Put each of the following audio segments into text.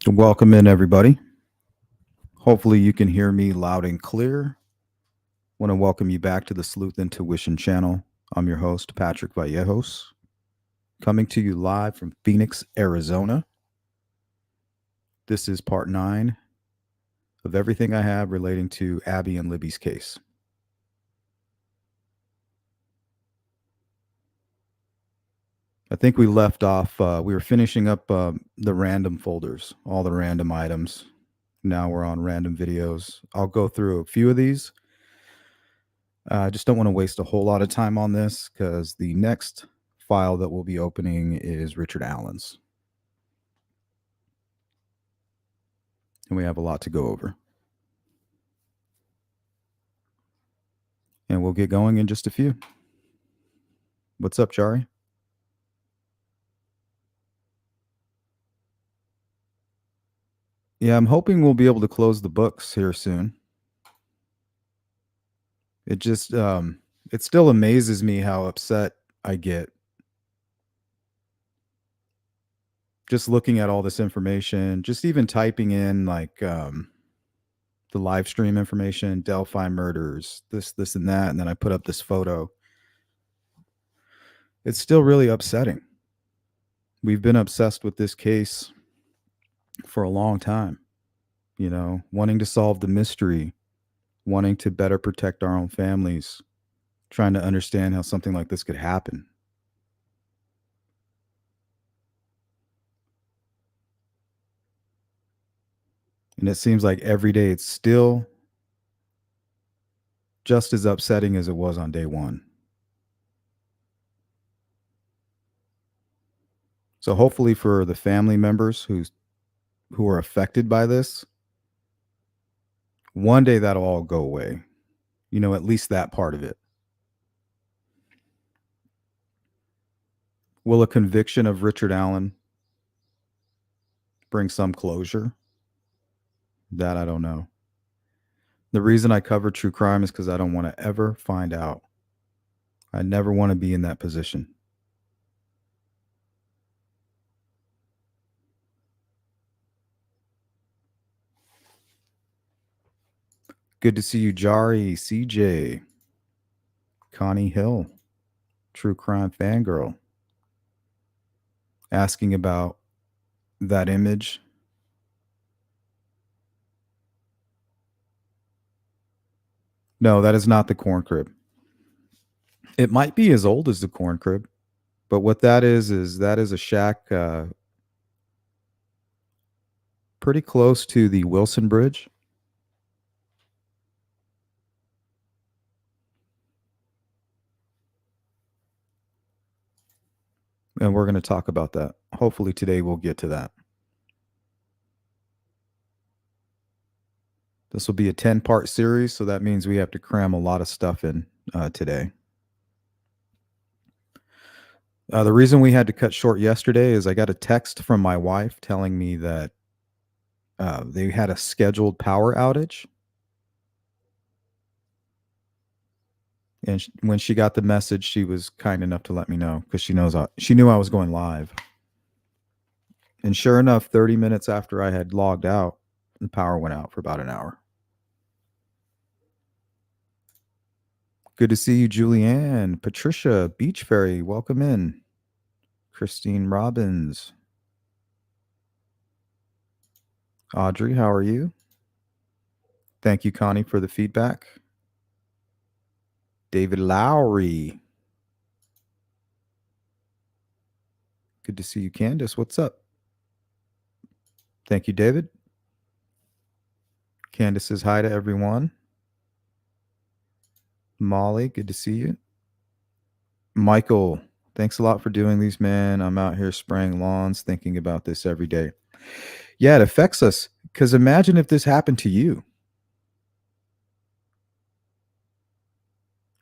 Welcome in, everybody. Hopefully, you can hear me loud and clear. Want to welcome you back to the Sleuth Intuition channel. I'm your host, Patrick Vallejos, coming to you live from Phoenix, Arizona. This is part 9 of everything I have relating to Abby and Libby's case. I think we left off, we were finishing up the random folders, all the random items. Now we're on random videos. I'll go through a few of these. I just don't want to waste a whole lot of time on this because the next file that we'll be opening is Richard Allen's. And we have a lot to go over. And we'll get going in just a few. What's up, Jari? Yeah, I'm hoping we'll be able to close the books here soon. It just, it still amazes me how upset I get just looking at all this information, just even typing in like the live stream information, Delphi murders, this, and that, and then I put up this photo. It's still really upsetting. We've been obsessed with this case for a long time, wanting to solve the mystery, wanting to better protect our own families, trying to understand how something like this could happen. And it seems like every day it's still just as upsetting as it was on day one. So hopefully for the family members who are affected by this, one day that'll all go away. At least that part of it. Will a conviction of Richard Allen bring some closure? That I don't know. The reason I cover true crime is because I don't want to ever find out. I never want to be in that position. Good to see you, Jari, CJ, Connie Hill, True Crime Fangirl, asking about that image. No, that is not the corn crib. It might be as old as the corn crib, but what that is a shack pretty close to the Wilson Bridge. And we're going to talk about that. Hopefully today we'll get to that. This will be a 10-part series, so that means we have to cram a lot of stuff in today. The reason we had to cut short yesterday is I got a text from my wife telling me that they had a scheduled power outage. And when she got the message, she was kind enough to let me know because she knew I was going live. And sure enough, 30 minutes after I had logged out, the power went out for about an hour. Good to see you, Julianne. Patricia, Beach Fairy, welcome in. Christine Robbins. Audrey, how are you? Thank you, Connie, for the feedback. David Lowry. Good to see you, Candace. What's up? Thank you, David. Candace says hi to everyone. Molly, good to see you. Michael, thanks a lot for doing these, man. I'm out here spraying lawns, thinking about this every day. Yeah, it affects us. Because imagine if this happened to you.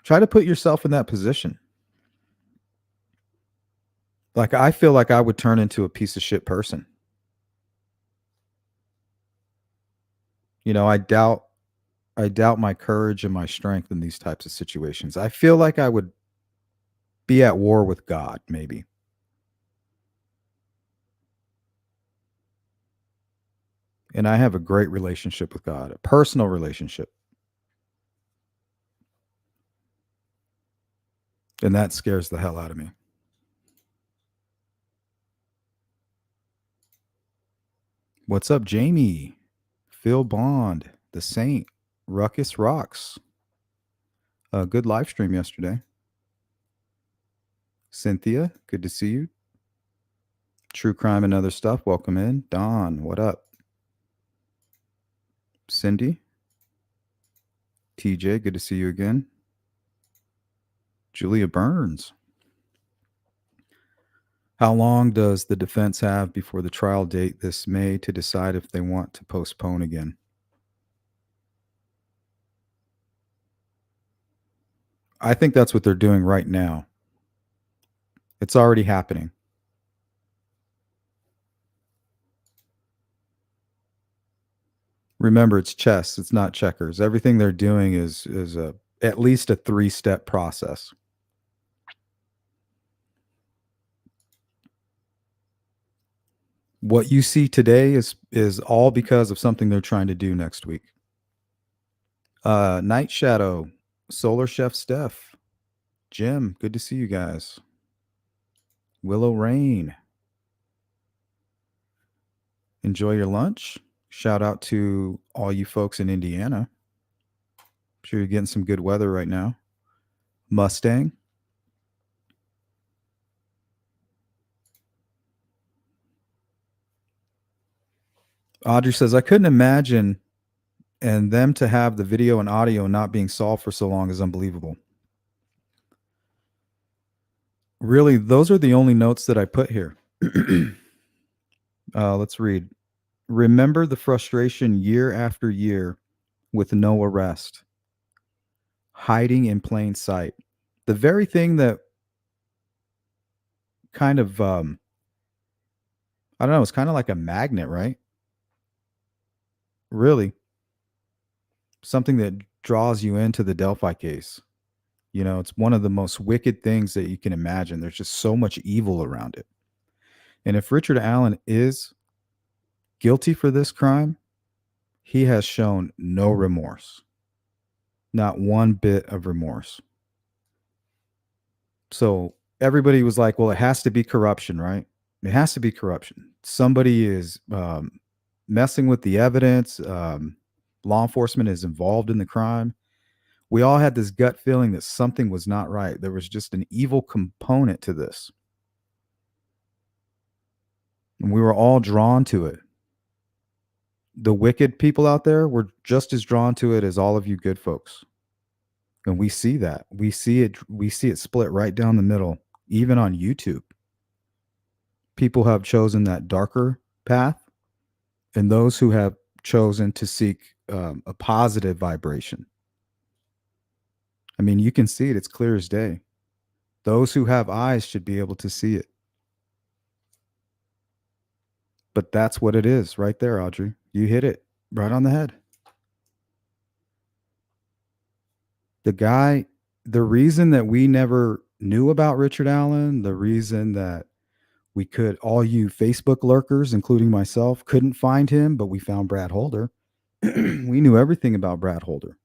Try to put yourself in that position. Like, I feel like I would turn into a piece of shit person. I doubt my courage and my strength in these types of situations. I feel like I would be at war with God, maybe. And I have a great relationship with God, a personal relationship. And that scares the hell out of me. What's up, Jamie? Phil Bond, The Saint, Ruckus Rocks. A good live stream yesterday. Cynthia, good to see you. True Crime and Other Stuff, welcome in. Don, what up? Cindy, TJ, good to see you again. Julia Burns. How long does the defense have before the trial date this May to decide if they want to postpone again? I think that's what they're doing right now. It's already happening. Remember, it's chess. It's not checkers. Everything they're doing is at least a 3-step process. What you see today is all because of something they're trying to do next week. Night Shadow, Solar Chef Steph, Jim, good to see you guys. Willow Rain, enjoy your lunch. Shout out to all you folks in Indiana. I'm sure you're getting some good weather right now. Mustang. Audrey says, I couldn't imagine, and them to have the video and audio not being solved for so long is unbelievable. Really, those are the only notes that I put here. Let's read. Remember the frustration year after year with no arrest, hiding in plain sight. The very thing that kind of, I don't know, it's kind of like a magnet, right? Really, something that draws you into the Delphi case. You know, it's one of the most wicked things that you can imagine. There's just so much evil around it. And if Richard Allen is guilty for this crime, he has shown no remorse, not one bit of remorse. So everybody was like, well, it has to be corruption, right? It has to be corruption. Somebody is messing with the evidence. Law enforcement is involved in the crime. We all had this gut feeling that something was not right. There was just an evil component to this. And we were all drawn to it. The wicked people out there were just as drawn to it as all of you good folks. And we see that. We see it split right down the middle, even on YouTube. People have chosen that darker path, and those who have chosen to seek a positive vibration. I mean, you can see it. It's clear as day. Those who have eyes should be able to see it. But that's what it is right there, Audrey. You hit it right on the head. The reason that we never knew about Richard Allen, the reason that we could, all you Facebook lurkers, including myself, couldn't find him, but we found Brad Holder. We knew everything about Brad Holder.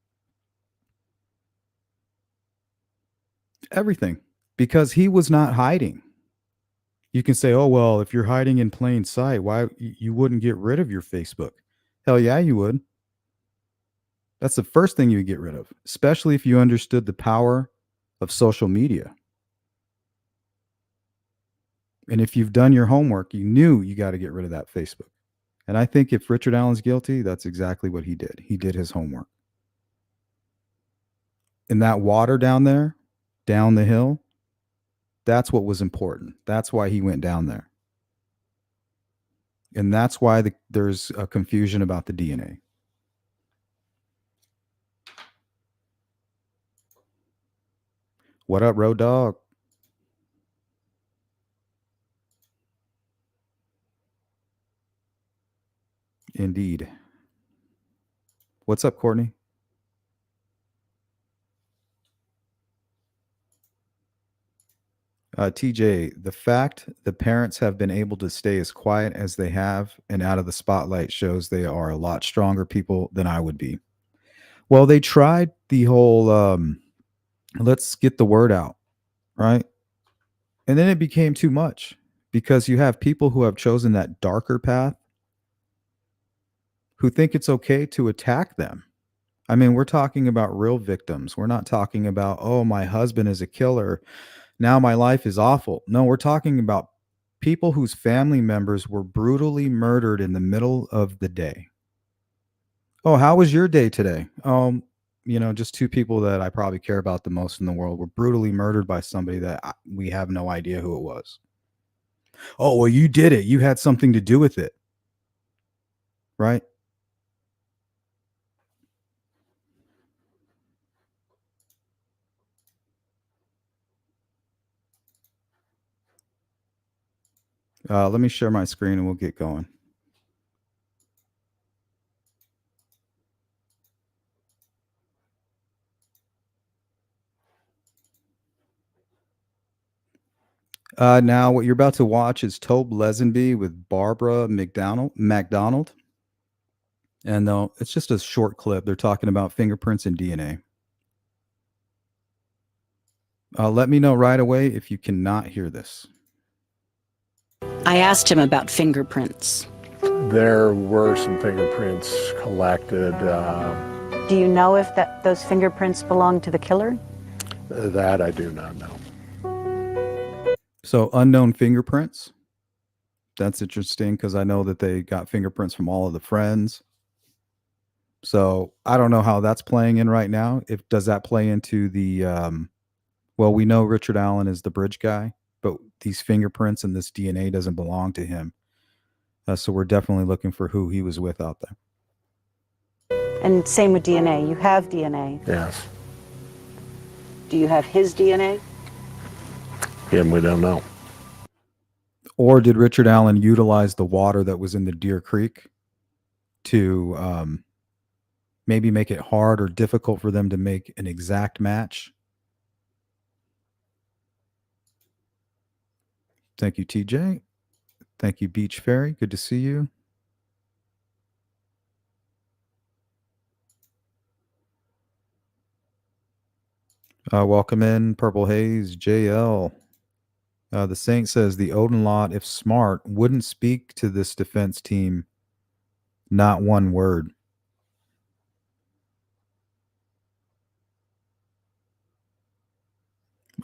Everything. Because he was not hiding. You can say, oh, well, if you're hiding in plain sight, why you wouldn't get rid of your Facebook? Hell yeah, you would. That's the first thing you would get rid of, especially if you understood the power of social media. And if you've done your homework, you knew you got to get rid of that Facebook. And I think if Richard Allen's guilty, that's exactly what he did. He did his homework. And that water down there, down the hill, that's what was important. That's why he went down there. And that's why there's a confusion about the DNA. What up, Road Dog? Indeed. What's up, Courtney? TJ, the fact the parents have been able to stay as quiet as they have and out of the spotlight shows they are a lot stronger people than I would be. Well, they tried the whole let's get the word out, right? And then it became too much because you have people who have chosen that darker path who think it's okay to attack them. I mean, we're talking about real victims. We're not talking about, oh, my husband is a killer. Now my life is awful. No, we're talking about people whose family members were brutally murdered in the middle of the day. Oh, how was your day today? Just two people that I probably care about the most in the world were brutally murdered by somebody that we have no idea who it was. Oh, well, you did it. You had something to do with it. Right? Let me share my screen and we'll get going. Now, what you're about to watch is Tobe Lesenby with Barbara McDonald. And it's just a short clip. They're talking about fingerprints and DNA. Let me know right away if you cannot hear this. I asked him about fingerprints. There were some fingerprints collected. Do you know if those fingerprints belong to the killer? That I do not know. So unknown fingerprints. That's interesting because I know that they got fingerprints from all of the friends. So I don't know how that's playing in right now. Does that play into the well, we know Richard Allen is the bridge guy, but these fingerprints and this DNA doesn't belong to him. So we're definitely looking for who he was with out there. And same with DNA. You have DNA. Yes. Do you have his DNA? Him, we don't know. Or did Richard Allen utilize the water that was in the Deer Creek to maybe make it hard or difficult for them to make an exact match? Thank you, TJ. Thank you, Beach Fairy. Good to see you. Welcome in, Purple Haze, JL. The Saint says the Odin lot, if smart, wouldn't speak to this defense team. Not one word.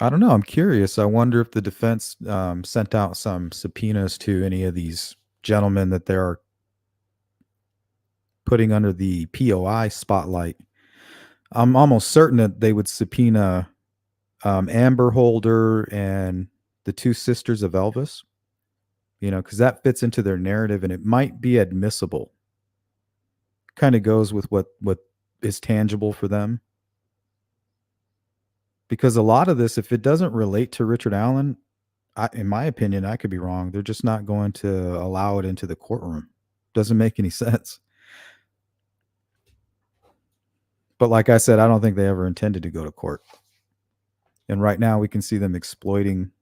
I don't know. I'm curious. I wonder if the defense sent out some subpoenas to any of these gentlemen that they're putting under the POI spotlight. I'm almost certain that they would subpoena Amber Holder and the two sisters of Elvis, because that fits into their narrative and it might be admissible. Kind of goes with what is tangible for them. Because a lot of this, if it doesn't relate to Richard Allen, in my opinion, I could be wrong. They're just not going to allow it into the courtroom. Doesn't make any sense. But like I said, I don't think they ever intended to go to court. And right now we can see them exploiting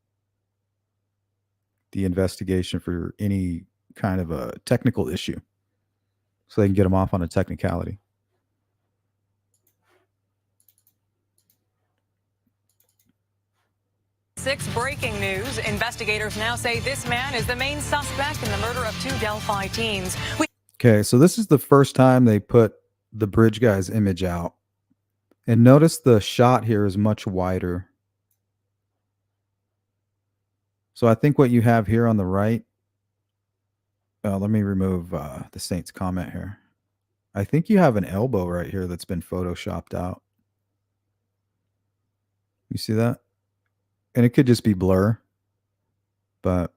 the investigation for any kind of a technical issue so they can get them off on a technicality. Six breaking news. Investigators now say this man is the main suspect in the murder of two Delphi teens. Okay, so this is the first time they put the bridge guy's image out. And notice the shot here is much wider. So I think what you have here on the right, let me remove the Saint's comment here. I think you have an elbow right here that's been photoshopped out. You see that? And it could just be blur, but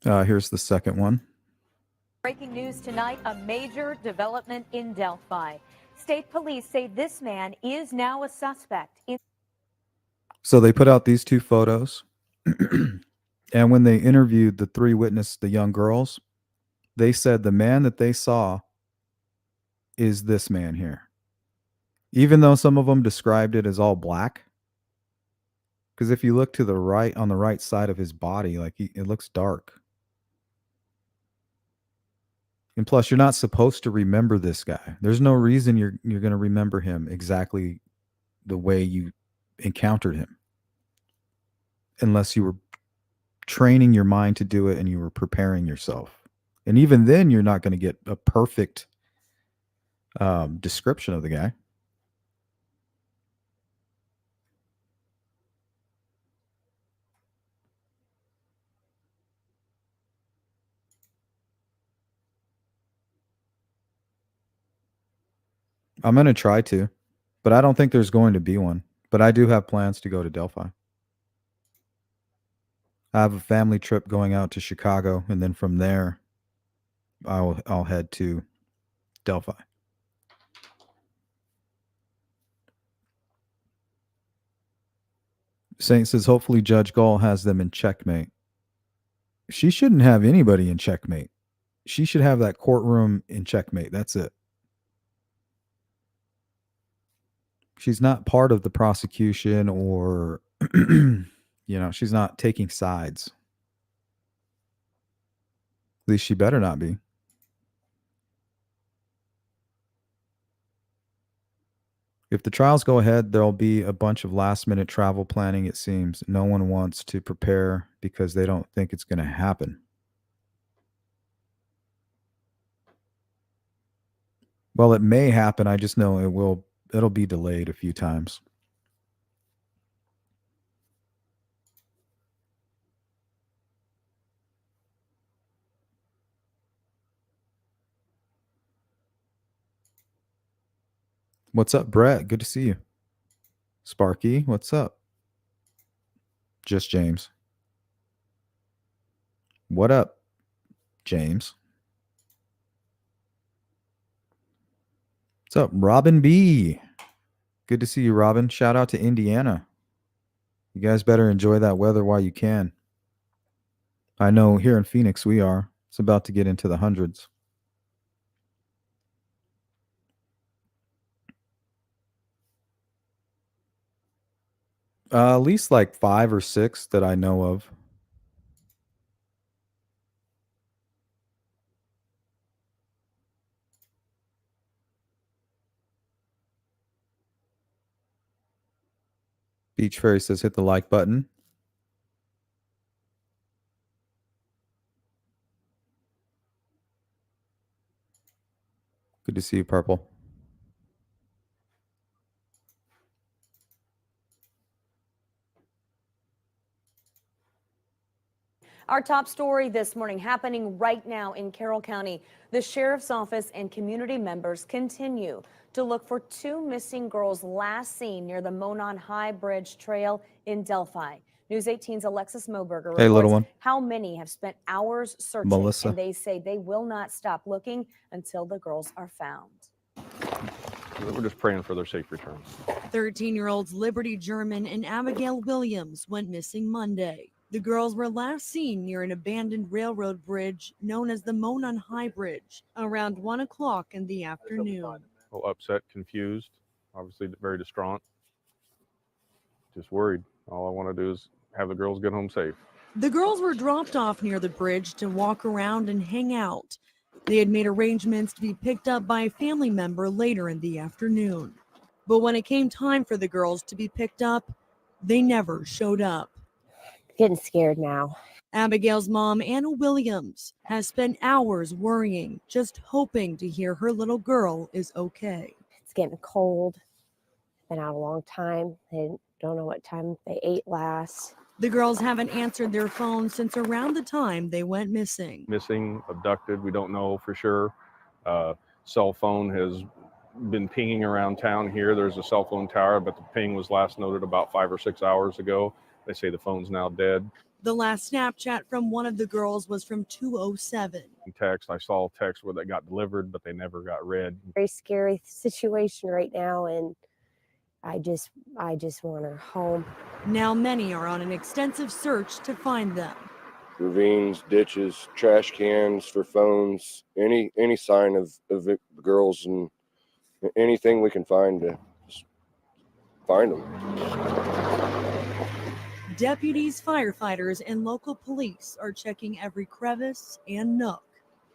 here's the second one. Breaking news tonight, a major development in Delphi. State police say this man is now a suspect. So they put out these two photos. And when they interviewed the three witnesses, the young girls, they said the man that they saw is this man here. Even though some of them described it as all black. Because if you look to the right, on the right side of his body, like it looks dark. And plus, you're not supposed to remember this guy. There's no reason you're going to remember him exactly the way you encountered him. Unless you were training your mind to do it and you were preparing yourself. And even then, you're not going to get a perfect description of the guy. I'm going to try to, but I don't think there's going to be one. But I do have plans to go to Delphi. I have a family trip going out to Chicago, and then from there, I'll head to Delphi. Saint says, hopefully Judge Gall has them in checkmate. She shouldn't have anybody in checkmate. She should have that courtroom in checkmate. That's it. She's not part of the prosecution or, she's not taking sides. At least she better not be. If the trials go ahead, there'll be a bunch of last-minute travel planning, it seems. No one wants to prepare because they don't think it's going to happen. Well, it may happen. I just know it'll be delayed a few times. What's up, Brett? Good to see you. Sparky, what's up? Just James. What up, James? What's up, Robin B? Good to see you, Robin. Shout out to Indiana. You guys better enjoy that weather while you can. I know here in Phoenix we are. It's about to get into the hundreds. At least like 5 or 6 that I know of. Beach Fairy says hit the like button. Good to see you, Purple. Our top story this morning happening right now in Carroll County. The sheriff's office and community members continue to look for 2 missing girls last seen near the Monon High Bridge Trail in Delphi. News 18's Alexis Moberger reports little one. how many have spent hours searching, Melissa. and they say they will not stop looking until the girls are found. We're just praying for their safe return. 13-year-olds Liberty German and Abigail Williams went missing Monday. The girls were last seen near an abandoned railroad bridge known as the Monon High Bridge around 1 o'clock in the afternoon. A little upset, confused, obviously very distraught, just worried. All I want to do is have the girls get home safe. The girls were dropped off near the bridge to walk around and hang out. They had made arrangements to be picked up by a family member later in the afternoon. But when it came time for the girls to be picked up, they never showed up. Getting scared now. Abigail's mom, Anna Williams, has spent hours worrying, just hoping to hear her little girl is okay. It's getting cold. Been out a long time. They don't know what time they ate last. The girls haven't answered their phones since around the time they went missing. Missing, abducted, we don't know for sure. Cell phone has been pinging around town here. There's a cell phone tower, but the ping was last noted about 5 or 6 hours ago. They say the phone's now dead. The last Snapchat from one of the girls was from 2:07. Text, I saw a text where they got delivered, but they never got read. Very scary situation right now, and I just want her home. Now many are on an extensive search to find them. Ravines, ditches, trash cans for phones, any sign of the girls, and anything we can find to find them. Deputies, firefighters, and local police are checking every crevice and nook.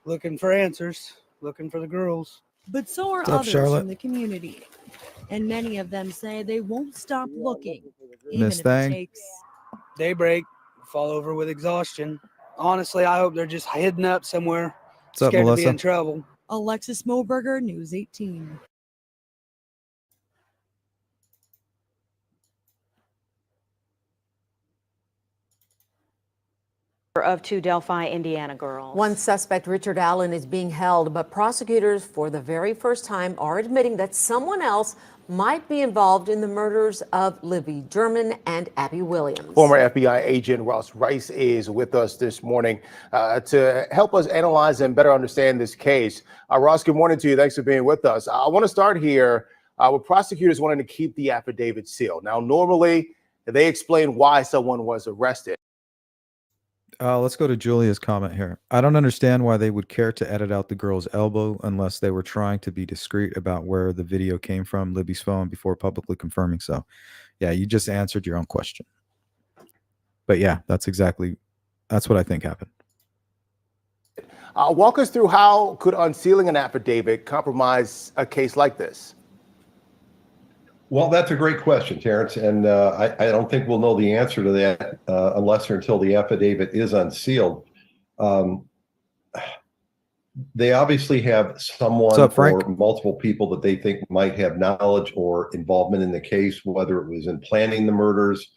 Looking for answers, looking for the girls. But so are What's up, others Charlotte? from the community. And many of them say they won't stop looking, even Miss if Thang? it takes. Daybreak, fall over with exhaustion. Honestly, I hope they're just hidden up somewhere, What's up, scared to be Melissa? in trouble. Alexis Moberger, News 18. Of two Delphi, Indiana girls. One suspect, Richard Allen, is being held, but prosecutors for the very first time are admitting that someone else might be involved in the murders of Libby German and Abby Williams. Former FBI agent Ross Rice is with us this morning to help us analyze and better understand this case. Ross, good morning to you. Thanks for being with us. I want to start here with prosecutors wanting to keep the affidavit sealed. Now, normally they explain why someone was arrested. Let's go to Julia's comment here. I don't understand why they would care to edit out the girl's elbow unless they were trying to be discreet about where the video came from, Libby's phone, before publicly confirming so. Yeah, you just answered your own question. But yeah, that's what I think happened. Walk us through how could unsealing an affidavit compromise a case like this? Well, that's a great question, Terrence, and I don't think we'll know the answer to that unless or until the affidavit is unsealed. They obviously have someone or multiple people that they think might have knowledge or involvement in the case, whether it was in planning the murders,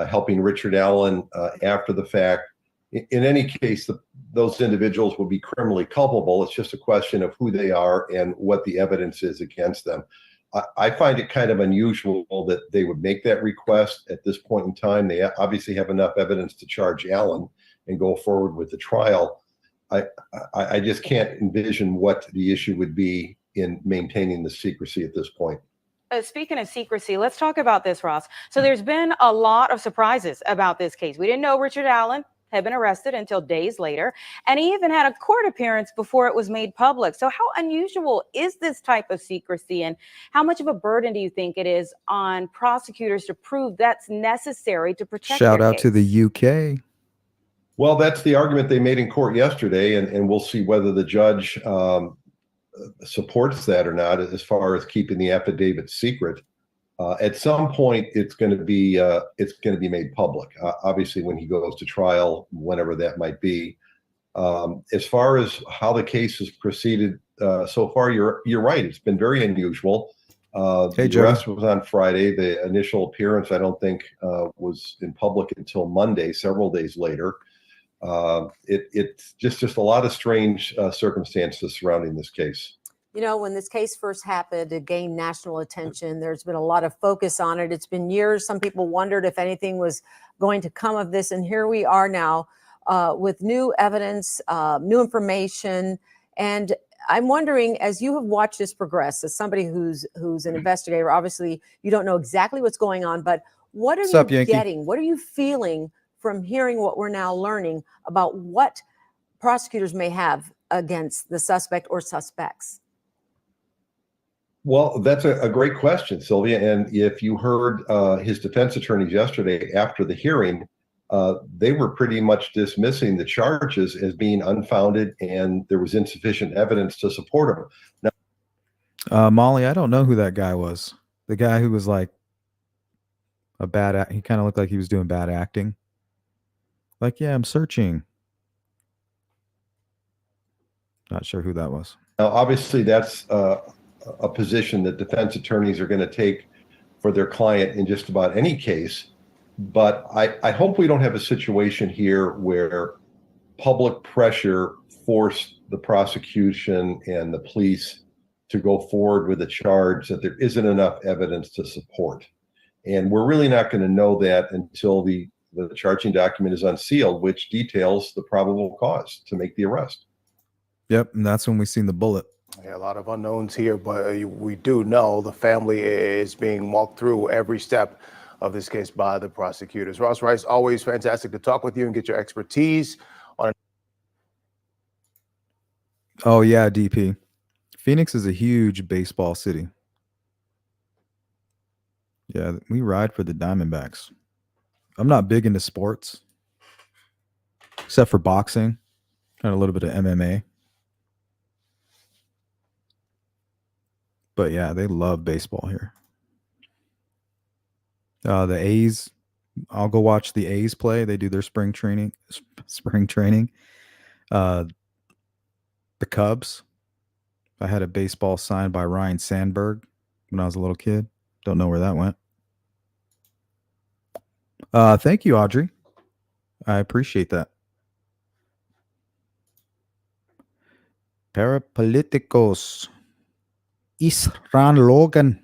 helping Richard Allen after the fact. In any case, those individuals will be criminally culpable. It's just a question of who they are and what the evidence is against them. I find it kind of unusual that they would make that request at this point in time. They obviously have enough evidence to charge Allen and go forward with the trial. I just can't envision what the issue would be in maintaining the secrecy at this point. Speaking of secrecy, let's talk about this, Ross. So there's been a lot of surprises about this case. We didn't know Richard Allen had been arrested until days later, and he even had a court appearance before it was made public. So how unusual is this type of secrecy, and how much of a burden do you think it is on prosecutors to prove that's necessary to protect Shout out case? to the UK. Well, that's the argument they made in court yesterday, and we'll see whether the judge supports that or not as far as keeping the affidavit secret. At some point, it's going to be made public. Obviously, when he goes to trial, whenever that might be. As far as how the case has proceeded so far, you're right. It's been very unusual. The arrest was on Friday. The initial appearance, I don't think, was in public until Monday, several days later. It's just a lot of strange circumstances surrounding this case. You know, when this case first happened, it gained national attention. There's been a lot of focus on it. It's been years. Some people wondered if anything was going to come of this. And here we are now with new evidence, new information. And I'm wondering, as you have watched this progress, as somebody who's an investigator, obviously you don't know exactly what's going on, but what are you getting? What are you feeling from hearing what we're now learning about what prosecutors may have against the suspect or suspects? Well, that's a great question, Sylvia. And if you heard his defense attorneys yesterday after the hearing, they were pretty much dismissing the charges as being unfounded, and there was insufficient evidence to support them. Now, Molly, I don't know who that guy was. The guy who was like he kind of looked like he was doing bad acting. Like, yeah, I'm searching. Not sure who that was. Now, obviously, that's a position that defense attorneys are going to take for their client in just about any case. But I hope we don't have a situation here where public pressure forced the prosecution and the police to go forward with a charge that there isn't enough evidence to support. And we're really not going to know that until the charging document is unsealed, which details the probable cause to make the arrest. Yep, and that's when we seen the bullet. Yeah, a lot of unknowns here, but we do know the family is being walked through every step of this case by the prosecutors. Ross Rice, always fantastic to talk with you and get your expertise on. Oh yeah, DP. Phoenix is a huge baseball city. Yeah, we ride for the Diamondbacks. I'm not big into sports, except for boxing and a little bit of MMA. But yeah, they love baseball here. The A's, I'll go watch the A's play. They do their spring training. The Cubs. I had a baseball signed by Ryan Sandberg when I was a little kid. Don't know where that went. Thank you, Audrey. I appreciate that. Parapoliticos. Is Ron Logan?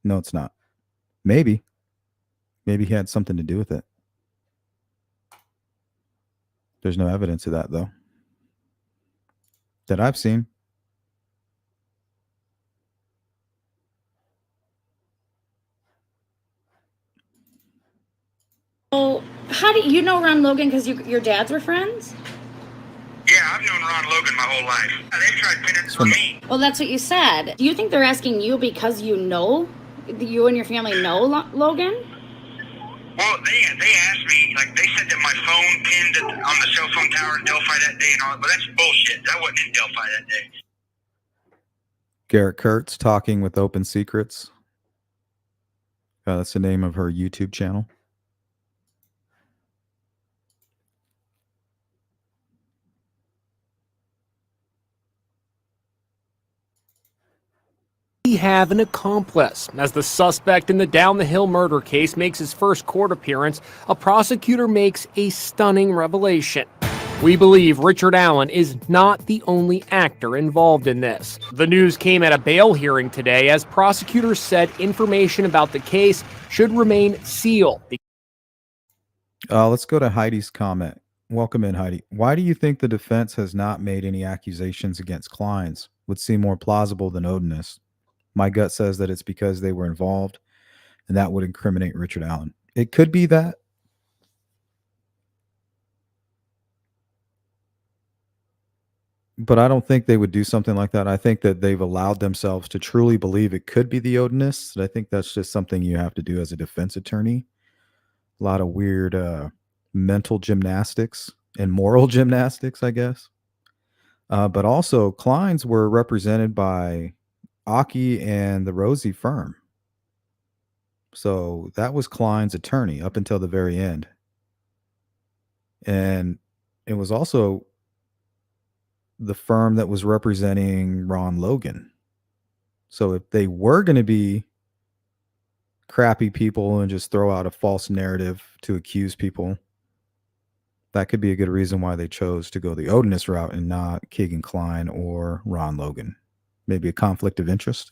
No, it's not. Maybe. Maybe he had something to do with it. There's no evidence of that, though, that I've seen. Well, how do you know Ron Logan? Because your dads were friends? Yeah, I've known Ron Logan my whole life. They tried pinning it on me. Well, that's what you said. Do you think they're asking you because you and your family know Logan? Well, they asked me, like, they said that my phone pinned on the cell phone tower in Delphi that day and all, but that's bullshit. That wasn't in Delphi that day. Garrett Kurtz talking with Open Secrets. That's the name of her YouTube channel. We have an accomplice. As the suspect in the Down the Hill murder case makes his first court appearance, a prosecutor makes a stunning revelation. We believe Richard Allen is not the only actor involved in this. The news came at a bail hearing today as prosecutors said information about the case should remain sealed. Let's go to Heidi's comment. Welcome in, Heidi. Why do you think the defense has not made any accusations against Kleins? Would seem more plausible than Odinist. My gut says that it's because they were involved, and that would incriminate Richard Allen. It could be that. But I don't think they would do something like that. I think that they've allowed themselves to truly believe it could be the Odinists. And I think that's just something you have to do as a defense attorney. A lot of weird mental gymnastics and moral gymnastics, I guess. But also, Kleins were represented by Aki and the Rosie firm. So that was Klein's attorney up until the very end. And it was also the firm that was representing Ron Logan. So if they were going to be crappy people and just throw out a false narrative to accuse people, that could be a good reason why they chose to go the Odinist route and not Keegan Klein or Ron Logan. Maybe a conflict of interest.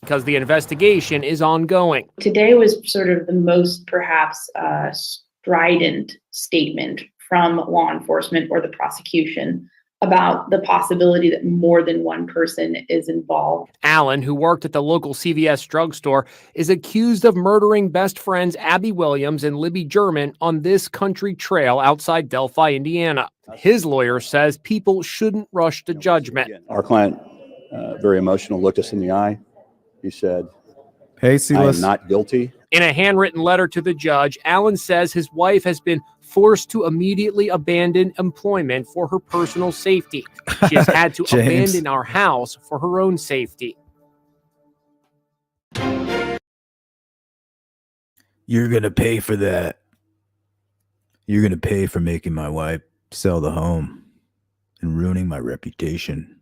Because the investigation is ongoing. Today was sort of the most perhaps strident statement from law enforcement or the prosecution about the possibility that more than one person is involved. Allen, who worked at the local CVS drugstore, is accused of murdering best friends Abby Williams and Libby German on this country trail outside Delphi, Indiana. His lawyer says people shouldn't rush to judgment. Our client, very emotional, looked us in the eye. He said, "Hey, I am not guilty." In a handwritten letter to the judge, Allen says his wife has been forced to immediately abandon employment for her personal safety. She has had to abandon our house for her own safety. You're going to pay for that. You're going to pay for making my wife sell the home and ruining my reputation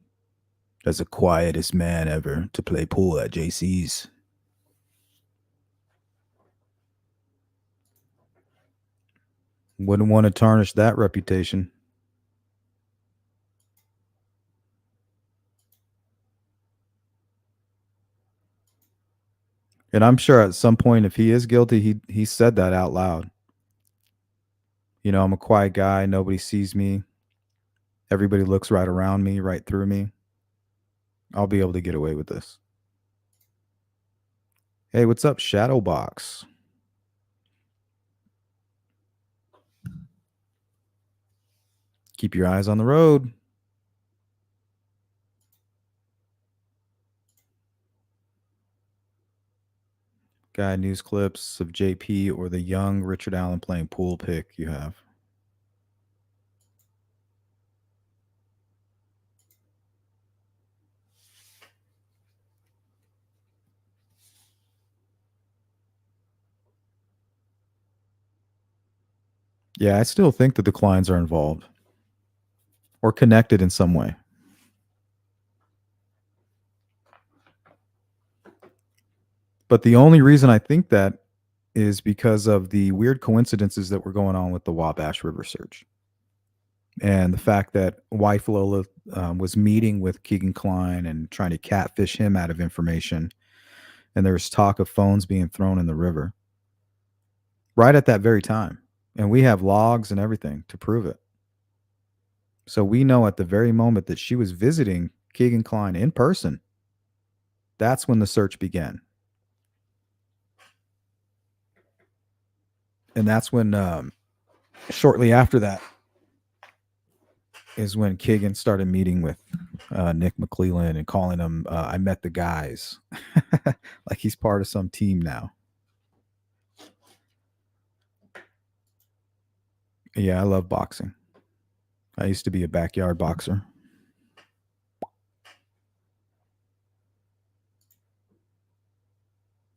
as the quietest man ever to play pool at JC's. Wouldn't want to tarnish that reputation. And I'm sure at some point, if he is guilty, he said that out loud. You know, I'm a quiet guy. Nobody sees me. Everybody looks right around me, right through me. I'll be able to get away with this. Hey, what's up, Shadowbox? Keep your eyes on the road. Guy news clips of JP or the young Richard Allen playing pool pick you have. Yeah, I still think that the Kleins are involved or connected in some way. But the only reason I think that is because of the weird coincidences that were going on with the Wabash River search. And the fact that wife Lola was meeting with Keegan Kline and trying to catfish him out of information. And there was talk of phones being thrown in the river right at that very time. And we have logs and everything to prove it. So we know at the very moment that she was visiting Keegan Kline in person, that's when the search began. And that's when, shortly after that, is when Keegan started meeting with Nick McClellan and calling him, I met the guys. Like he's part of some team now. Yeah, I love boxing. I used to be a backyard boxer.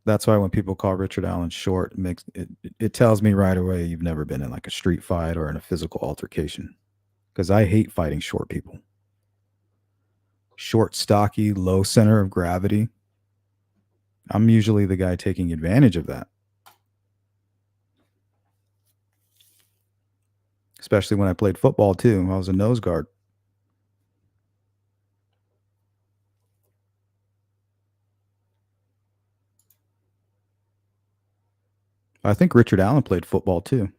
That's why when people call Richard Allen short, it tells me right away you've never been in like a street fight or in a physical altercation. Because I hate fighting short people. Short, stocky, low center of gravity. I'm usually the guy taking advantage of that. Especially when I played football too. I was a nose guard. I think Richard Allen played football too.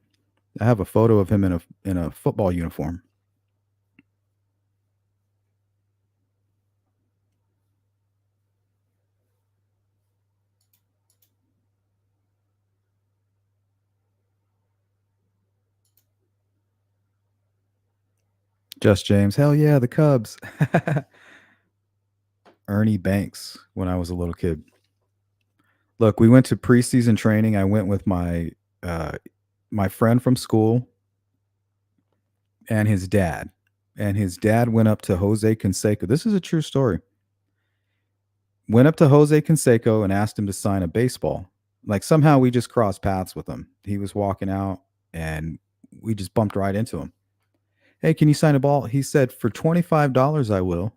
I have a photo of him in a football uniform. Just James. Hell yeah, the Cubs. Ernie Banks when I was a little kid. Look, we went to preseason training. I went with my friend from school and his dad. And his dad went up to Jose Canseco. This is a true story. Went up to Jose Canseco and asked him to sign a baseball. Like somehow we just crossed paths with him. He was walking out and we just bumped right into him. Hey, can you sign a ball? He said, for $25, I will.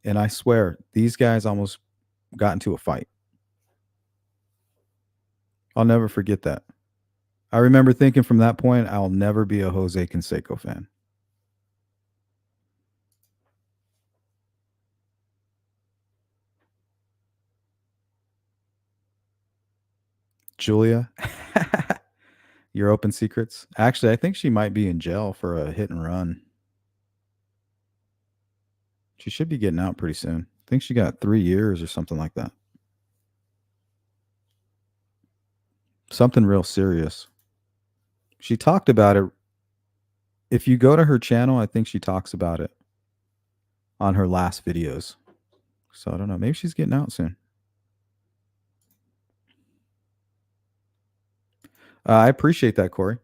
And I swear, these guys almost got into a fight. I'll never forget that. I remember thinking from that point, I'll never be a Jose Canseco fan. Julia, your open secrets. Actually, I think she might be in jail for a hit and run. She should be getting out pretty soon. I think she got 3 years or something like that. Something real serious. She talked about it. If you go to her channel, I think she talks about it on her last videos. So I don't know. Maybe she's getting out soon. I appreciate that, Corey.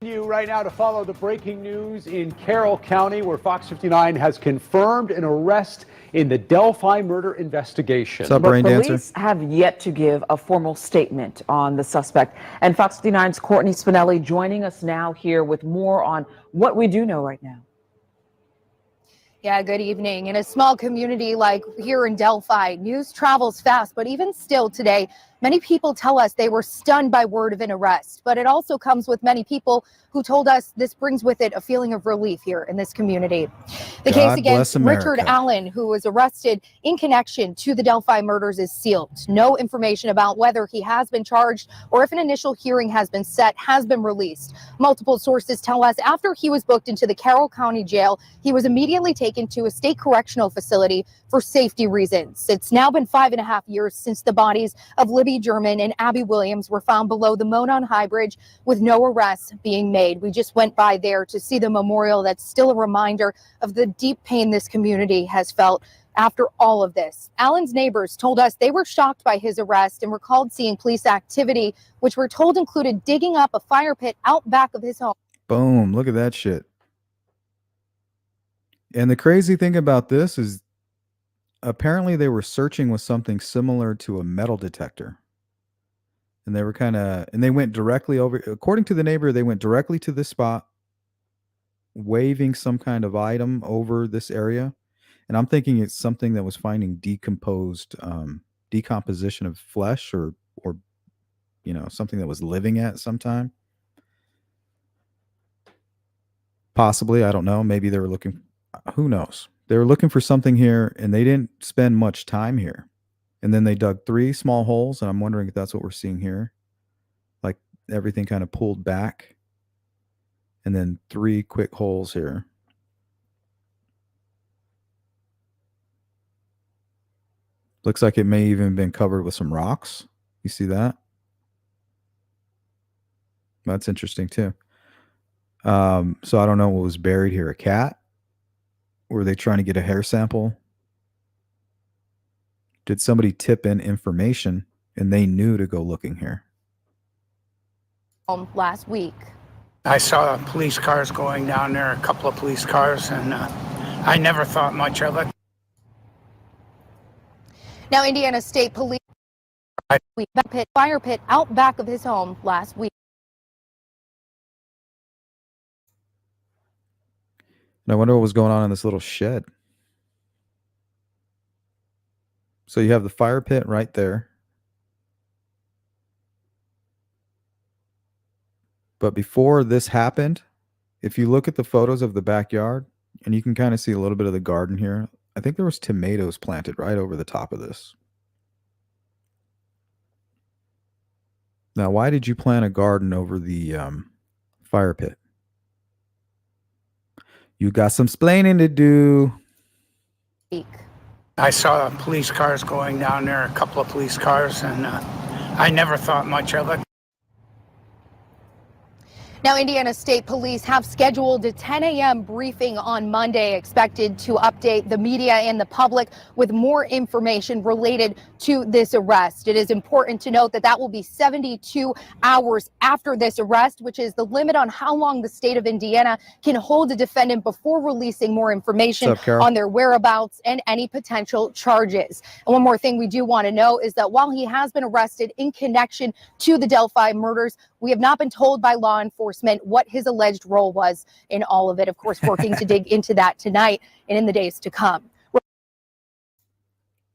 You right now to follow the breaking news in Carroll County, where Fox 59 has confirmed an arrest in the Delphi murder investigation. What's up, Brain Dancer? Police have yet to give a formal statement on the suspect. And Fox 59's Courtney Spinelli joining us now here with more on what we do know right now. Yeah, good evening. In a small community like here in Delphi, news travels fast, but even still today, Many people tell us they were stunned by word of an arrest, but it also comes with many people who told us this brings with it a feeling of relief here in this community. The case against Richard Allen, who was arrested in connection to the Delphi murders, is sealed. No information about whether he has been charged or if an initial hearing has been set has been released. Multiple sources tell us after he was booked into the Carroll County Jail, he was immediately taken to a state correctional facility for safety reasons. It's now been 5.5 years since the bodies of Libby German and Abby Williams were found below the Monon High Bridge with no arrests being made. We just went by there to see the memorial. That's still a reminder of the deep pain this community has felt after all of this. Allen's neighbors told us they were shocked by his arrest and recalled seeing police activity, which we're told included digging up a fire pit out back of his home. Boom. Look at that shit. And the crazy thing about this is apparently they were searching with something similar to a metal detector. And they were and they went directly over, according to the neighbor, they went directly to this spot, waving some kind of item over this area. And I'm thinking it's something that was finding decomposition of flesh or, something that was living at some time. Possibly, I don't know. Maybe they were looking, who knows? They were looking for something here and they didn't spend much time here. And then they dug 3 small holes, and I'm wondering if that's what we're seeing here. Like everything kind of pulled back. And then 3 quick holes here. Looks like it may even been covered with some rocks. You see that? That's interesting too. So I don't know what was buried here. A cat? Were they trying to get a hair sample? Did somebody tip in information and they knew to go looking here? Last week. I saw police cars going down there, a couple of police cars, and I never thought much of it. Now, Indiana State Police fire pit out back of his home last week. And I wonder what was going on in this little shed. So you have the fire pit right there. But before this happened, if you look at the photos of the backyard, and you can kind of see a little bit of the garden here, I think there was tomatoes planted right over the top of this. Now, why did you plant a garden over the fire pit? You got some splaining to do. I saw police cars going down there, a couple of police cars, and I never thought much of it. Now, Indiana State Police have scheduled a 10 a.m. briefing on Monday, expected to update the media and the public with more information related to this arrest. It is important to note that that will be 72 hours after this arrest, which is the limit on how long the state of Indiana can hold a defendant before releasing more information on their whereabouts and any potential charges. And one more thing we do want to know is that while he has been arrested in connection to the Delphi murders, we have not been told by law enforcement what his alleged role was in all of it. Of course, working to dig into that tonight and in the days to come.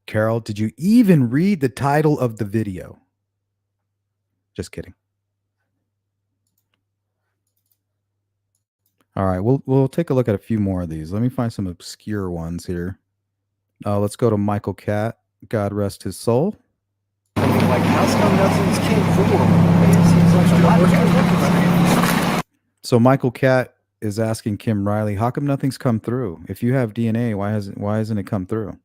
Carol, did you even read the title of the video? Just kidding. All right, we'll take a look at a few more of these. Let me find some obscure ones here. Let's go to Michael Catt. God rest his soul. Like, how's come nothing's came forward? So Michael Catt is asking Kim Riley, how come nothing's come through? If you have DNA, why hasn't it come through?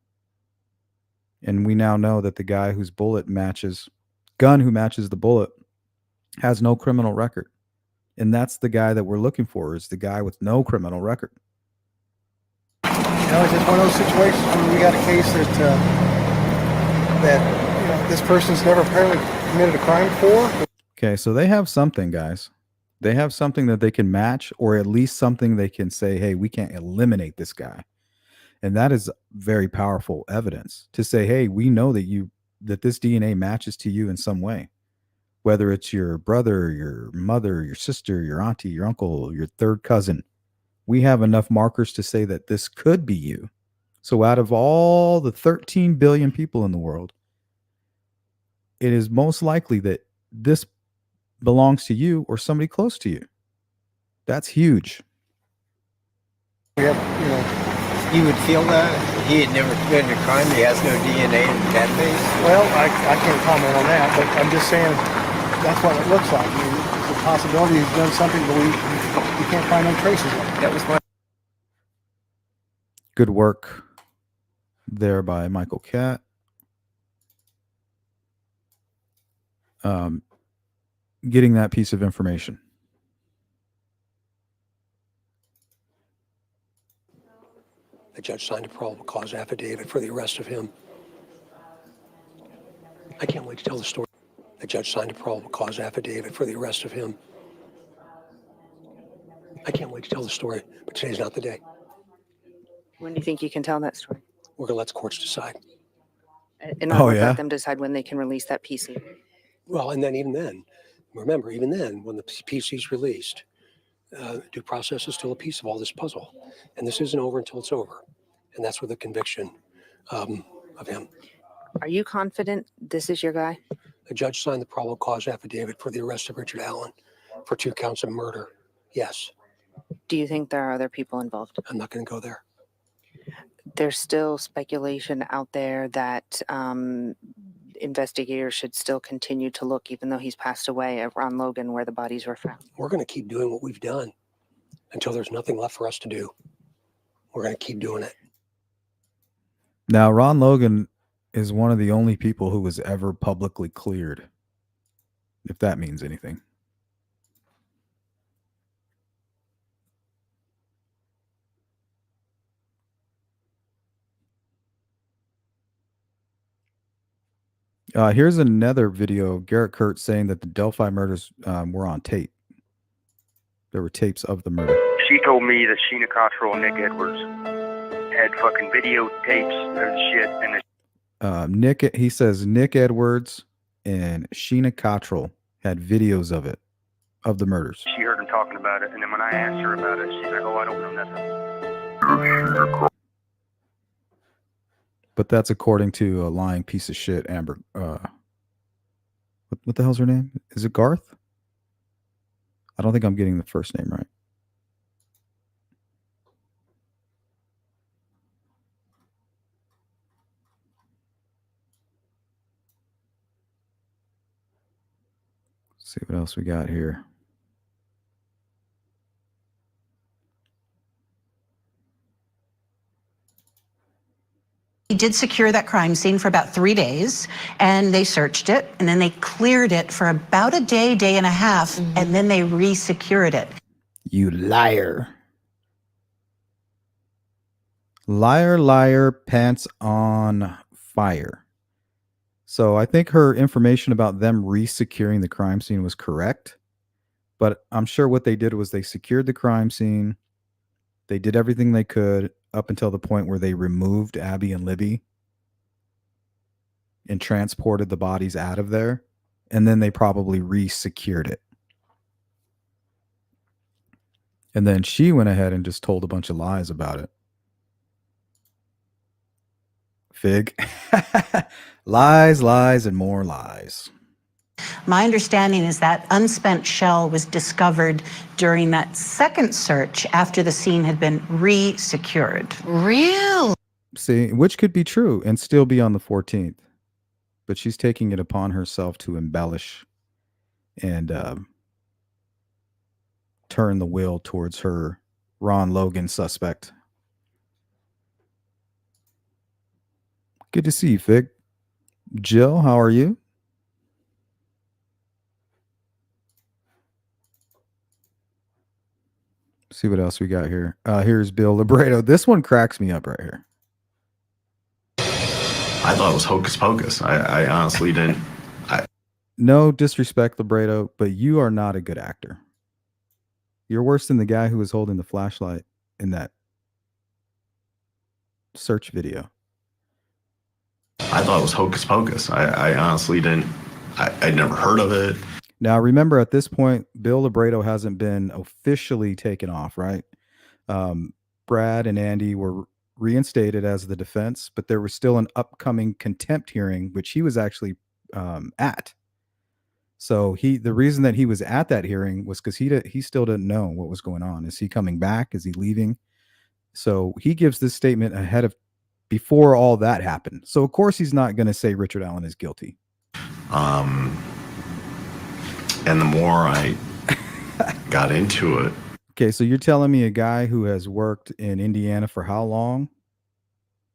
And we now know that the guy whose gun who matches the bullet has no criminal record. And that's the guy that we're looking for, is the guy with no criminal record. You know, it's just one of those situations when we got a case that this person's never apparently committed a crime before. Okay, so they have something, guys. They have something that they can match, or at least something they can say, hey, we can't eliminate this guy. And that is very powerful evidence to say, hey, we know that this DNA matches to you in some way. Whether it's your brother, your mother, your sister, your auntie, your uncle, your third cousin. We have enough markers to say that this could be you. So out of all the 13 billion people in the world, it is most likely that this belongs to you or somebody close to you. That's huge. You would feel that he had never committed a crime. He has no DNA in the database. Well, I can't comment on that, but I'm just saying that's what it looks like. I mean, it's a possibility he's done something, but we can't find no traces of it. That was my. Good work there by Michael Catt. Getting that piece of information. The judge signed a probable cause affidavit for the arrest of him. I can't wait to tell the story. The judge signed a probable cause affidavit for the arrest of him. I can't wait to tell the story, but today's not the day. When do you think you can tell that story? We're going to let the courts decide. In other words, let them decide when they can release that PC. Well, and then even then, remember, even then, when the PC is released, due process is still a piece of all this puzzle. And this isn't over until it's over. And that's where the conviction of him. Are you confident this is your guy? The judge signed the probable cause affidavit for the arrest of Richard Allen for 2 counts of murder. Yes. Do you think there are other people involved? I'm not going to go there. There's still speculation out there that investigators should still continue to look, even though he's passed away, at Ron Logan, where the bodies were found. We're going to keep doing what we've done until there's nothing left for us to do. We're going to keep doing it. Now, Ron Logan is one of the only people who was ever publicly cleared, if that means anything. Here's another video of Garrett Kurtz saying that the Delphi murders were on tape. There were tapes of the murder. She told me that Sheena Cottrell and Nick Edwards had fucking videotapes of shit. And he says Nick Edwards and Sheena Cottrell had videos of it, of the murders. she heard him talking about it. And then when I asked her about it, she's like, oh, I don't know nothing. But that's according to a lying piece of shit, Amber. What the hell's her name? Is it Garth? I don't think I'm getting the first name right. Let's see what else we got here. He did secure that crime scene for about 3 days, and they searched it, and then they cleared it for about a day, day and a half, and then they re-secured it. You liar. Liar, liar, pants on fire. So I think her information about them re-securing the crime scene was correct. But I'm sure what they did was they secured the crime scene. They did everything they could up until the point where they removed Abby and Libby and transported the bodies out of there. And then they probably re-secured it. And then she went ahead and just told a bunch of lies about it. Fig. Lies, lies, and more lies. My understanding is that unspent shell was discovered during that second search after the scene had been re-secured. Real? See, which could be true and still be on the 14th. But she's taking it upon herself to embellish and turn the wheel towards her Ron Logan suspect. Good to see you, Fig. Jill, how are you? See what else we got here. Here's Bill Libretto. This one cracks me up right here. I thought it was hocus pocus. I honestly didn't. No disrespect, Libretto, but you are not a good actor. You're worse than the guy who was holding the flashlight in that search video. I thought it was hocus pocus. I honestly didn't. I'd never heard of it. Now, remember, at this point, Bill Libretto hasn't been officially taken off, right? Brad and Andy were reinstated as the defense, but there was still an upcoming contempt hearing, which he was actually at. So the reason that he was at that hearing was because he still didn't know what was going on. Is he coming back? Is he leaving? So he gives this statement before all that happened. So of course he's not going to say Richard Allen is guilty. And the more I got into it. Okay, so you're telling me a guy who has worked in Indiana for how long?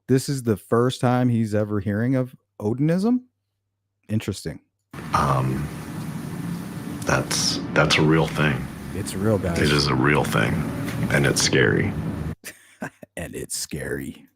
This is the first time he's ever hearing of Odinism? Interesting. That's a real thing. It's real, guys. It is a real thing, and it's scary. And it's scary.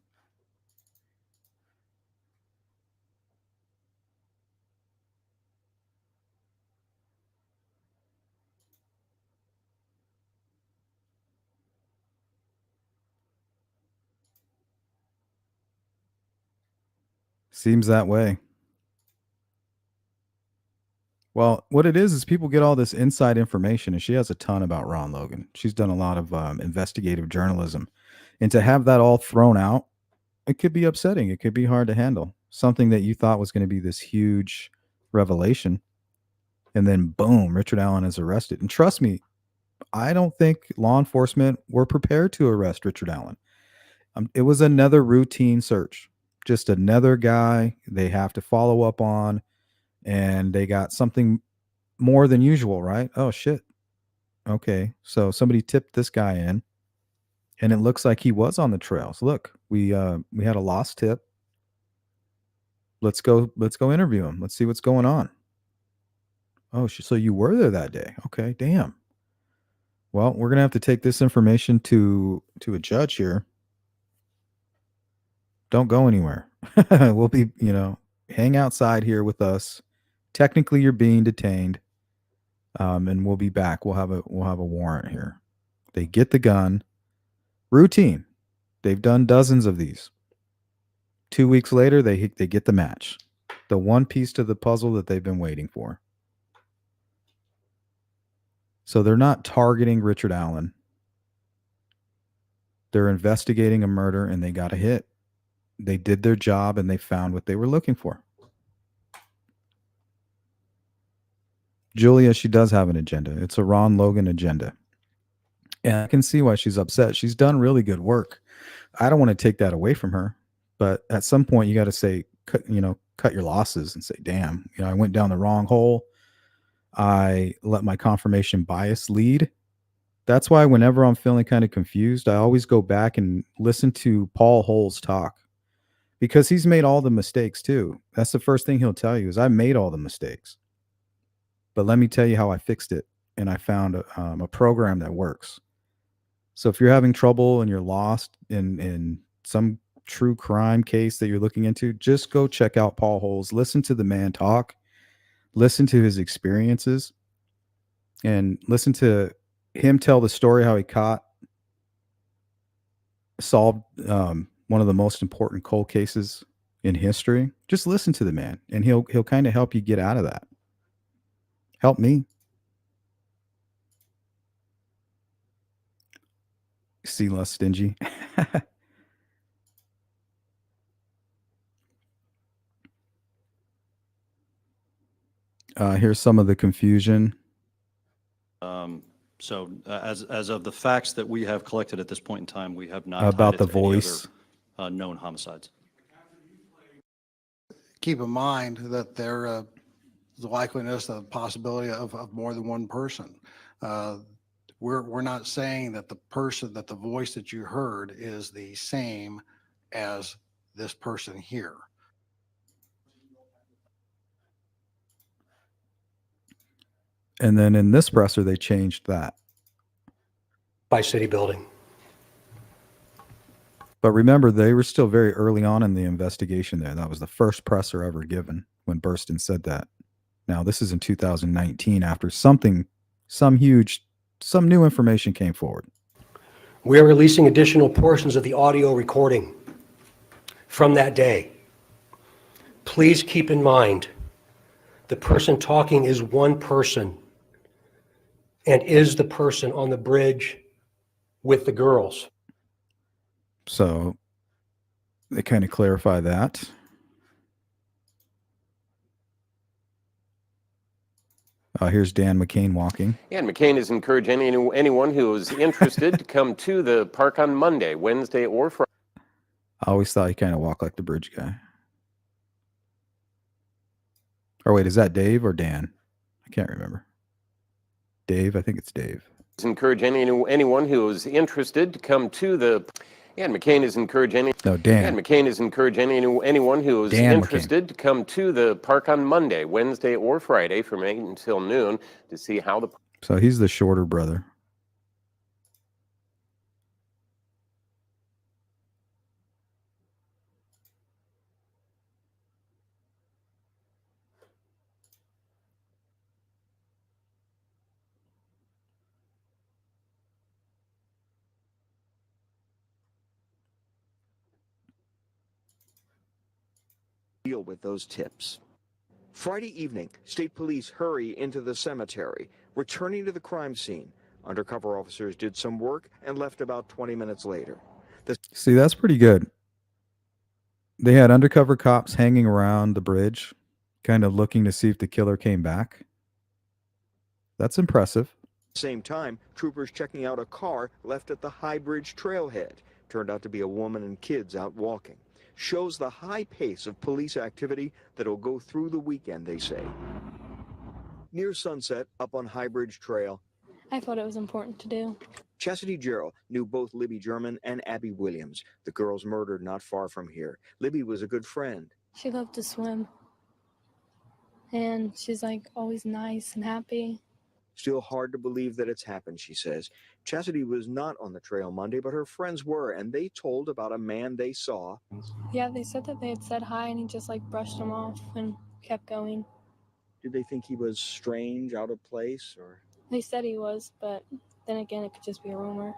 Seems that way. Well, what it is people get all this inside information, and she has a ton about Ron Logan. She's done a lot of investigative journalism. And to have that all thrown out, it could be upsetting. It could be hard to handle. Something that you thought was going to be this huge revelation. And then, boom, Richard Allen is arrested. And trust me, I don't think law enforcement were prepared to arrest Richard Allen. It was another routine search. Just another guy they have to follow up on, and they got something more than usual, right? Oh, shit. Okay, so somebody tipped this guy in, and it looks like he was on the trails. Look, we had a lost tip. Let's go interview him. Let's see what's going on. Oh, so you were there that day. Okay, damn. Well, we're going to have to take this information to a judge here. Don't go anywhere. We'll be, hang outside here with us. Technically, you're being detained, and we'll be back. We'll have a warrant here. They get the gun. Routine. They've done dozens of these. 2 weeks later, they get the match. The one piece to the puzzle that they've been waiting for. So they're not targeting Richard Allen. They're investigating a murder, and they got a hit. They did their job, and they found what they were looking for. Julia, she does have an agenda. It's a Ron Logan agenda. And I can see why she's upset. She's done really good work. I don't want to take that away from her. But at some point, you got to say, cut your losses and say, damn, I went down the wrong hole. I let my confirmation bias lead. That's why whenever I'm feeling kind of confused, I always go back and listen to Paul Holes talk. Because he's made all the mistakes too. That's the first thing he'll tell you is I made all the mistakes. But let me tell you how I fixed it. And I found a program that works. So if you're having trouble and you're lost in some true crime case that you're looking into, just go check out Paul Holes. Listen to the man talk. Listen to his experiences. And listen to him tell the story how he solved one of the most important cold cases in history. Just listen to the man, and he'll kind of help you get out of that. Help me. See less stingy. Here's some of the confusion. As of the facts that we have collected at this point in time, we have not about tied it the to any voice. other, known homicides. Keep in mind that there is the likeliness, the possibility of more than one person. We're not saying that the voice that you heard is the same as this person here. And then in this presser, they changed that. By city building. But remember, they were still very early on in the investigation there. That was the first presser ever given when Burston said that. Now, this is in 2019 after some new information came forward. We are releasing additional portions of the audio recording from that day. Please keep in mind, the person talking is one person and is the person on the bridge with the girls. So they kind of clarify that. Here's Dan McCain walking. And McCain is encouraging anyone who is interested to come to the park on Monday, Wednesday, or Friday. I always thought he kind of walked like the bridge guy. Or wait, is that Dave or Dan? I can't remember. Dave? I think it's Dave. He's encouraging anyone who is interested to come to the... And McCain is encouraging... No, Dan. And McCain is encouraging anyone who is interested to come to the park on Monday, Wednesday, or Friday from 8 until noon to see how the... So he's the shorter brother. Deal with those tips. Friday evening, state police hurry into the cemetery, returning to the crime scene. Undercover officers did some work and left about 20 minutes later. See, that's pretty good. They had undercover cops hanging around the bridge, kind of looking to see if the killer came back. That's impressive. Same time, troopers checking out a car left at the High Bridge trailhead. Turned out to be a woman and kids out walking. Shows the high pace of police activity that'll go through the weekend, they say. Near sunset, up on High Bridge Trail, I thought it was important to do. Chastity Gerald knew both Libby German and Abby Williams, the girls murdered not far from here. Libby was a good friend. She loved to swim. And she's like always nice and happy. Still hard to believe that it's happened, she says. Chastity was not on the trail Monday, but her friends were, and they told about a man they saw. Yeah, they said that they had said hi and he just like brushed them off and kept going. Did they think he was strange, out of place, or? They said he was, but then again, it could just be a rumor.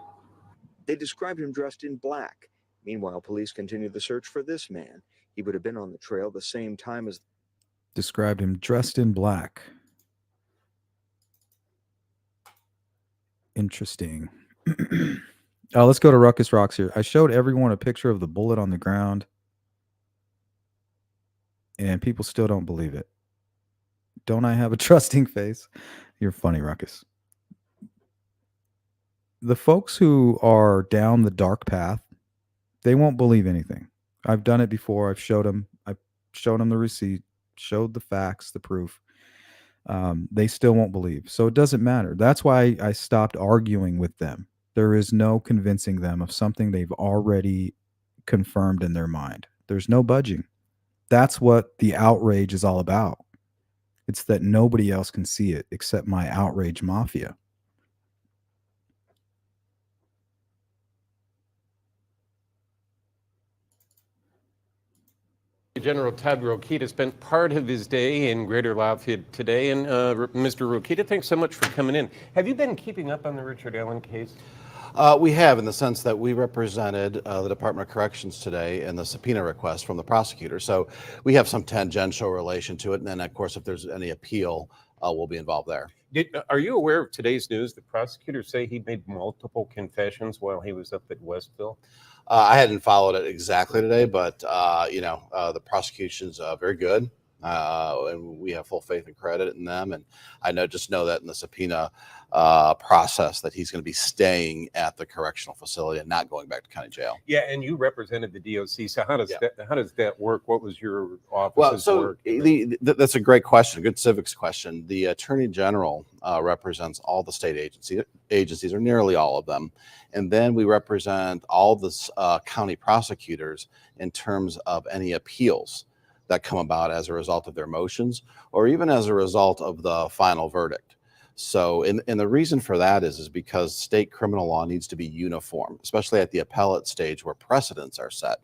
They described him dressed in black. Meanwhile, police continue the search for this man. He would have been on the trail the same time as... Described him dressed in black. Interesting. Let's go to Ruckus Rocks here. I showed everyone a picture of the bullet on the ground, and people still don't believe it. Don't I have a trusting face? You're funny, Ruckus. The folks who are down the dark path, they won't believe anything. I've done it before. I've showed them the receipt, showed the facts, the proof. They still won't believe. So it doesn't matter. That's why I stopped arguing with them. There is no convincing them of something they've already confirmed in their mind. There's no budging. That's what the outrage is all about. It's that nobody else can see it except my outrage mafia. General Todd Rokita spent part of his day in Greater Lafayette today, and Mr. Rokita, thanks so much for coming in. Have you been keeping up on the Richard Allen case? We have, in the sense that we represented the Department of Corrections today in the subpoena request from the prosecutor. So we have some tangential relation to it. And then, of course, if there's any appeal, we'll be involved there. Are you aware of today's news? The prosecutors say he made multiple confessions while he was up at Westville. I hadn't followed it exactly today, but, the prosecution's very good. And we have full faith and credit in them. And I just know that in the subpoena process that he's going to be staying at the correctional facility and not going back to county jail. Yeah, and you represented the DOC. So how does that work? What was your office's work? That's a great question, a good civics question. The Attorney General represents all the state agencies, or nearly all of them. And then we represent all the county prosecutors in terms of any appeals that come about as a result of their motions or even as a result of the final verdict. So, and the reason for that is because state criminal law needs to be uniform, especially at the appellate stage where precedents are set.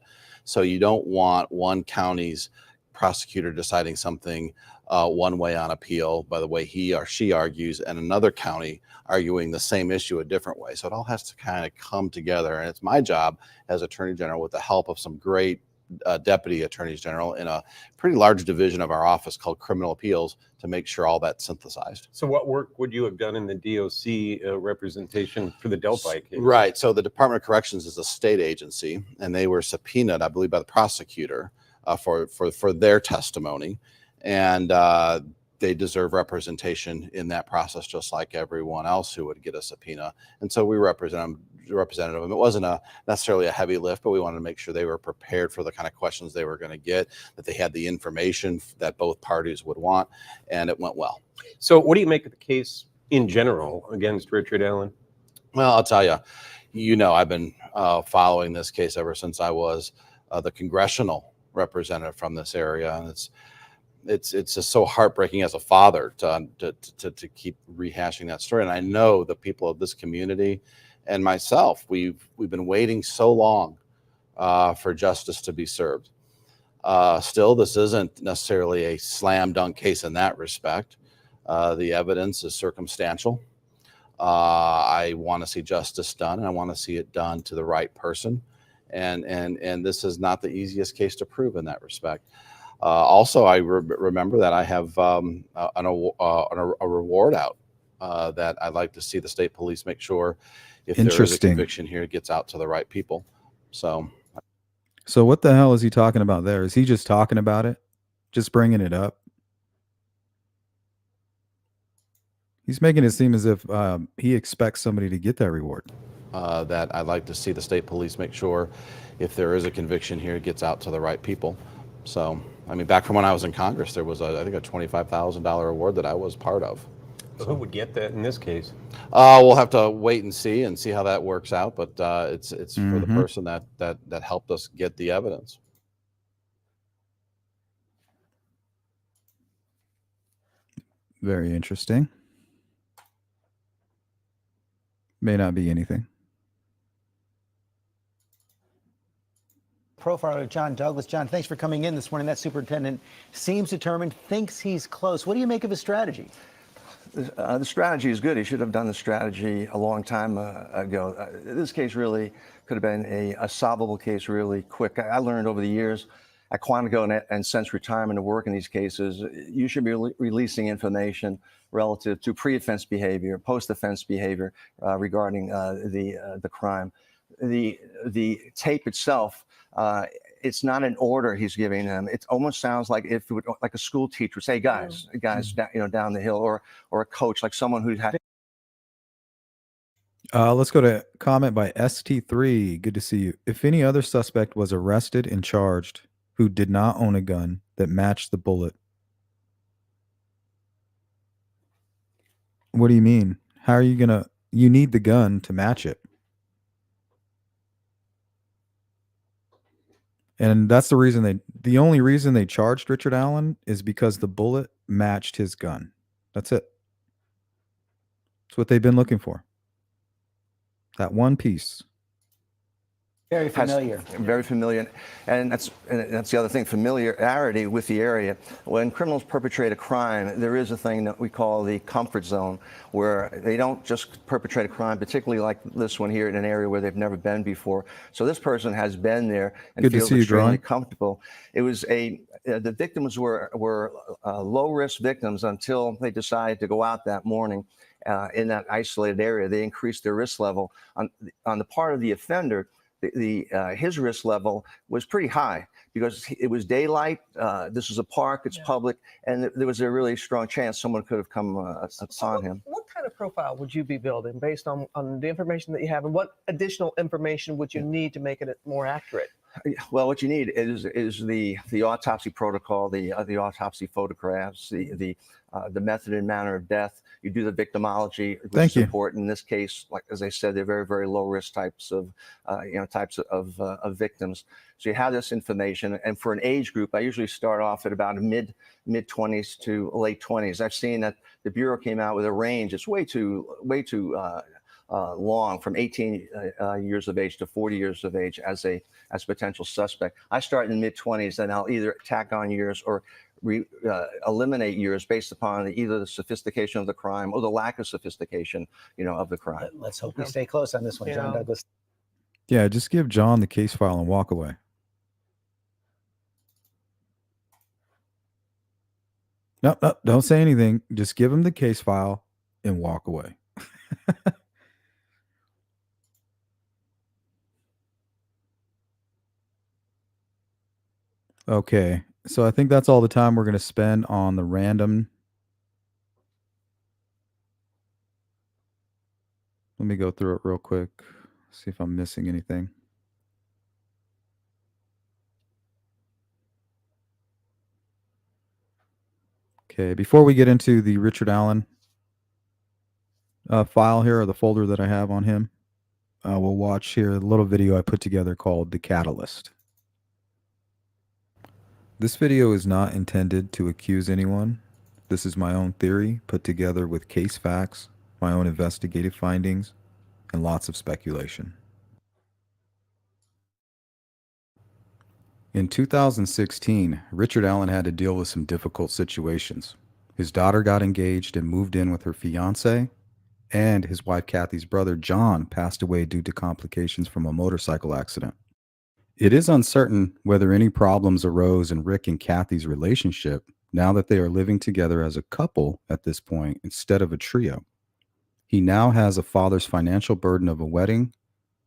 So you don't want one county's prosecutor deciding something one way on appeal by the way he or she argues, and another county arguing the same issue a different way. So it all has to kind of come together. And it's my job as Attorney General, with the help of some great deputy attorneys general in a pretty large division of our office called criminal appeals, to make sure all that's synthesized. So what work would you have done in the DOC representation for the Delphi case? Right. So the Department of Corrections is a state agency, and they were subpoenaed, I believe, by the prosecutor for their testimony. And they deserve representation in that process, just like everyone else who would get a subpoena. And so we represented them. It wasn't necessarily a heavy lift, but we wanted to make sure they were prepared for the kind of questions they were going to get, that they had the information that both parties would want, and it went well. So what do you make of the case in general against Richard Allen? Well, I'll tell you, I've been following this case ever since I was the congressional representative from this area, and it's just so heartbreaking as a father to keep rehashing that story. And I know the people of this community and myself, we've been waiting so long for justice to be served. Still, this isn't necessarily a slam dunk case in that respect. The evidence is circumstantial. I want to see justice done, and I want to see it done to the right person. And this is not the easiest case to prove in that respect. Also, I remember that I have a reward out that I'd like to see the state police make sure if there is a conviction here, it gets out to the right people. So what the hell is he talking about there? Is he just talking about it? Just bringing it up? He's making it seem as if he expects somebody to get that reward. That I'd like to see the state police make sure if there is a conviction here, it gets out to the right people. So, I mean, back from when I was in Congress, there was, I think, a $25,000 award that I was part of. So who would get that in this case? We'll have to wait and see how that works out. But it's for the person that helped us get the evidence. Very interesting. May not be anything. Profiler John Douglas. John, thanks for coming in this morning. That superintendent seems determined, thinks he's close. What do you make of his strategy? The strategy is good. He should have done the strategy a long time ago. This case really could have been a solvable case really quick. I learned over the years at Quantico and since retirement to work in these cases, you should be releasing information relative to pre-offense behavior, post-offense behavior regarding the crime. The tape itself, it's not an order he's giving them. It almost sounds like if it would, like a school teacher would say, guys, down the hill, or a coach, like someone who had. Let's go to comment by ST3. Good to see you. If any other suspect was arrested and charged who did not own a gun that matched the bullet. What do you mean? How are you going to, you need the gun to match it. And that's the only reason they charged Richard Allen is because the bullet matched his gun. That's it. That's what they've been looking for. That one piece. Very familiar. Very familiar. And that's the other thing, familiarity with the area. When criminals perpetrate a crime, there is a thing that we call the comfort zone, where they don't just perpetrate a crime, particularly like this one here, in an area where they've never been before. So this person has been there and feels extremely comfortable. It was the victims were low-risk victims until they decided to go out that morning in that isolated area. They increased their risk level. On the part of the offender, his risk level was pretty high because it was daylight. This was a park, it's public, and there was a really strong chance someone could have come upon him. What kind of profile would you be building based on the information that you have, and what additional information would you need to make it more accurate? Well, what you need is the autopsy protocol, the autopsy photographs, the method and manner of death. You do the victimology, which is important in this case. Like as I said, they're very, very low risk types of victims. So you have this information, and for an age group, I usually start off at about mid 20s to late 20s. I've seen that the Bureau came out with a range. It's way too long, from 18 years of age to 40 years of age as a potential suspect. I start in the mid 20s, and I'll either tack on years or eliminate years based upon either the sophistication of the crime or the lack of sophistication, of the crime. Let's hope we stay close on this one, John Douglas. Yeah, just give John the case file and walk away. No, don't say anything. Just give him the case file and walk away. Okay, so I think that's all the time we're going to spend on the random Let me go through it real quick, see if I'm missing anything. Okay, before we get into the Richard Allen file here, or the folder that I have on him, we'll watch here a little video I put together called The Catalyst. This video is not intended to accuse anyone. This is my own theory put together with case facts, my own investigative findings, and lots of speculation. In 2016, Richard Allen had to deal with some difficult situations. His daughter got engaged and moved in with her fiance, and his wife Kathy's brother John passed away due to complications from a motorcycle accident. It is uncertain whether any problems arose in Rick and Kathy's relationship now that they are living together as a couple at this point instead of a trio. He now has a father's financial burden of a wedding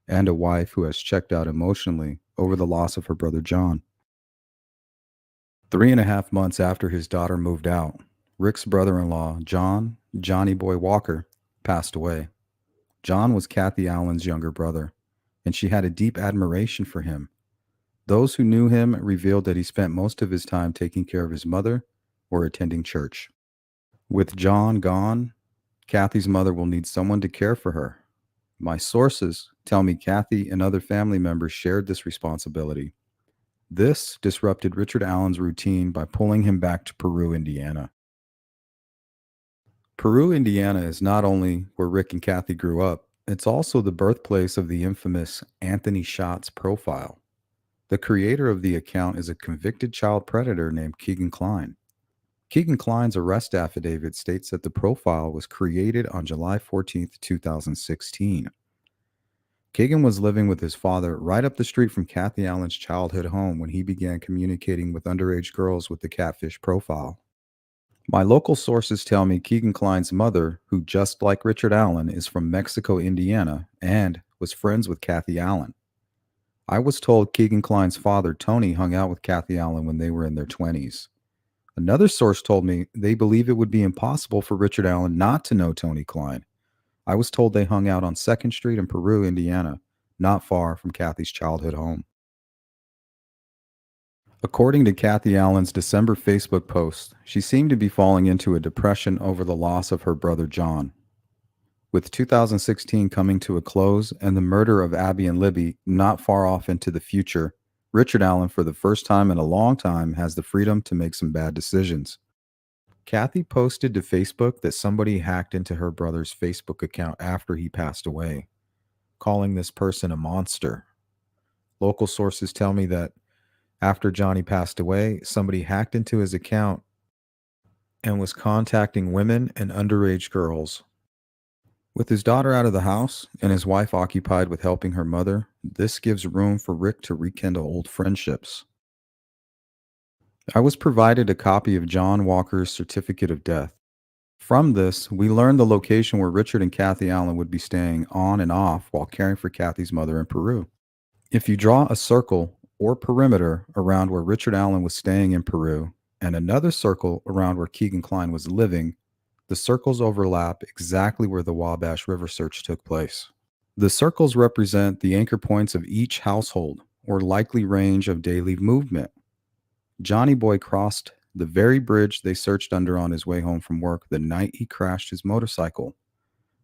and a wife who has checked out emotionally over the loss of her brother John. 3.5 months after his daughter moved out, Rick's brother-in-law, Johnny Boy Walker, passed away. John was Kathy Allen's younger brother, and she had a deep admiration for him. Those who knew him revealed that he spent most of his time taking care of his mother or attending church. With John gone, Kathy's mother will need someone to care for her. My sources tell me Kathy and other family members shared this responsibility. This disrupted Richard Allen's routine by pulling him back to Peru, Indiana. Peru, Indiana is not only where Rick and Kathy grew up, it's also the birthplace of the infamous Anthony Shots profile. The creator of the account is a convicted child predator named Keegan Kline. Keegan Kline's arrest affidavit states that the profile was created on July 14, 2016. Keegan was living with his father right up the street from Kathy Allen's childhood home when he began communicating with underage girls with the Catfish profile. My local sources tell me Keegan Kline's mother, who just like Richard Allen is from Mexico, Indiana, and was friends with Kathy Allen. I was told Keegan Kline's father, Tony, hung out with Kathy Allen when they were in their 20s. Another source told me they believe it would be impossible for Richard Allen not to know Tony Kline. I was told they hung out on 2nd Street in Peru, Indiana, not far from Kathy's childhood home. According to Kathy Allen's December Facebook post, she seemed to be falling into a depression over the loss of her brother John. With 2016 coming to a close and the murder of Abby and Libby not far off into the future, Richard Allen, for the first time in a long time, has the freedom to make some bad decisions. Kathy posted to Facebook that somebody hacked into her brother's Facebook account after he passed away, calling this person a monster. Local sources tell me that after Johnny passed away, somebody hacked into his account and was contacting women and underage girls. With his daughter out of the house and his wife occupied with helping her mother, this gives room for Rick to rekindle old friendships. I was provided a copy of John Walker's certificate of death. From this, we learned the location where Richard and Kathy Allen would be staying on and off while caring for Kathy's mother in Peru. If you draw a circle or perimeter around where Richard Allen was staying in Peru and another circle around where Keegan Kline was living, the circles overlap exactly where the Wabash River search took place. The circles represent the anchor points of each household or likely range of daily movement. Johnny Boy crossed the very bridge they searched under on his way home from work the night he crashed his motorcycle.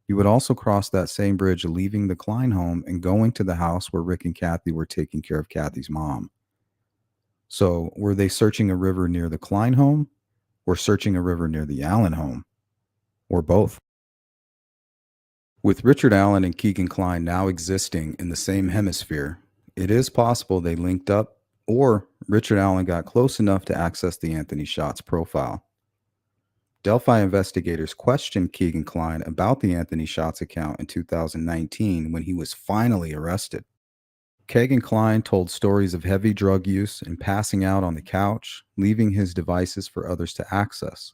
He would also cross that same bridge, leaving the Kline home and going to the house where Rick and Kathy were taking care of Kathy's mom. So, were they searching a river near the Kline home or searching a river near the Allen home? Or both? With Richard Allen and Keegan Kline now existing in the same hemisphere, it is possible they linked up or Richard Allen got close enough to access the Anthony Shots profile. Delphi investigators questioned Keegan Kline about the Anthony Shots account in 2019 when he was finally arrested. Keegan Kline told stories of heavy drug use and passing out on the couch, leaving his devices for others to access.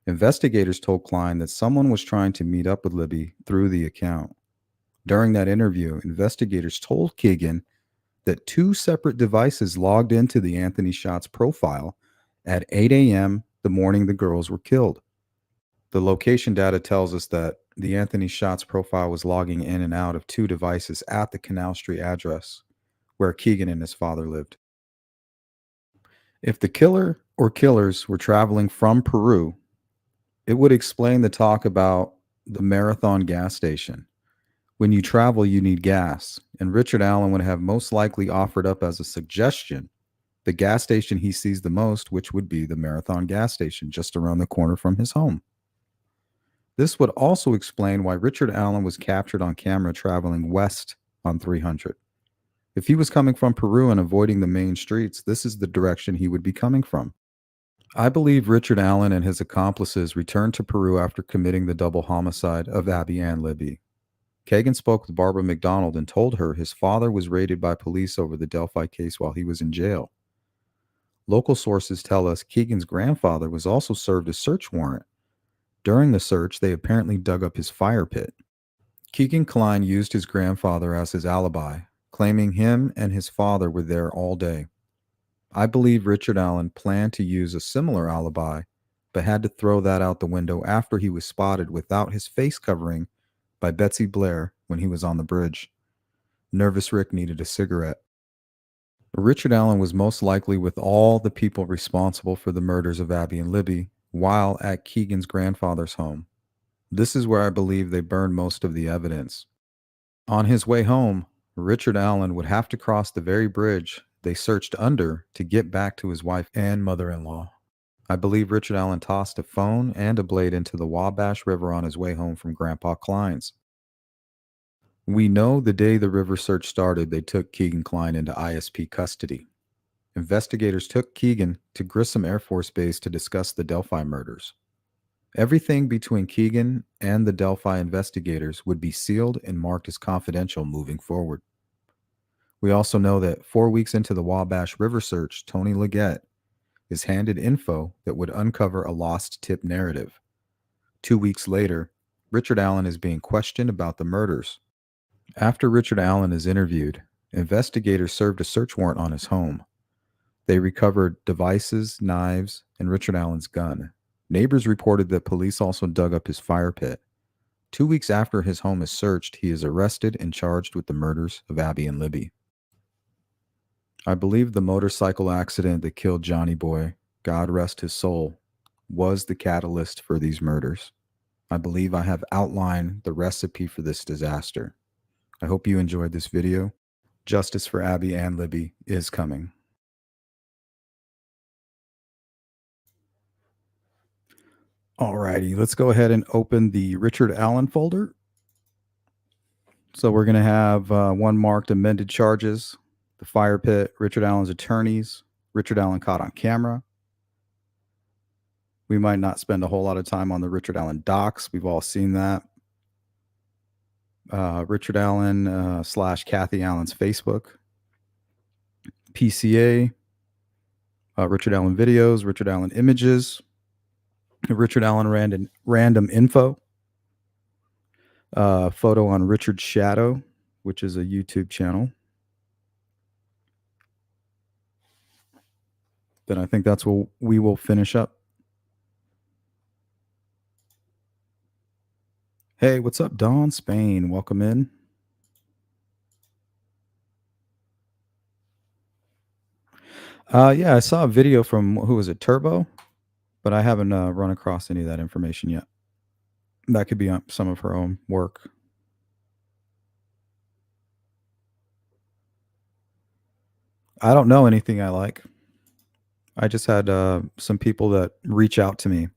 Investigators told Kline that someone was trying to meet up with Libby through the account. During that interview, investigators told Keegan that 2 separate devices logged into the Anthony Shots profile at 8 a.m. the morning the girls were killed. The location data tells us that the Anthony Shots profile was logging in and out of 2 devices at the Canal Street address where Keegan and his father lived. If the killer or killers were traveling from Peru, it would explain the talk about the Marathon gas station. When you travel, you need gas, and Richard Allen would have most likely offered up as a suggestion the gas station he sees the most, which would be the Marathon gas station just around the corner from his home. This would also explain why Richard Allen was captured on camera traveling west on 300. If he was coming from Peru and avoiding the main streets, this is the direction he would be coming from. I believe Richard Allen and his accomplices returned to Peru after committing the double homicide of Abby Ann Libby. Kagan spoke with Barbara McDonald and told her his father was raided by police over the Delphi case while he was in jail. Local sources tell us Keegan's grandfather was also served a search warrant. During the search, they apparently dug up his fire pit. Keegan Kline used his grandfather as his alibi, claiming him and his father were there all day. I believe Richard Allen planned to use a similar alibi, but had to throw that out the window after he was spotted without his face covering by Betsy Blair when he was on the bridge. Nervous Rick needed a cigarette. Richard Allen was most likely with all the people responsible for the murders of Abby and Libby while at Keegan's grandfather's home. This is where I believe they burned most of the evidence. On his way home, Richard Allen would have to cross the very bridge they searched under to get back to his wife and mother-in-law. I believe Richard Allen tossed a phone and a blade into the Wabash River on his way home from Grandpa Kline's. We know the day the river search started, they took Keegan Kline into ISP custody. Investigators took Keegan to Grissom Air Force Base to discuss the Delphi murders. Everything between Keegan and the Delphi investigators would be sealed and marked as confidential moving forward. We also know that 4 weeks into the Wabash River search, Tony Leggett is handed info that would uncover a lost tip narrative. 2 weeks later, Richard Allen is being questioned about the murders. After Richard Allen is interviewed, investigators served a search warrant on his home. They recovered devices, knives, and Richard Allen's gun. Neighbors reported that police also dug up his fire pit. 2 weeks after his home is searched, he is arrested and charged with the murders of Abby and Libby. I believe the motorcycle accident that killed Johnny Boy, God rest his soul, was the catalyst for these murders. I believe I have outlined the recipe for this disaster. I hope you enjoyed this video. Justice for Abby and Libby is coming. Alrighty, let's go ahead and open the Richard Allen folder. So we're going to have one marked amended charges, the fire pit, Richard Allen's attorneys, Richard Allen caught on camera. We might not spend a whole lot of time on the Richard Allen docs. We've all seen that. Richard Allen / Kathy Allen's Facebook. PCA. Richard Allen videos, Richard Allen images. Richard Allen random info. Photo on Richard Shadow, which is a YouTube channel. Then I think that's what we will finish up. Hey, what's up, Dawn Spain? Welcome in. Yeah, I saw a video from, who was it, Turbo? But I haven't run across any of that information yet. That could be on some of her own work. I don't know anything I like. I just had some people that reach out to me.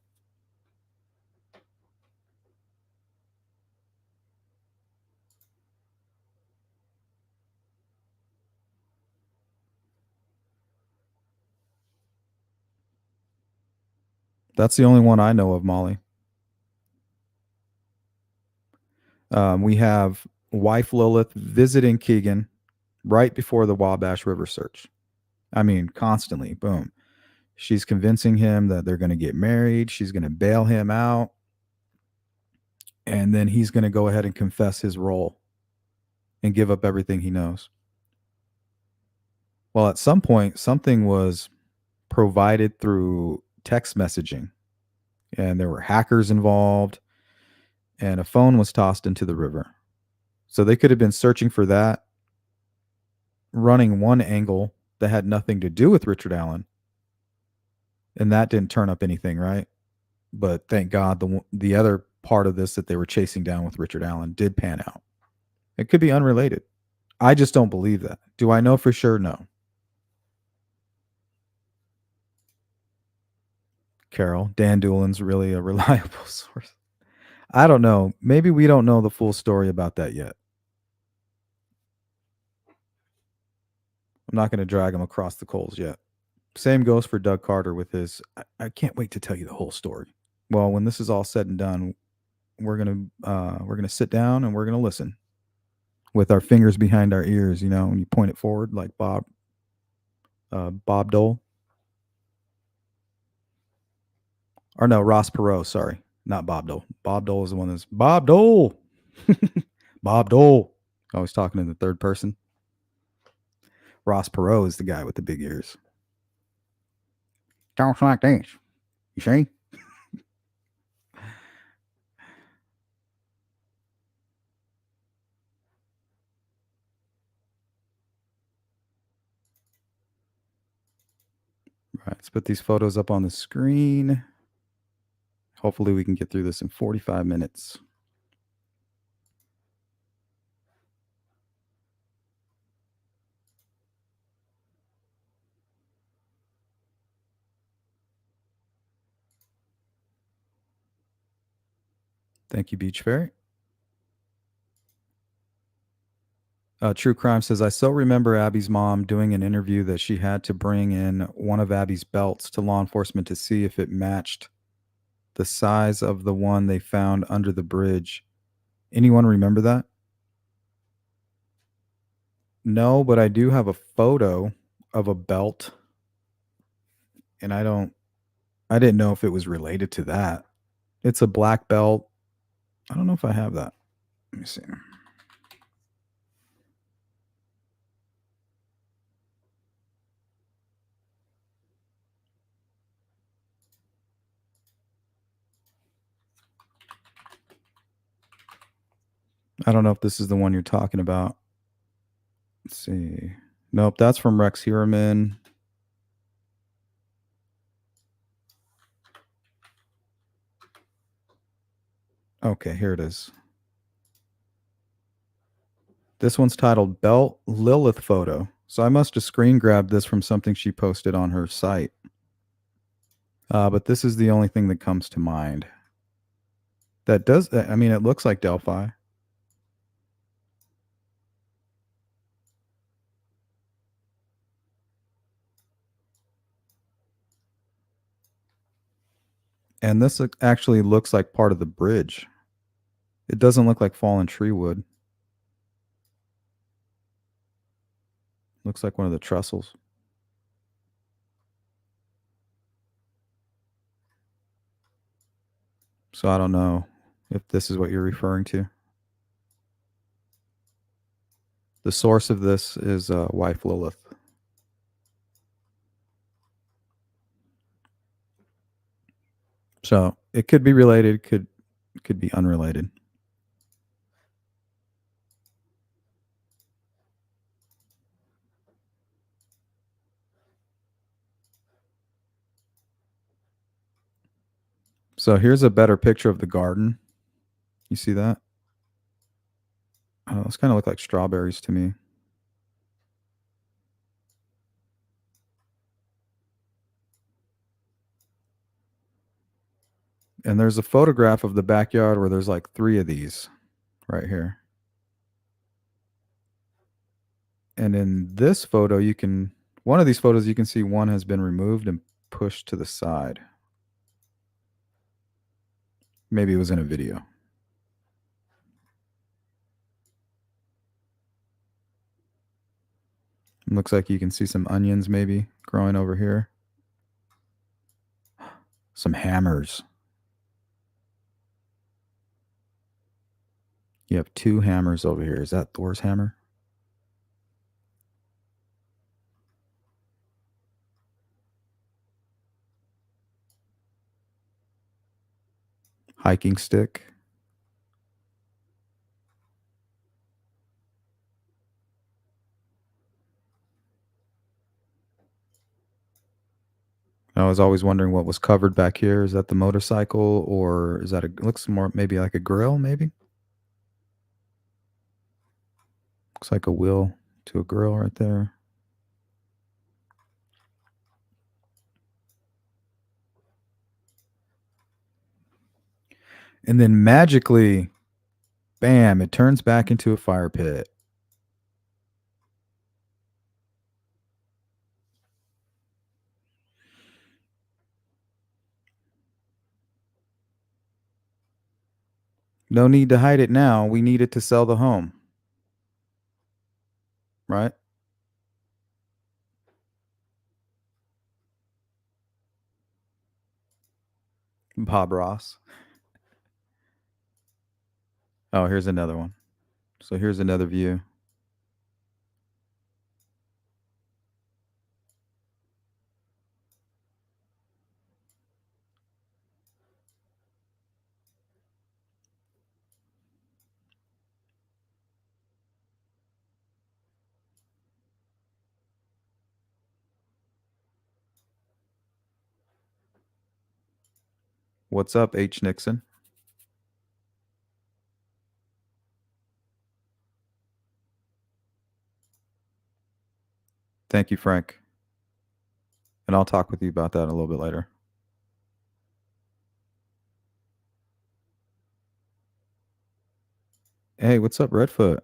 That's the only one I know of, Molly. We have wife Lilith visiting Keegan right before the Wabash River search. I mean, constantly, boom. She's convincing him that they're going to get married. She's going to bail him out. And then he's going to go ahead and confess his role and give up everything he knows. Well, at some point, something was provided through text messaging, and there were hackers involved. and a phone was tossed into the river. So they could have been searching for that, running one angle that had nothing to do with Richard Allen, and that didn't turn up anything, right? But thank God the other part of this that they were chasing down with Richard Allen did pan out. It could be unrelated. I just don't believe that. Do I know for sure? No. Carol, Dan Doolin's really a reliable source. I don't know. Maybe we don't know the full story about that yet. I'm not going to drag him across the coals yet. Same goes for Doug Carter with his, I can't wait to tell you the whole story. Well, when this is all said and done, we're going to sit down and we're going to listen with our fingers behind our ears, you know, when you point it forward like Bob Dole. Or no, Ross Perot, sorry. Not Bob Dole. Bob Dole is the one that's Bob Dole. Bob Dole. Always talking in the third person. Ross Perot is the guy with the big ears. Talks like this. You see? Right, let's put these photos up on the screen. Hopefully we can get through this in 45 minutes. Thank you, Beach Fairy. True Crime says, I so remember Abby's mom doing an interview that she had to bring in one of Abby's belts to law enforcement to see if it matched the size of the one they found under the bridge. Anyone remember that? No, but I do have a photo of a belt, and I didn't know if it was related to that. It's a black belt. I don't know if I have that. Let me see. I don't know if this is the one you're talking about. Let's see. Nope, that's from Rex Heuermann. Okay, here it is. This one's titled Belt Lilith Photo. So I must have screen grabbed this from something she posted on her site. But this is the only thing that comes to mind. That does, I mean, it looks like Delphi. And this actually looks like part of the bridge. It doesn't look like fallen tree wood. Looks like one of the trestles. So I don't know if this is what you're referring to. The source of this is wife Lilith. So it could be related, could be unrelated. So here's a better picture of the garden. You see that? Oh, those kind of look like strawberries to me. And there's a photograph of the backyard where there's like 3 of these right here. And in this photo, one of these photos, you can see one has been removed and pushed to the side. Maybe it was in a video. It looks like you can see some onions maybe growing over here. Some hammers. You have 2 hammers over here. Is that Thor's hammer? Hiking stick. I was always wondering what was covered back here. Is that the motorcycle, or is that looks more maybe like a grill, maybe? Looks like a wheel to a grill right there. And then magically, bam, it turns back into a fire pit. No need to hide it now. We need it to sell the home. Right? Bob Ross. Oh, here's another one. So here's another view. What's up, H. Nixon? Thank you, Frank. And I'll talk with you about that a little bit later. Hey, what's up, Redfoot?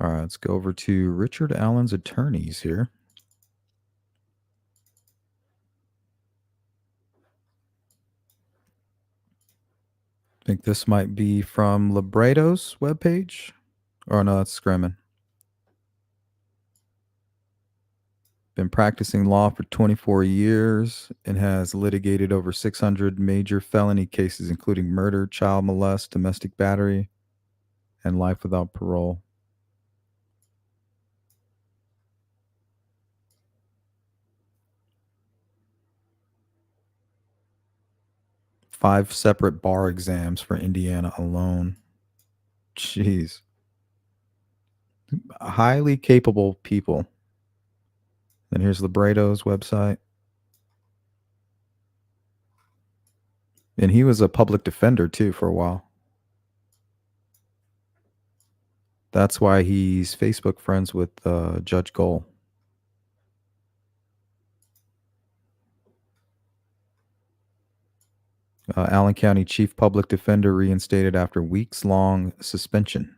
All right, let's go over to Richard Allen's attorneys here. I think this might be from Libretto's webpage. Oh, no, that's Scremin. Been practicing law for 24 years and has litigated over 600 major felony cases, including murder, child molest, domestic battery, and life without parole. Five separate bar exams for Indiana alone. Jeez. Highly capable people. And here's Libretto's website. And he was a public defender, too, for a while. That's why he's Facebook friends with Judge Gohl. Allen County Chief Public Defender reinstated after weeks-long suspension.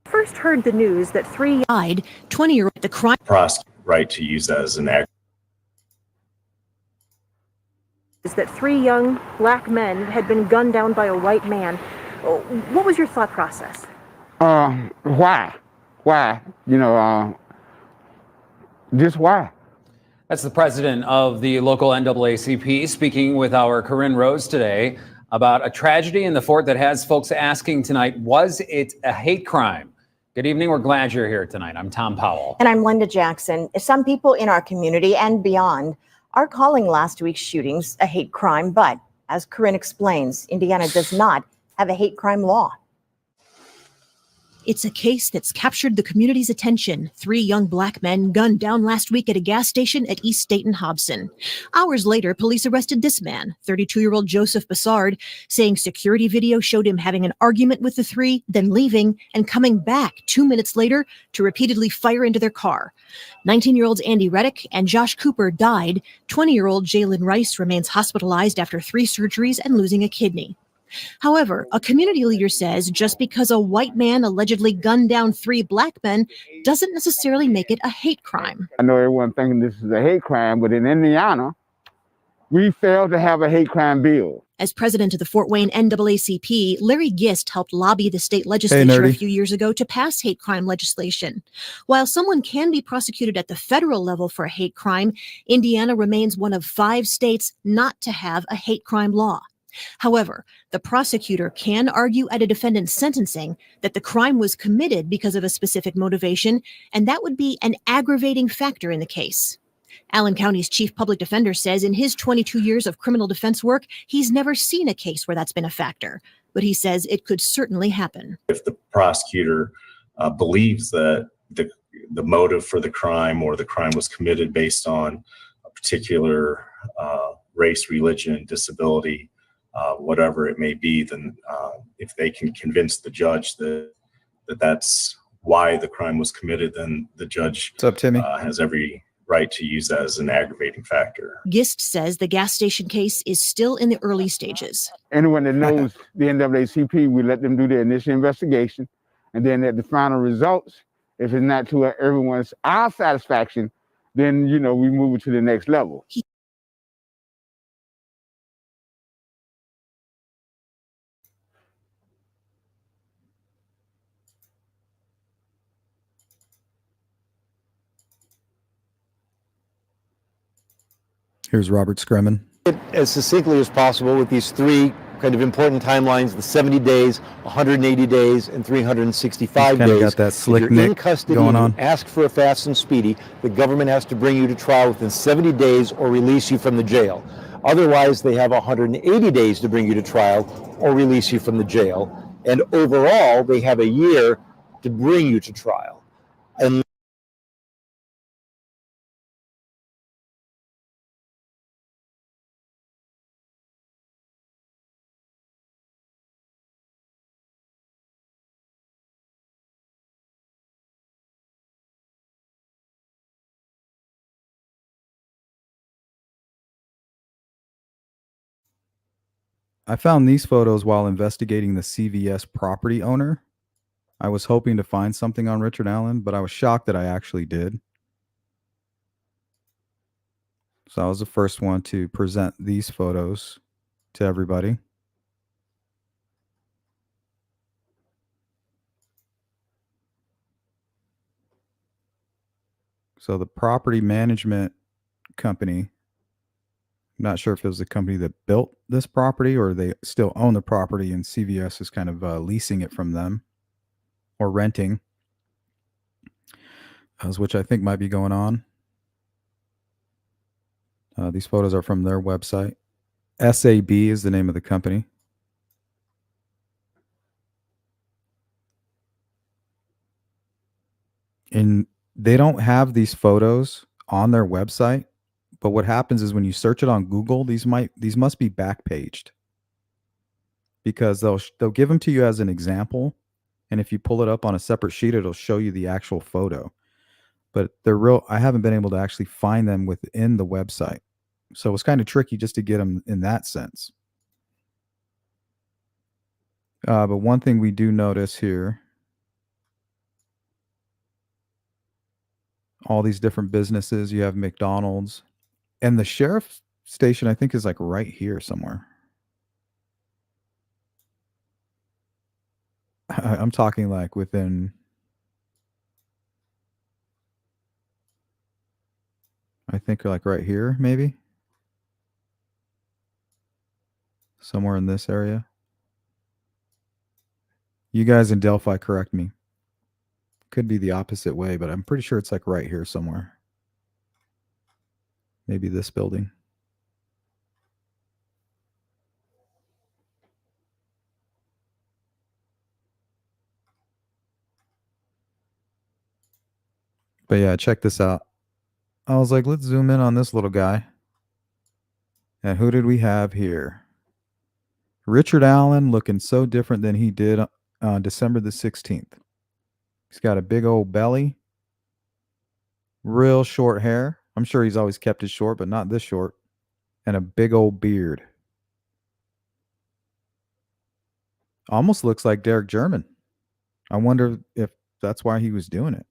First heard the news that 3 died, 20-year-old the crime Right to use that as an act. is that 3 young black men had been gunned down by a white man. What was your thought process? Why? You know, just why? That's the president of the local NAACP speaking with our Corinne Rose today about a tragedy in the fort that has folks asking tonight, was it a hate crime? Good evening. We're glad you're here tonight. I'm Tom Powell. And I'm Linda Jackson. Some people in our community and beyond are calling last week's shootings a hate crime, but as Corinne explains, Indiana does not have a hate crime law. It's a case that's captured the community's attention. 3 young black men gunned down last week at a gas station at East State and Hobson. Hours later, police arrested this man, 32-year-old Joseph Bassard, saying security video showed him having an argument with the 3, then leaving and coming back 2 minutes later to repeatedly fire into their car. 19-year-olds Andy Reddick and Josh Cooper died. 20-year-old Jalen Rice remains hospitalized after 3 surgeries and losing a kidney. However, a community leader says just because a white man allegedly gunned down 3 black men doesn't necessarily make it a hate crime. I know everyone thinking this is a hate crime, but in Indiana, We failed to have a hate crime bill. As president of the Fort Wayne NAACP, Larry Gist helped lobby the state legislature a few years ago to pass hate crime legislation. While someone can be prosecuted at the federal level for a hate crime, Indiana remains one of 5 states not to have a hate crime law. However, the prosecutor can argue at a defendant's sentencing that the crime was committed because of a specific motivation, and that would be an aggravating factor in the case. Allen County's chief public defender says in his 22 years of criminal defense work, he's never seen a case where that's been a factor, but he says it could certainly happen. If the prosecutor believes that the motive for the crime or the crime was committed based on a particular race, religion, disability, whatever it may be, then if they can convince the judge that that's why the crime was committed, then the judge has every right to use that as an aggravating factor. Gist says the gas station case is still in the early stages. Anyone that knows the NAACP, we let them do their initial investigation. And then at the final results, if it's not to our satisfaction, then, we move it to the next level. Here's Robert Scremin. As succinctly as possible with these 3 kind of important timelines, the 70 days, 180 days, and 365 days. Got that slick if you're Nick in custody going on. and ask for a fast and speedy, the government has to bring you to trial within 70 days or release you from the jail. Otherwise, they have 180 days to bring you to trial or release you from the jail. And overall, they have a year to bring you to trial. And I found these photos while investigating the CVS property owner. I was hoping to find something on Richard Allen, but I was shocked that I actually did. So I was the first one to present these photos to everybody. So the property management company, I'm not sure if it was the company that built this property or they still own the property and CVS is kind of leasing it from them or renting, which I think might be going on. These photos are from their website. SAB is the name of the company. And they don't have these photos on their website, but what happens is when you search it on Google, these must be backpaged because they'll give them to you as an example, and if you pull it up on a separate sheet, it'll show you the actual photo. But I haven't been able to actually find them within the website. So it's kind of tricky just to get them in that sense. But one thing we do notice here, all these different businesses, you have McDonald's, and the sheriff's station, I think, is like right here somewhere. I'm talking like within, I think like right here, maybe. Somewhere in this area. You guys in Delphi, correct me. Could be the opposite way, but I'm pretty sure it's like right here somewhere. Maybe this building. But yeah, check this out. I was like, let's zoom in on this little guy. And who did we have here? Richard Allen looking so different than he did on December the 16th. He's got a big old belly. Real short hair. I'm sure he's always kept it short, but not this short. And a big old beard. Almost looks like Derek German. I wonder if that's why he was doing it.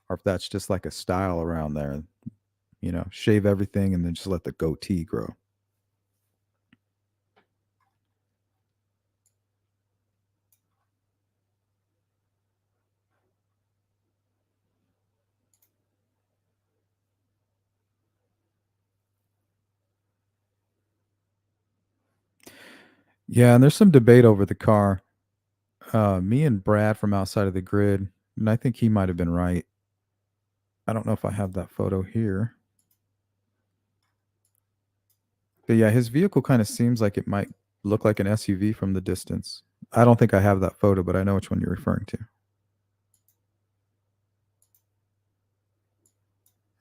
Or if that's just like a style around there. shave everything and then just let the goatee grow. Yeah, and there's some debate over the car. Me and Brad from Outside of the Grid, and I think he might have been right. I don't know if I have that photo here. But yeah, his vehicle kind of seems like it might look like an SUV from the distance. I don't think I have that photo, but I know which one you're referring to.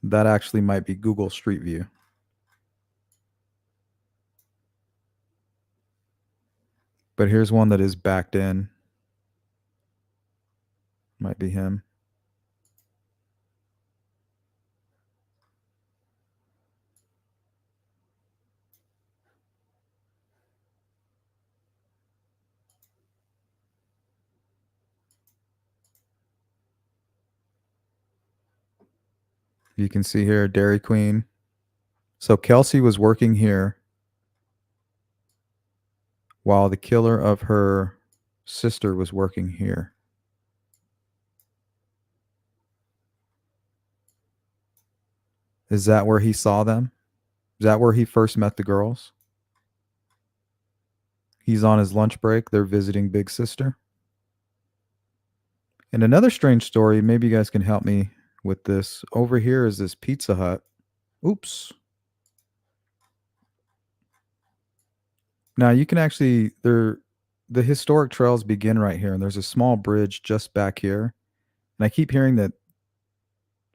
That actually might be Google Street View. But here's one that is backed in. Might be him. You can see here Dairy Queen. So Kelsey was working here while the killer of her sister was working here. Is that where he saw them? Is that where he first met the girls? He's on his lunch break. They're visiting Big Sister. And another strange story, maybe you guys can help me with this. Over here is this Pizza Hut. Oops. Now you can actually, the historic trails begin right here, and there's a small bridge just back here. And I keep hearing that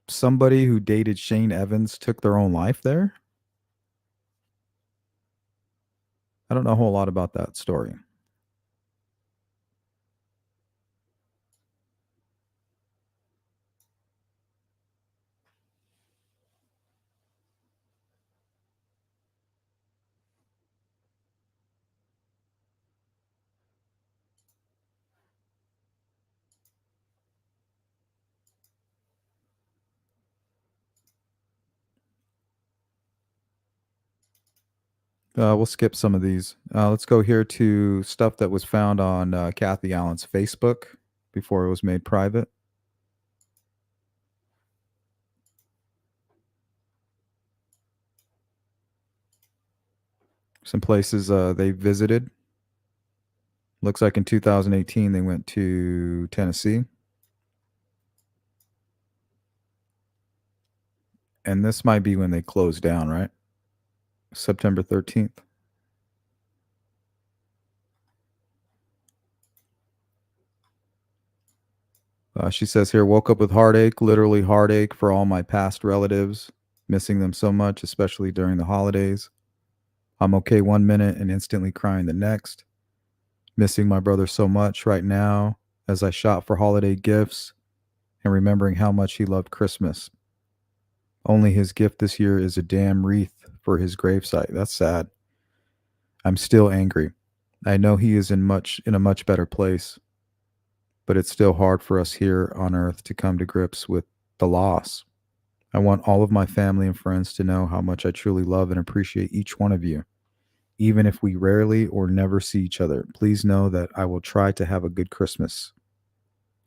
somebody who dated Shane Evans took their own life there. I don't know a whole lot about that story. We'll skip some of these. Let's go here to stuff that was found on Kathy Allen's Facebook before it was made private. Some places they visited. Looks like in 2018 they went to Tennessee. And this might be when they closed down, right? September 13th. She says here, woke up with heartache, literally heartache for all my past relatives, missing them so much, especially during the holidays. I'm okay 1 minute and instantly crying the next. Missing my brother so much right now as I shop for holiday gifts and remembering how much he loved Christmas. Only his gift this year is a damn wreath for his gravesite. That's sad. I'm still angry. I know he is in a much better place, but it's still hard for us here on earth to come to grips with the loss. I want all of my family and friends to know how much I truly love and appreciate each one of you. Even if we rarely or never see each other, please know that I will try to have a good Christmas.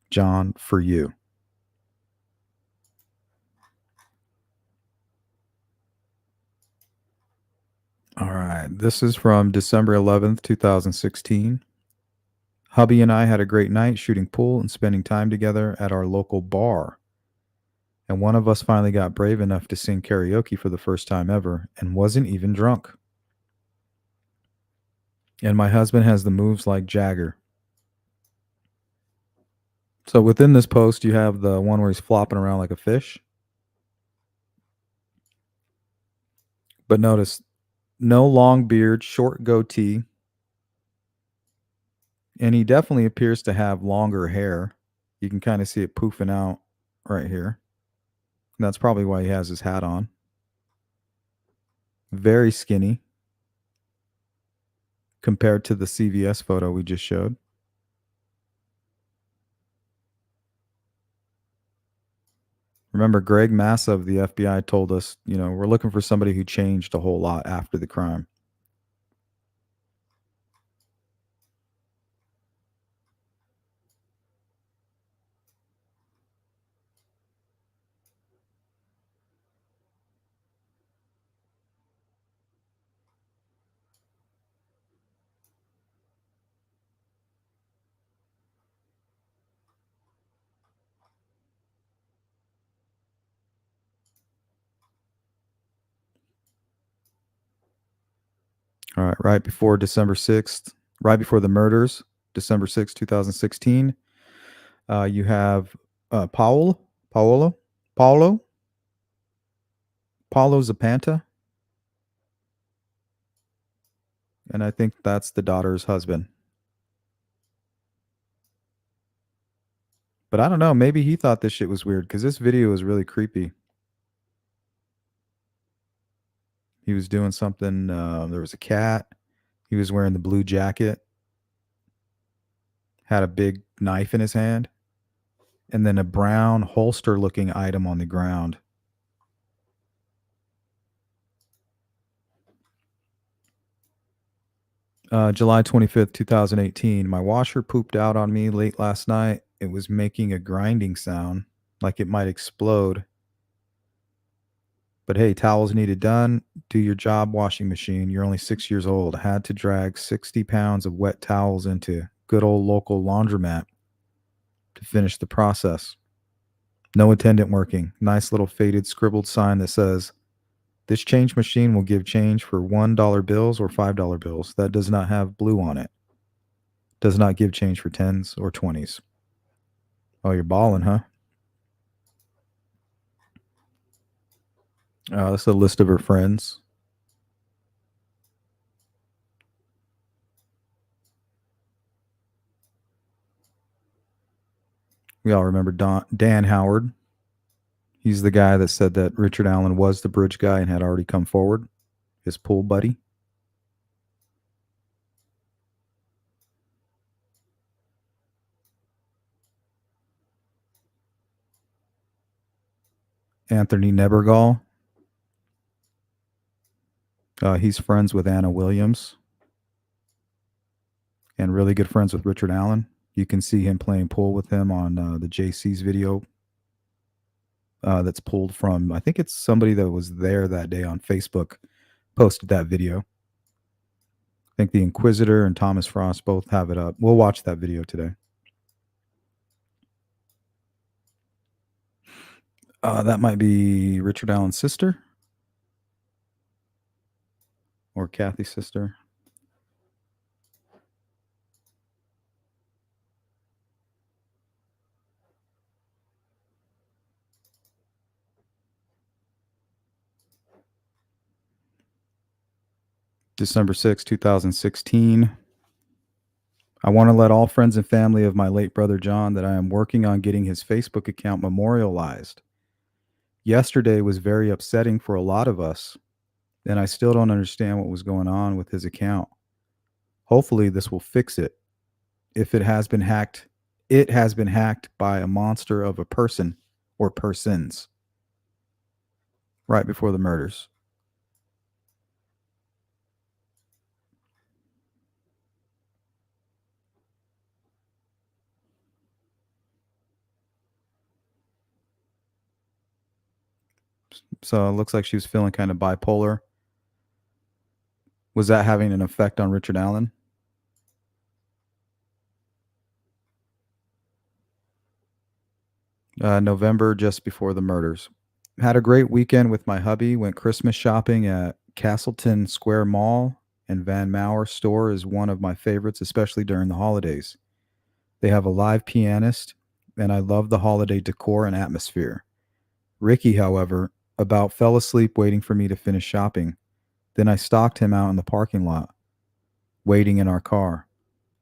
John, for you. All right. This is from December 11th, 2016. Hubby and I had a great night shooting pool and spending time together at our local bar. And one of us finally got brave enough to sing karaoke for the first time ever and wasn't even drunk. And my husband has the moves like Jagger. So within this post, you have the one where he's flopping around like a fish. But notice, no long beard, short goatee. And he definitely appears to have longer hair. You can kind of see it poofing out right here. And that's probably why he has his hat on. Very skinny compared to the CVS photo we just showed. Remember, Greg Massa of the FBI told us, we're looking for somebody who changed a whole lot after the crime. All right, right before December 6th, right before the murders, December 6th, 2016, you have Paulo Zapanta, and I think that's the daughter's husband. But I don't know, maybe he thought this shit was weird because this video is really creepy. He was doing something, there was a cat. He was wearing the blue jacket, had a big knife in his hand, and then a brown holster-looking item on the ground. July 25th, 2018. My washer pooped out on me late last night. It was making a grinding sound like it might explode. But hey, towels needed done. Do your job, washing machine. You're only 6 years old. I had to drag 60 pounds of wet towels into good old local laundromat to finish the process. No attendant working. Nice little faded scribbled sign that says, "This change machine will give change for $1 bills or $5 bills." That does not have blue on it. Does not give change for 10s or 20s. Oh, you're balling, huh? This is a list of her friends. We all remember Dan Howard. He's the guy that said that Richard Allen was the bridge guy and had already come forward. His pool buddy. Anthony Nebergall. He's friends with Anna Williams and really good friends with Richard Allen. You can see him playing pool with him on the JC's video that's pulled from, I think it's somebody that was there that day on Facebook posted that video. I think the Inquisitor and Thomas Frost both have it up. We'll watch that video today. That might be Richard Allen's sister or Kathy's sister. December 6, 2016. I want to let all friends and family of my late brother John that I am working on getting his Facebook account memorialized. Yesterday was very upsetting for a lot of us, and I still don't understand what was going on with his account. Hopefully this will fix it. If it has been hacked, it has been hacked by a monster of a person or persons right before the murders. So it looks like she was feeling kind of bipolar. Was that having an effect on Richard Allen? November, just before the murders. Had a great weekend with my hubby. Went Christmas shopping at Castleton Square Mall, and Van Mauer store is one of my favorites, especially during the holidays. They have a live pianist, and I love the holiday decor and atmosphere. Ricky, however, about fell asleep waiting for me to finish shopping. Then I stalked him out in the parking lot, waiting in our car.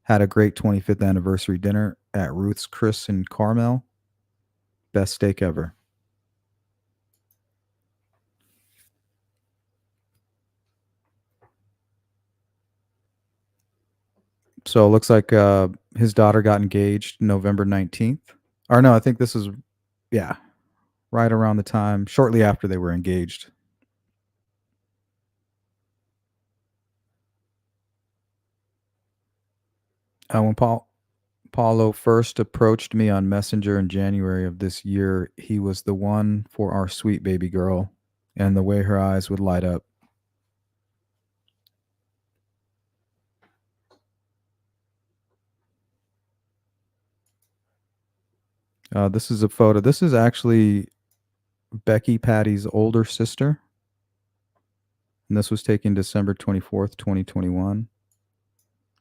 Had a great 25th anniversary dinner at Ruth's Chris and Carmel. Best steak ever. So it looks like his daughter got engaged November 19th. Or no, I think this is, yeah, right around the time, shortly after they were engaged. When Paulo first approached me on Messenger in January of this year, he was the one for our sweet baby girl, and the way her eyes would light up. This is a photo. This is actually Becky Patty's older sister. And this was taken December 24th, 2021.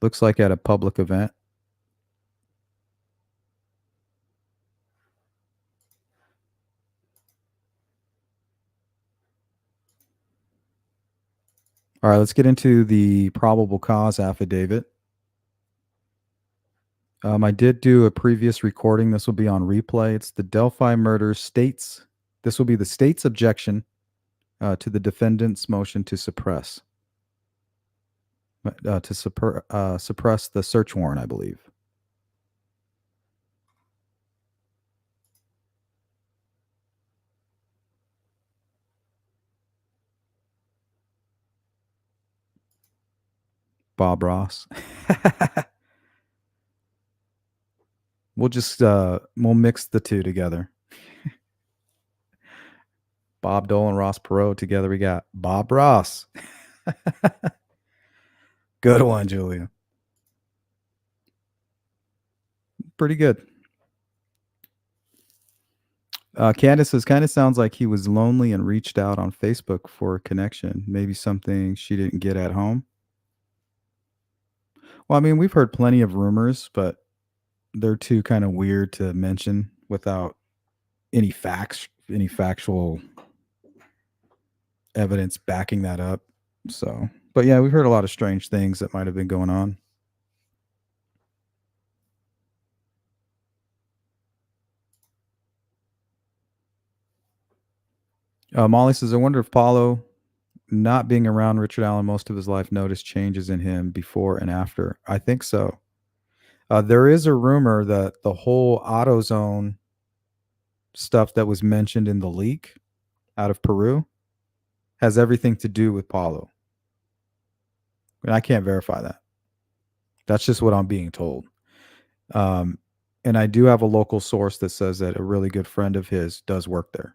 Looks like at a public event. All right, let's get into the probable cause affidavit. I did do a previous recording. This will be on replay. It's the Delphi murder states. This will be the state's objection to the defendant's motion to suppress. Suppress the search warrant, I believe. Bob Ross. We'll just we'll mix the two together. Bob Dole and Ross Perot together. We got Bob Ross. Good one, Julia. Pretty good. Candace says, kind of sounds like he was lonely and reached out on Facebook for a connection. Maybe something she didn't get at home. Well, I mean, we've heard plenty of rumors, but they're too kind of weird to mention without any facts, any factual evidence backing that up. So, but yeah, we've heard a lot of strange things that might have been going on. Molly says, I wonder if Paulo, not being around Richard Allen most of his life, noticed changes in him before and after. I think so. There is a rumor that the whole AutoZone stuff that was mentioned in the leak out of Peru has everything to do with Paulo. And I can't verify that. That's just what I'm being told. And I do have a local source that says that a really good friend of his does work there.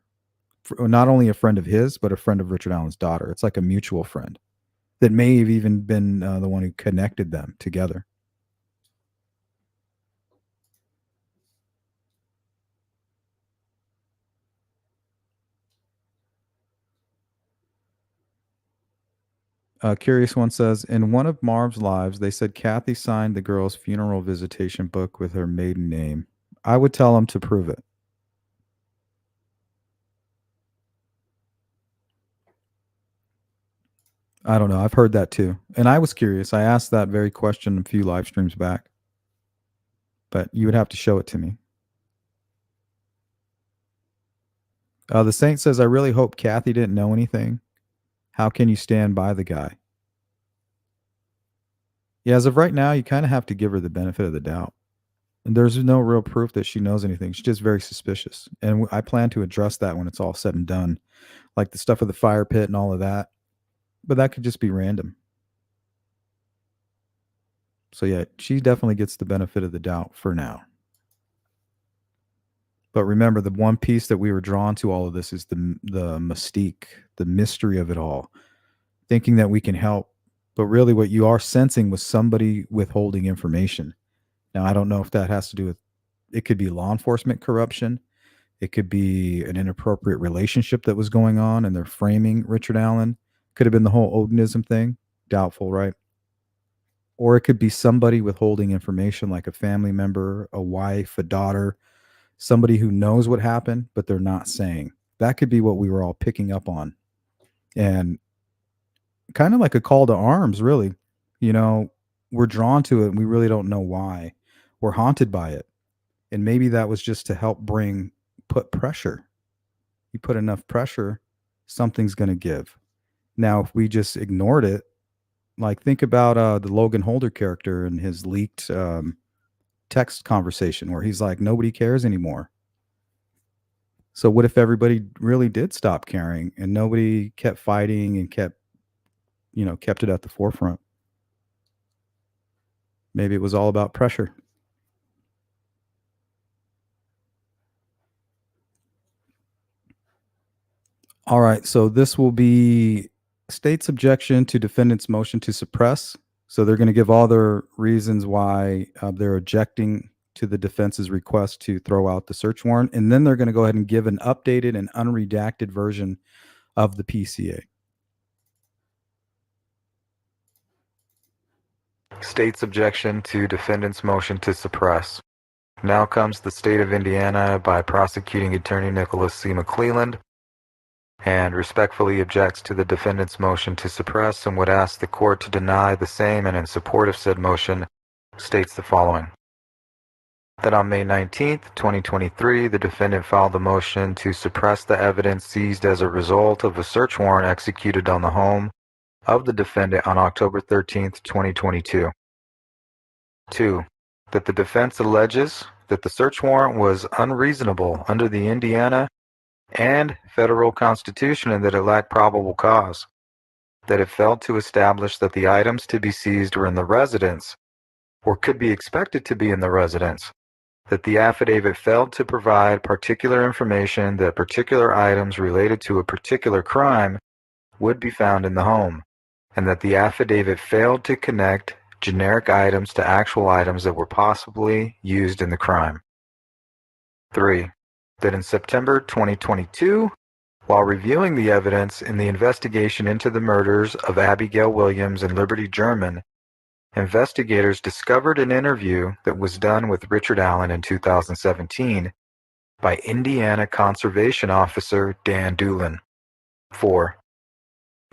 Not only a friend of his, but a friend of Richard Allen's daughter. It's like a mutual friend that may have even been the one who connected them together. Curious One says, in one of Marv's lives, they said Kathy signed the girl's funeral visitation book with her maiden name. I would tell him to prove it. I don't know. I've heard that too. And I was curious. I asked that very question a few live streams back. But you would have to show it to me. The Saint says, I really hope Kathy didn't know anything. How can you stand by the guy? Yeah, as of right now, you kind of have to give her the benefit of the doubt. And there's no real proof that she knows anything. She's just very suspicious. And I plan to address that when it's all said and done. Like the stuff with the fire pit and all of that. But that could just be random. So yeah, she definitely gets the benefit of the doubt for now. But remember, the one piece that we were drawn to all of this is the mystique, the mystery of it all. Thinking that we can help. But really what you are sensing was somebody withholding information. Now, I don't know if that has to do with, it could be law enforcement corruption. It could be an inappropriate relationship that was going on and they're framing Richard Allen. Could have been the whole Odinism thing. Doubtful, right? Or it could be somebody withholding information like a family member, a wife, a daughter, somebody who knows what happened, but they're not saying. That could be what we were all picking up on. And kind of like a call to arms, really. You know, we're drawn to it and we really don't know why. We're haunted by it. And maybe that was just to help put pressure. You put enough pressure, something's going to give. Now, if we just ignored it, like think about the Logan Holder character and his leaked text conversation where he's like, nobody cares anymore. So what if everybody really did stop caring and nobody kept fighting and kept it at the forefront? Maybe it was all about pressure. All right, so this will be state's objection to defendant's motion to suppress. So they're going to give all their reasons why they're objecting to the defense's request to throw out the search warrant, and then they're going to go ahead and give an updated and unredacted version of the PCA. State's objection to defendant's motion to suppress. Now comes the state of Indiana by prosecuting attorney Nicholas C. McClelland, and respectfully objects to the defendant's motion to suppress and would ask the court to deny the same, and in support of said motion states the following. That on May 19th, 2023, the defendant filed a motion to suppress the evidence seized as a result of a search warrant executed on the home of the defendant on October 13th, 2022. 2. That the defense alleges that the search warrant was unreasonable under the Indiana and federal constitution and that it lacked probable cause, that it failed to establish that the items to be seized were in the residence or could be expected to be in the residence, that the affidavit failed to provide particular information that particular items related to a particular crime would be found in the home, and that the affidavit failed to connect generic items to actual items that were possibly used in the crime. 3. That in September 2022, while reviewing the evidence in the investigation into the murders of Abigail Williams and Liberty German, investigators discovered an interview that was done with Richard Allen in 2017 by Indiana Conservation Officer Dan Doolin. 4.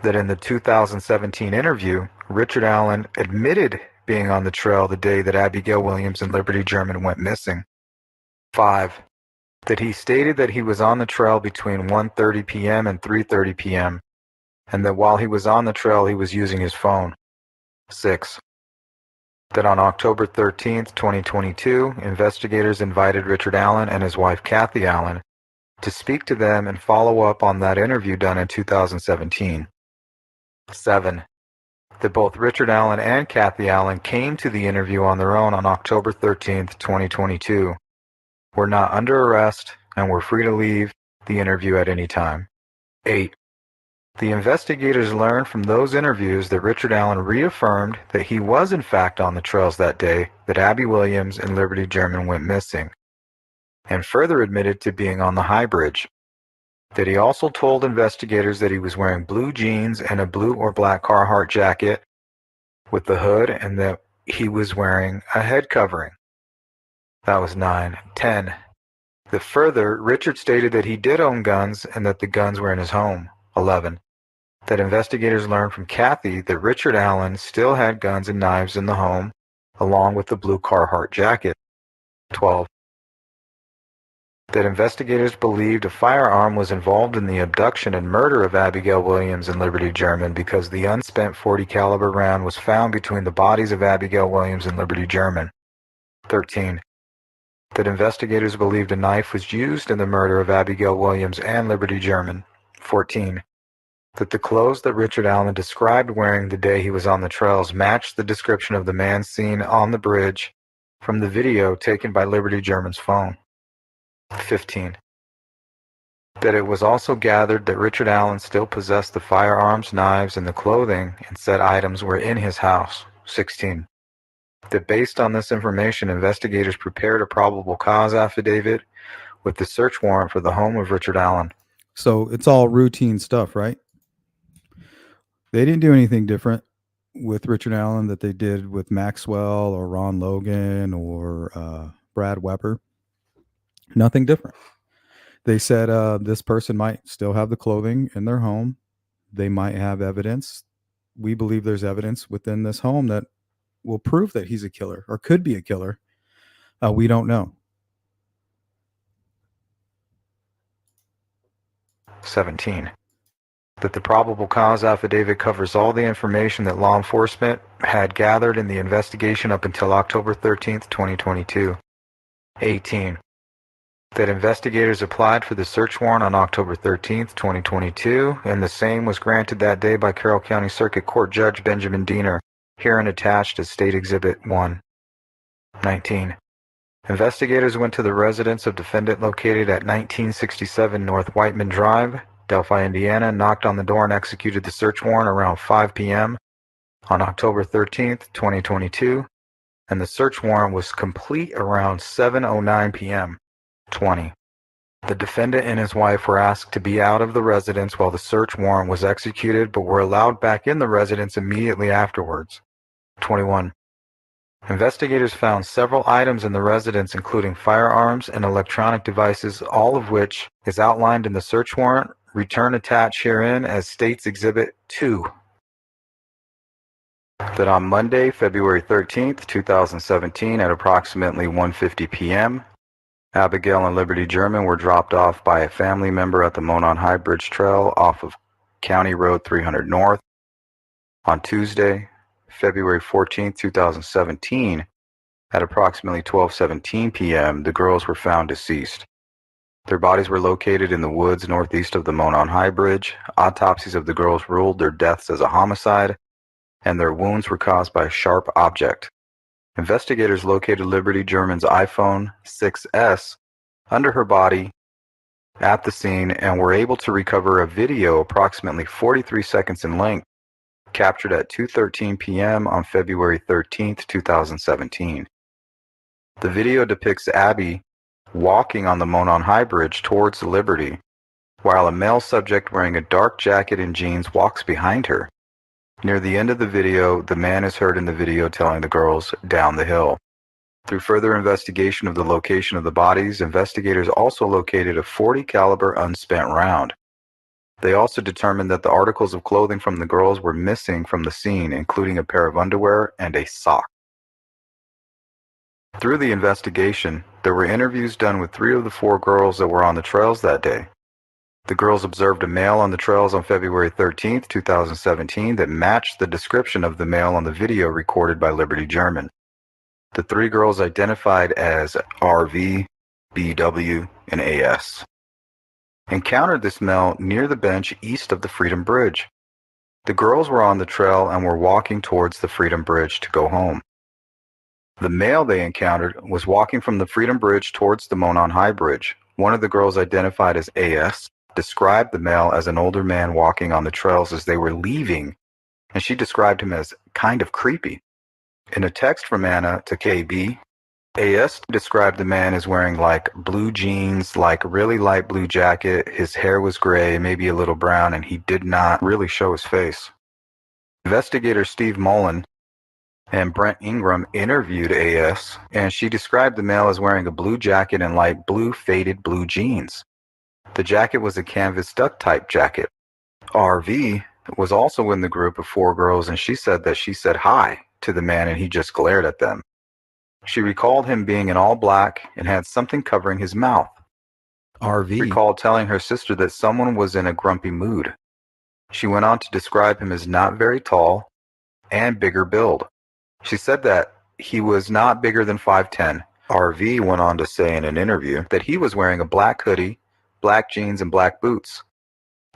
That in the 2017 interview, Richard Allen admitted being on the trail the day that Abigail Williams and Liberty German went missing. 5. That he stated that he was on the trail between 1:30 p.m. and 3:30 p.m., and that while he was on the trail, he was using his phone. 6. That on October 13th, 2022, investigators invited Richard Allen and his wife Kathy Allen to speak to them and follow up on that interview done in 2017. 7. That both Richard Allen and Kathy Allen came to the interview on their own on October 13th, 2022, were not under arrest, and were free to leave the interview at any time. 8. The investigators learned from those interviews that Richard Allen reaffirmed that he was in fact on the trails that day that Abby Williams and Liberty German went missing, and further admitted to being on the High Bridge. That he also told investigators that he was wearing blue jeans and a blue or black Carhartt jacket with the hood, and that he was wearing a head covering. That was 9. 10. That further, Richard stated that he did own guns and that the guns were in his home. 11. That investigators learned from Kathy that Richard Allen still had guns and knives in the home, along with the blue Carhartt jacket. 12. That investigators believed a firearm was involved in the abduction and murder of Abigail Williams and Liberty German because the unspent .40 caliber round was found between the bodies of Abigail Williams and Liberty German. 13. That investigators believed a knife was used in the murder of Abigail Williams and Liberty German. 14. That the clothes that Richard Allen described wearing the day he was on the trails matched the description of the man seen on the bridge from the video taken by Liberty German's phone. 15. That it was also gathered that Richard Allen still possessed the firearms, knives, and the clothing, and said items were in his house. 16. That based on this information, investigators prepared a probable cause affidavit with the search warrant for the home of Richard Allen. So it's all routine stuff, right? They didn't do anything different with Richard Allen that they did with Maxwell or Ron Logan or Brad Weber. Nothing different. They said this person might still have the clothing in their home. They might have evidence. We believe there's evidence within this home that will prove that he's a killer or could be a killer. We don't know. 17. That the probable cause affidavit covers all the information that law enforcement had gathered in the investigation up until October 13th, 2022. 18. that investigators applied for the search warrant on October 13th, 2022, and the same was granted that day by Carroll County Circuit Court Judge Benjamin Diener, herein attached as State Exhibit 1. 19. Investigators went to the residence of defendant located at 1967 North Whiteman Drive, Delphi, Indiana, knocked on the door and executed the search warrant around 5 p.m. on October 13th, 2022, and the search warrant was complete around 7:09 p.m. 20. The defendant and his wife were asked to be out of the residence while the search warrant was executed, but were allowed back in the residence immediately afterwards. 21. Investigators found several items in the residence, including firearms and electronic devices, all of which is outlined in the search warrant. Return attached herein as State's Exhibit 2. That on Monday, February 13th, 2017, at approximately 1:50 p.m., Abigail and Liberty German were dropped off by a family member at the Monon High Bridge Trail off of County Road 300 North. On Tuesday, February 14th, 2017, at approximately 12:17 p.m., the girls were found deceased. Their bodies were located in the woods northeast of the Monon High Bridge. Autopsies of the girls ruled their deaths as a homicide, and their wounds were caused by a sharp object. Investigators located Liberty German's iPhone 6S under her body at the scene and were able to recover a video approximately 43 seconds in length, captured at 2:13 p.m. on February 13th, 2017. The video depicts Abby walking on the Monon High Bridge towards Liberty, while a male subject wearing a dark jacket and jeans walks behind her. Near the end of the video, the man is heard in the video telling the girls down the hill. Through further investigation of the location of the bodies, investigators also located a .40 caliber unspent round. They also determined that the articles of clothing from the girls were missing from the scene, including a pair of underwear and a sock. Through the investigation, there were interviews done with 3 of the 4 girls that were on the trails that day. The girls observed a male on the trails on February 13th, 2017 that matched the description of the male on the video recorded by Liberty German. The 3 girls identified as RV, BW, and AS encountered this male near the bench east of the Freedom Bridge. The girls were on the trail and were walking towards the Freedom Bridge to go home. The male they encountered was walking from the Freedom Bridge towards the Monon High Bridge. One of the girls, identified as AS, described the male as an older man walking on the trails as they were leaving, and she described him as kind of creepy. In a text from Anna to KB, AS described the man as wearing like blue jeans, like really light blue jacket, his hair was gray, maybe a little brown, and he did not really show his face. Investigator Steve Mullen and Brent Ingram interviewed AS, and she described the male as wearing a blue jacket and light blue faded blue jeans. The jacket was a canvas duck type jacket. RV was also in the group of 4 girls, and she said that she said hi to the man and he just glared at them. She recalled him being in all black and had something covering his mouth. RV recalled telling her sister that someone was in a grumpy mood. She went on to describe him as not very tall and bigger build. She said that he was not bigger than 5'10". RV went on to say in an interview that he was wearing a black hoodie, black jeans, and black boots.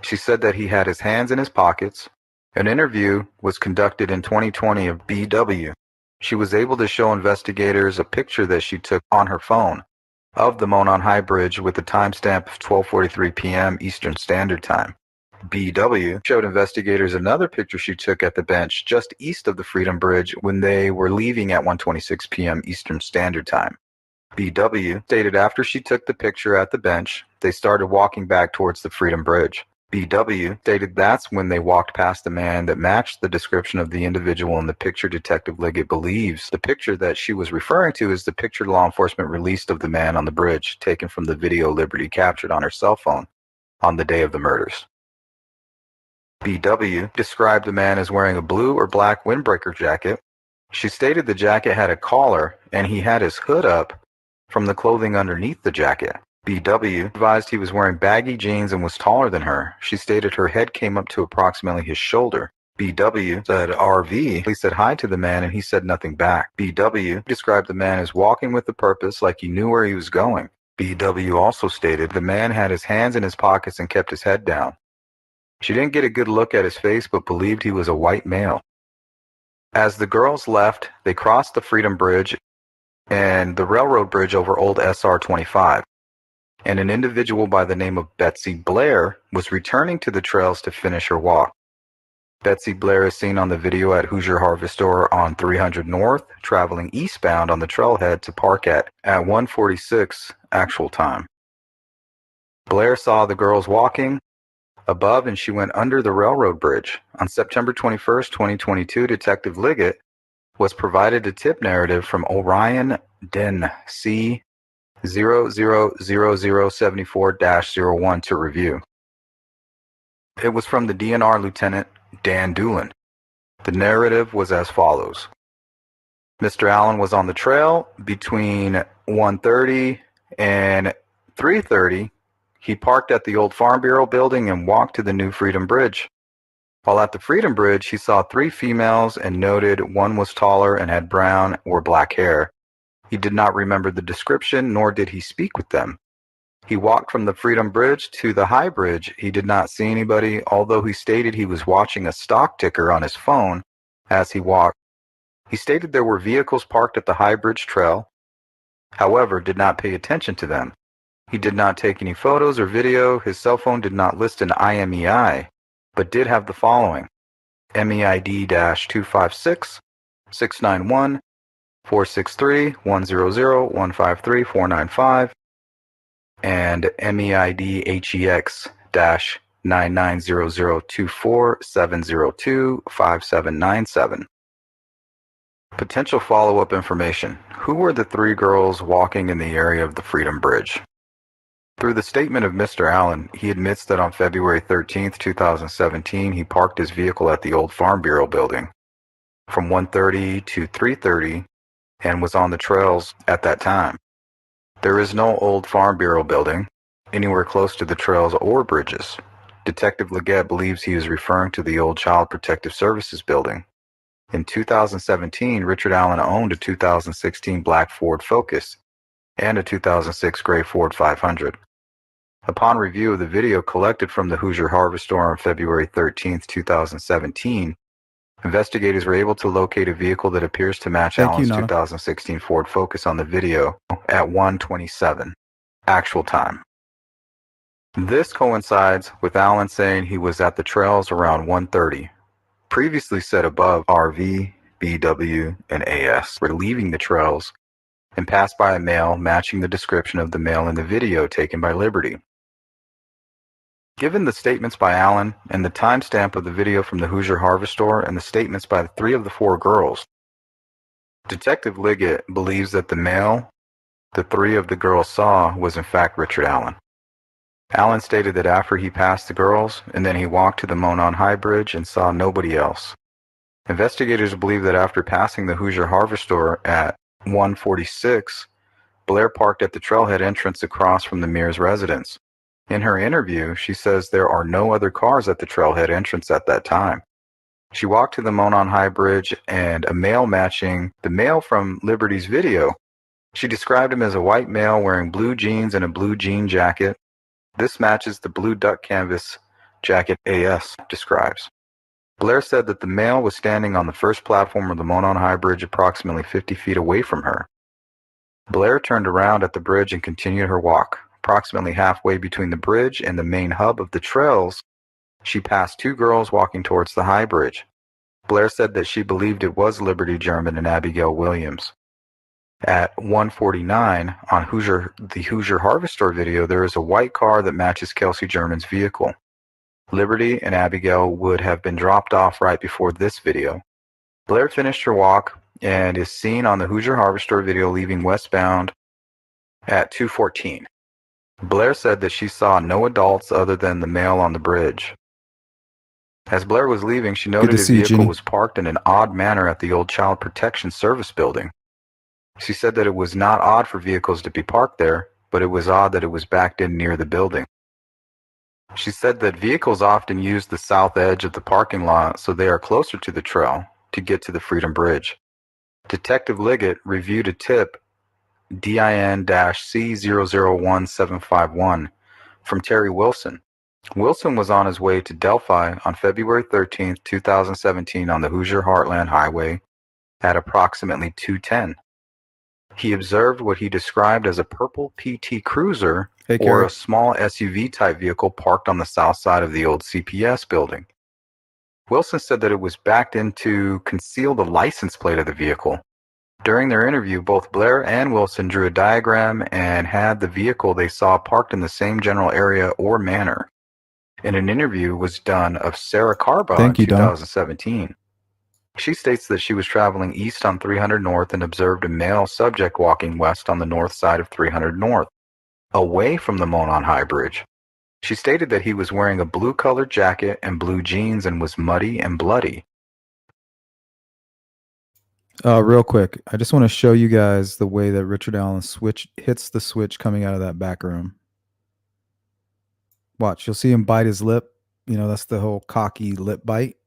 She said that he had his hands in his pockets. An interview was conducted in 2020 of BW. She was able to show investigators a picture that she took on her phone of the Monon High Bridge with the timestamp of 12:43 p.m. Eastern Standard Time. BW showed investigators another picture she took at the bench just east of the Freedom Bridge when they were leaving at 1:26 p.m. Eastern Standard Time. BW stated after she took the picture at the bench, they started walking back towards the Freedom Bridge. BW stated that's when they walked past the man that matched the description of the individual in the picture. Detective Liggett believes the picture that she was referring to is the picture law enforcement released of the man on the bridge, taken from the video Liberty captured on her cell phone on the day of the murders. BW described the man as wearing a blue or black windbreaker jacket. She stated the jacket had a collar and he had his hood up from the clothing underneath the jacket. BW advised he was wearing baggy jeans and was taller than her. She stated her head came up to approximately his shoulder. BW said RV he said hi to the man and he said nothing back. BW described the man as walking with a purpose, like he knew where he was going. BW also stated the man had his hands in his pockets and kept his head down. She didn't get a good look at his face, but believed he was a white male. As the girls left, they crossed the Freedom Bridge and the railroad bridge over Old SR 25. And an individual by the name of Betsy Blair was returning to the trails to finish her walk. Betsy Blair is seen on the video at Hoosier Harvest Store on 300 North, traveling eastbound on the trailhead to park at 1:46 actual time. Blair saw the girls walking above and she went under the railroad bridge. On September 21st, 2022, Detective Liggett was provided a tip narrative from Orion Den C 000074-01 to review. It was from the DNR Lieutenant Dan Doolin. The narrative was as follows. Mr. Allen was on the trail between 1:30 and 3:30. He parked at the old Farm Bureau building and walked to the new Freedom Bridge. While at the Freedom Bridge, he saw 3 females and noted one was taller and had brown or black hair. He did not remember the description, nor did he speak with them. He walked from the Freedom Bridge to the High Bridge. He did not see anybody, although he stated he was watching a stock ticker on his phone as he walked. He stated there were vehicles parked at the High Bridge Trail, however, did not pay attention to them. He did not take any photos or video. His cell phone did not list an IMEI, but did have the following: MEID-256 691 463 100 153 495 and MEID HEX -990024 702 5797. Potential follow-up information. Who were the 3 girls walking in the area of the Freedom Bridge? Through the statement of Mr. Allen, he admits that on February 13th, 2017, he parked his vehicle at the old Farm Bureau building from 1:30 to 3:30 and was on the trails at that time. There is no old Farm Bureau building anywhere close to the trails or bridges. Detective Leggett believes he is referring to the old Child Protective Services building. In 2017, Richard Allen owned a 2016 black Ford Focus and a 2006 gray Ford 500. Upon review of the video collected from the Hoosier Harvest Store on February 13, 2017, investigators were able to locate a vehicle that appears to match Allen's 2016 Ford Focus on the video at 1:27 actual time. This coincides with Allen saying he was at the trails around 1:30. Previously said above, RV, BW, and AS were leaving the trails and passed by a male matching the description of the male in the video taken by Liberty. Given the statements by Allen and the timestamp of the video from the Hoosier Harvest Store and the statements by 3 of the 4 girls, Detective Liggett believes that the male the 3 of the girls saw was in fact Richard Allen. Allen stated that after he passed the girls and then he walked to the Monon High Bridge and saw nobody else. Investigators believe that after passing the Hoosier Harvest Store at 1:46, Blair parked at the trailhead entrance across from the Mears residence. In her interview, she says there are no other cars at the trailhead entrance at that time. She walked to the Monon High Bridge and a male matching the male from Liberty's video. She described him as a white male wearing blue jeans and a blue jean jacket. This matches the blue duck canvas jacket AS describes. Blair said that the male was standing on the first platform of the Monon High Bridge approximately 50 feet away from her. Blair turned around at the bridge and continued her walk. Approximately halfway between the bridge and the main hub of the trails, she passed 2 girls walking towards the High Bridge. Blair said that she believed it was Liberty German and Abigail Williams. At 1:49 on the Hoosier Harvest Store video, there is a white car that matches Kelsey German's vehicle. Liberty and Abigail would have been dropped off right before this video. Blair finished her walk and is seen on the Hoosier Harvest Store video leaving westbound at 2:14. Blair said that she saw no adults other than the male on the bridge. As Blair was leaving, she noted his vehicle was parked in an odd manner at the old Child Protection Service building. She said that it was not odd for vehicles to be parked there, but it was odd that it was backed in near the building. She said that vehicles often use the south edge of the parking lot so they are closer to the trail to get to the Freedom Bridge. Detective Liggett reviewed a tip DIN-C001751 from Terry Wilson. Wilson was on his way to Delphi on February 13, 2017 on the Hoosier Heartland Highway at approximately 2:10. He observed what he described as a purple PT Cruiser Hey, or Carrie. a small SUV type vehicle parked on the south side of the old CPS building. Wilson said that it was backed in to conceal the license plate of the vehicle. During their interview, both Blair and Wilson drew a diagram and had the vehicle they saw parked in the same general area or manner. And an interview was done of Sarah Carba in Thank you, Don. 2017. She states that she was traveling east on 300 North and observed a male subject walking west on the north side of 300 North, away from the Monon High Bridge. She stated that he was wearing a blue-colored jacket and blue jeans and was muddy and bloody. Real quick, I just want to show you guys the way that Richard Allen hits the switch coming out of that back room. Watch, you'll see him bite his lip. You know, that's the whole cocky lip bite.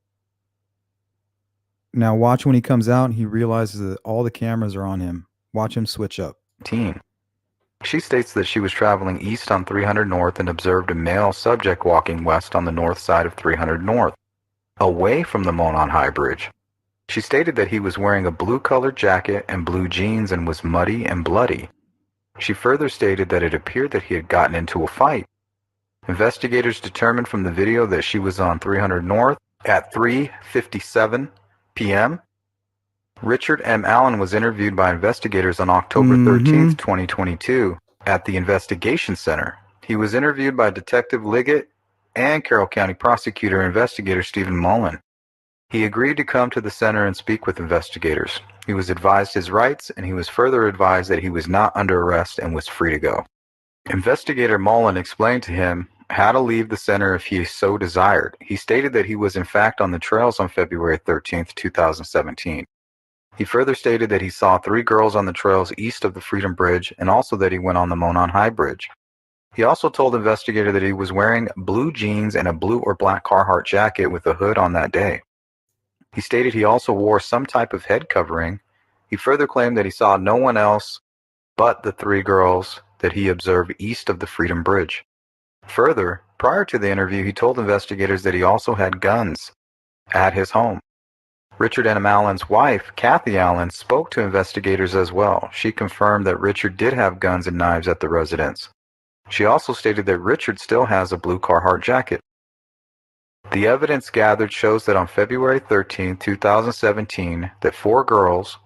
Now watch when he comes out and he realizes that all the cameras are on him. Watch him switch up. She states that she was traveling east on 300 North and observed a male subject walking west on the north side of 300 North, away from the Monon High Bridge. She stated that he was wearing a blue-colored jacket and blue jeans and was muddy and bloody. She further stated that it appeared that he had gotten into a fight. Investigators determined from the video that she was on 300 North at 3:57 p.m. Richard M. Allen was interviewed by investigators on October 13th, 2022 at the Investigation Center. He was interviewed by Detective Liggett and Carroll County Prosecutor Investigator Stephen Mullen. He agreed to come to the center and speak with investigators. He was advised his rights, and he was further advised that he was not under arrest and was free to go. Investigator Mullen explained to him how to leave the center if he so desired. He stated that he was in fact on the trails on February 13th, 2017. He further stated that he saw 3 girls on the trails east of the Freedom Bridge and also that he went on the Monon High Bridge. He also told the investigator that he was wearing blue jeans and a blue or black Carhartt jacket with a hood on that day. He stated he also wore some type of head covering. He further claimed that he saw no one else but the 3 girls that he observed east of the Freedom Bridge. Further, prior to the interview, he told investigators that he also had guns at his home. Richard M. Allen's wife, Kathy Allen, spoke to investigators as well. She confirmed that Richard did have guns and knives at the residence. She also stated that Richard still has a blue Carhartt jacket. The evidence gathered shows that on February 13, 2017, that 4 girls,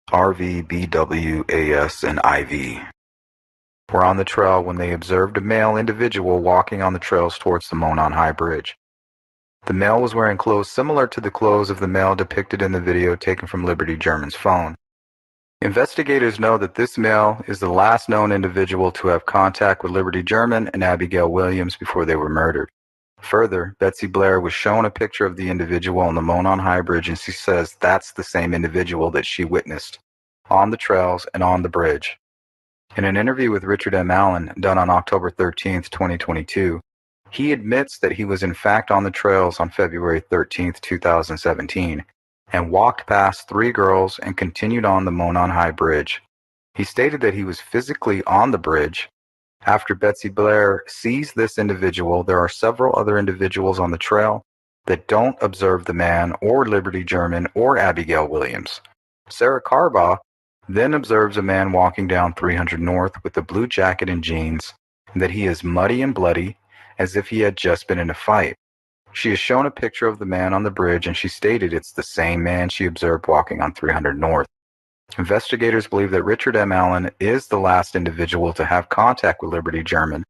RV, BW, AS, and IV, were on the trail when they observed a male individual walking on the trails towards the Monon High Bridge. The male was wearing clothes similar to the clothes of the male depicted in the video taken from Liberty German's phone. Investigators know that this male is the last known individual to have contact with Liberty German and Abigail Williams before they were murdered. Further, Betsy Blair was shown a picture of the individual on the Monon High Bridge, and she says that's the same individual that she witnessed on the trails and on the bridge. In an interview with Richard M. Allen done on October 13, 2022, he admits that he was in fact on the trails on February 13, 2017, and walked past 3 girls and continued on the Monon High Bridge. He stated that he was physically on the bridge. After Betsy Blair sees this individual, there are several other individuals on the trail that don't observe the man or Liberty German or Abigail Williams. Sarah Carba then observes a man walking down 300 North with a blue jacket and jeans, and that he is muddy and bloody, as if he had just been in a fight. She is shown a picture of the man on the bridge, and she stated it's the same man she observed walking on 300 North. Investigators believe that Richard M. Allen is the last individual to have contact with Liberty German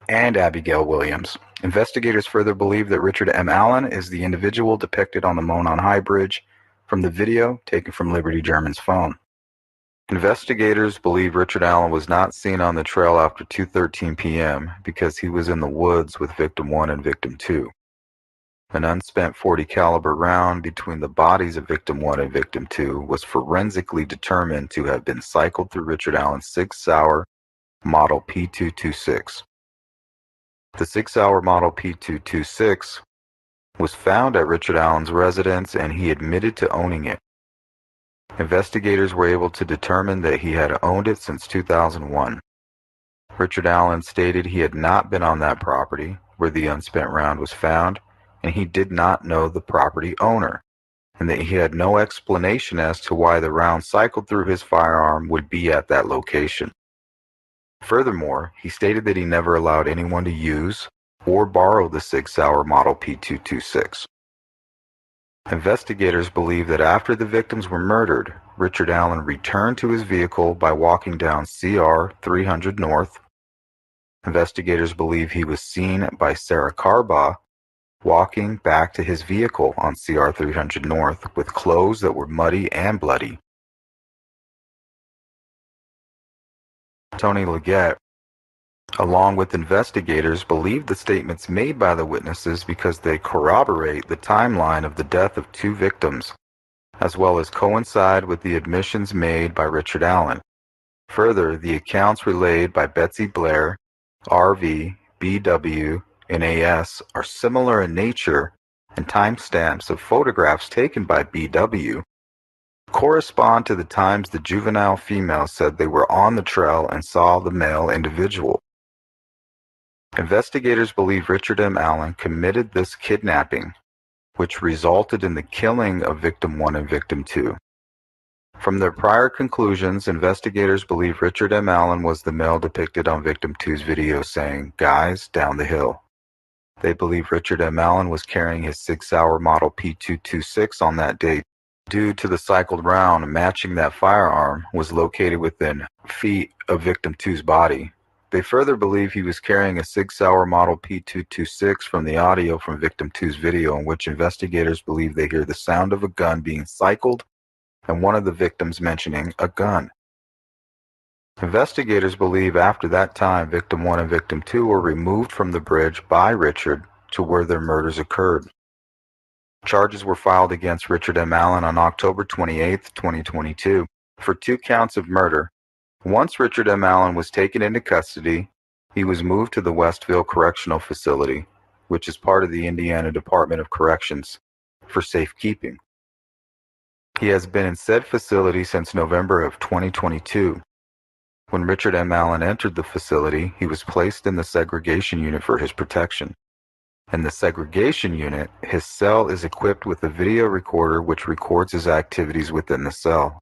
and Abigail Williams. Investigators further believe that Richard M. Allen is the individual depicted on the Monon High Bridge from the video taken from Liberty German's phone. Investigators believe Richard Allen was not seen on the trail after 2:13 p.m. because he was in the woods with victim 1 and victim 2. An unspent .40 caliber round between the bodies of victim 1 and victim 2 was forensically determined to have been cycled through Richard Allen's 6-hour model P226. The 6-hour model P226 was found at Richard Allen's residence, and he admitted to owning it. Investigators were able to determine that he had owned it since 2001. Richard Allen stated he had not been on that property where the unspent round was found, and he did not know the property owner, and that he had no explanation as to why the round cycled through his firearm would be at that location. Furthermore, he stated that he never allowed anyone to use or borrow the Sig Sauer Model P226. Investigators believe that after the victims were murdered, Richard Allen returned to his vehicle by walking down CR 300 North. Investigators believe he was seen by Sarah Carbaugh walking back to his vehicle on CR 300 North with clothes that were muddy and bloody. Tony Leggett, along with investigators, believe the statements made by the witnesses because they corroborate the timeline of the death of two victims, as well as coincide with the admissions made by Richard Allen. Further, the accounts relayed by Betsy Blair, RV, BW, and AS are similar in nature, and timestamps of photographs taken by BW correspond to the times the juvenile female said they were on the trail and saw the male individual. Investigators believe Richard M. Allen committed this kidnapping, which resulted in the killing of Victim 1 and Victim 2. From their prior conclusions, investigators believe Richard M. Allen was the male depicted on Victim 2's video saying, "Guys, down the hill." They believe Richard M. Allen was carrying his Sig Sauer Model P226 on that date. Due to the cycled round matching that firearm was located within feet of Victim 2's body. They further believe he was carrying a Sig Sauer Model P226 from the audio from Victim 2's video, in which investigators believe they hear the sound of a gun being cycled and one of the victims mentioning a gun. Investigators believe after that time, Victim 1 and Victim 2 were removed from the bridge by Richard to where their murders occurred. Charges were filed against Richard M. Allen on October 28, 2022, for 2 counts of murder. Once Richard M. Allen was taken into custody, he was moved to the Westville Correctional Facility, which is part of the Indiana Department of Corrections, for safekeeping. He has been in said facility since November of 2022. When Richard M. Allen entered the facility, he was placed in the segregation unit for his protection. In the segregation unit, his cell is equipped with a video recorder which records his activities within the cell.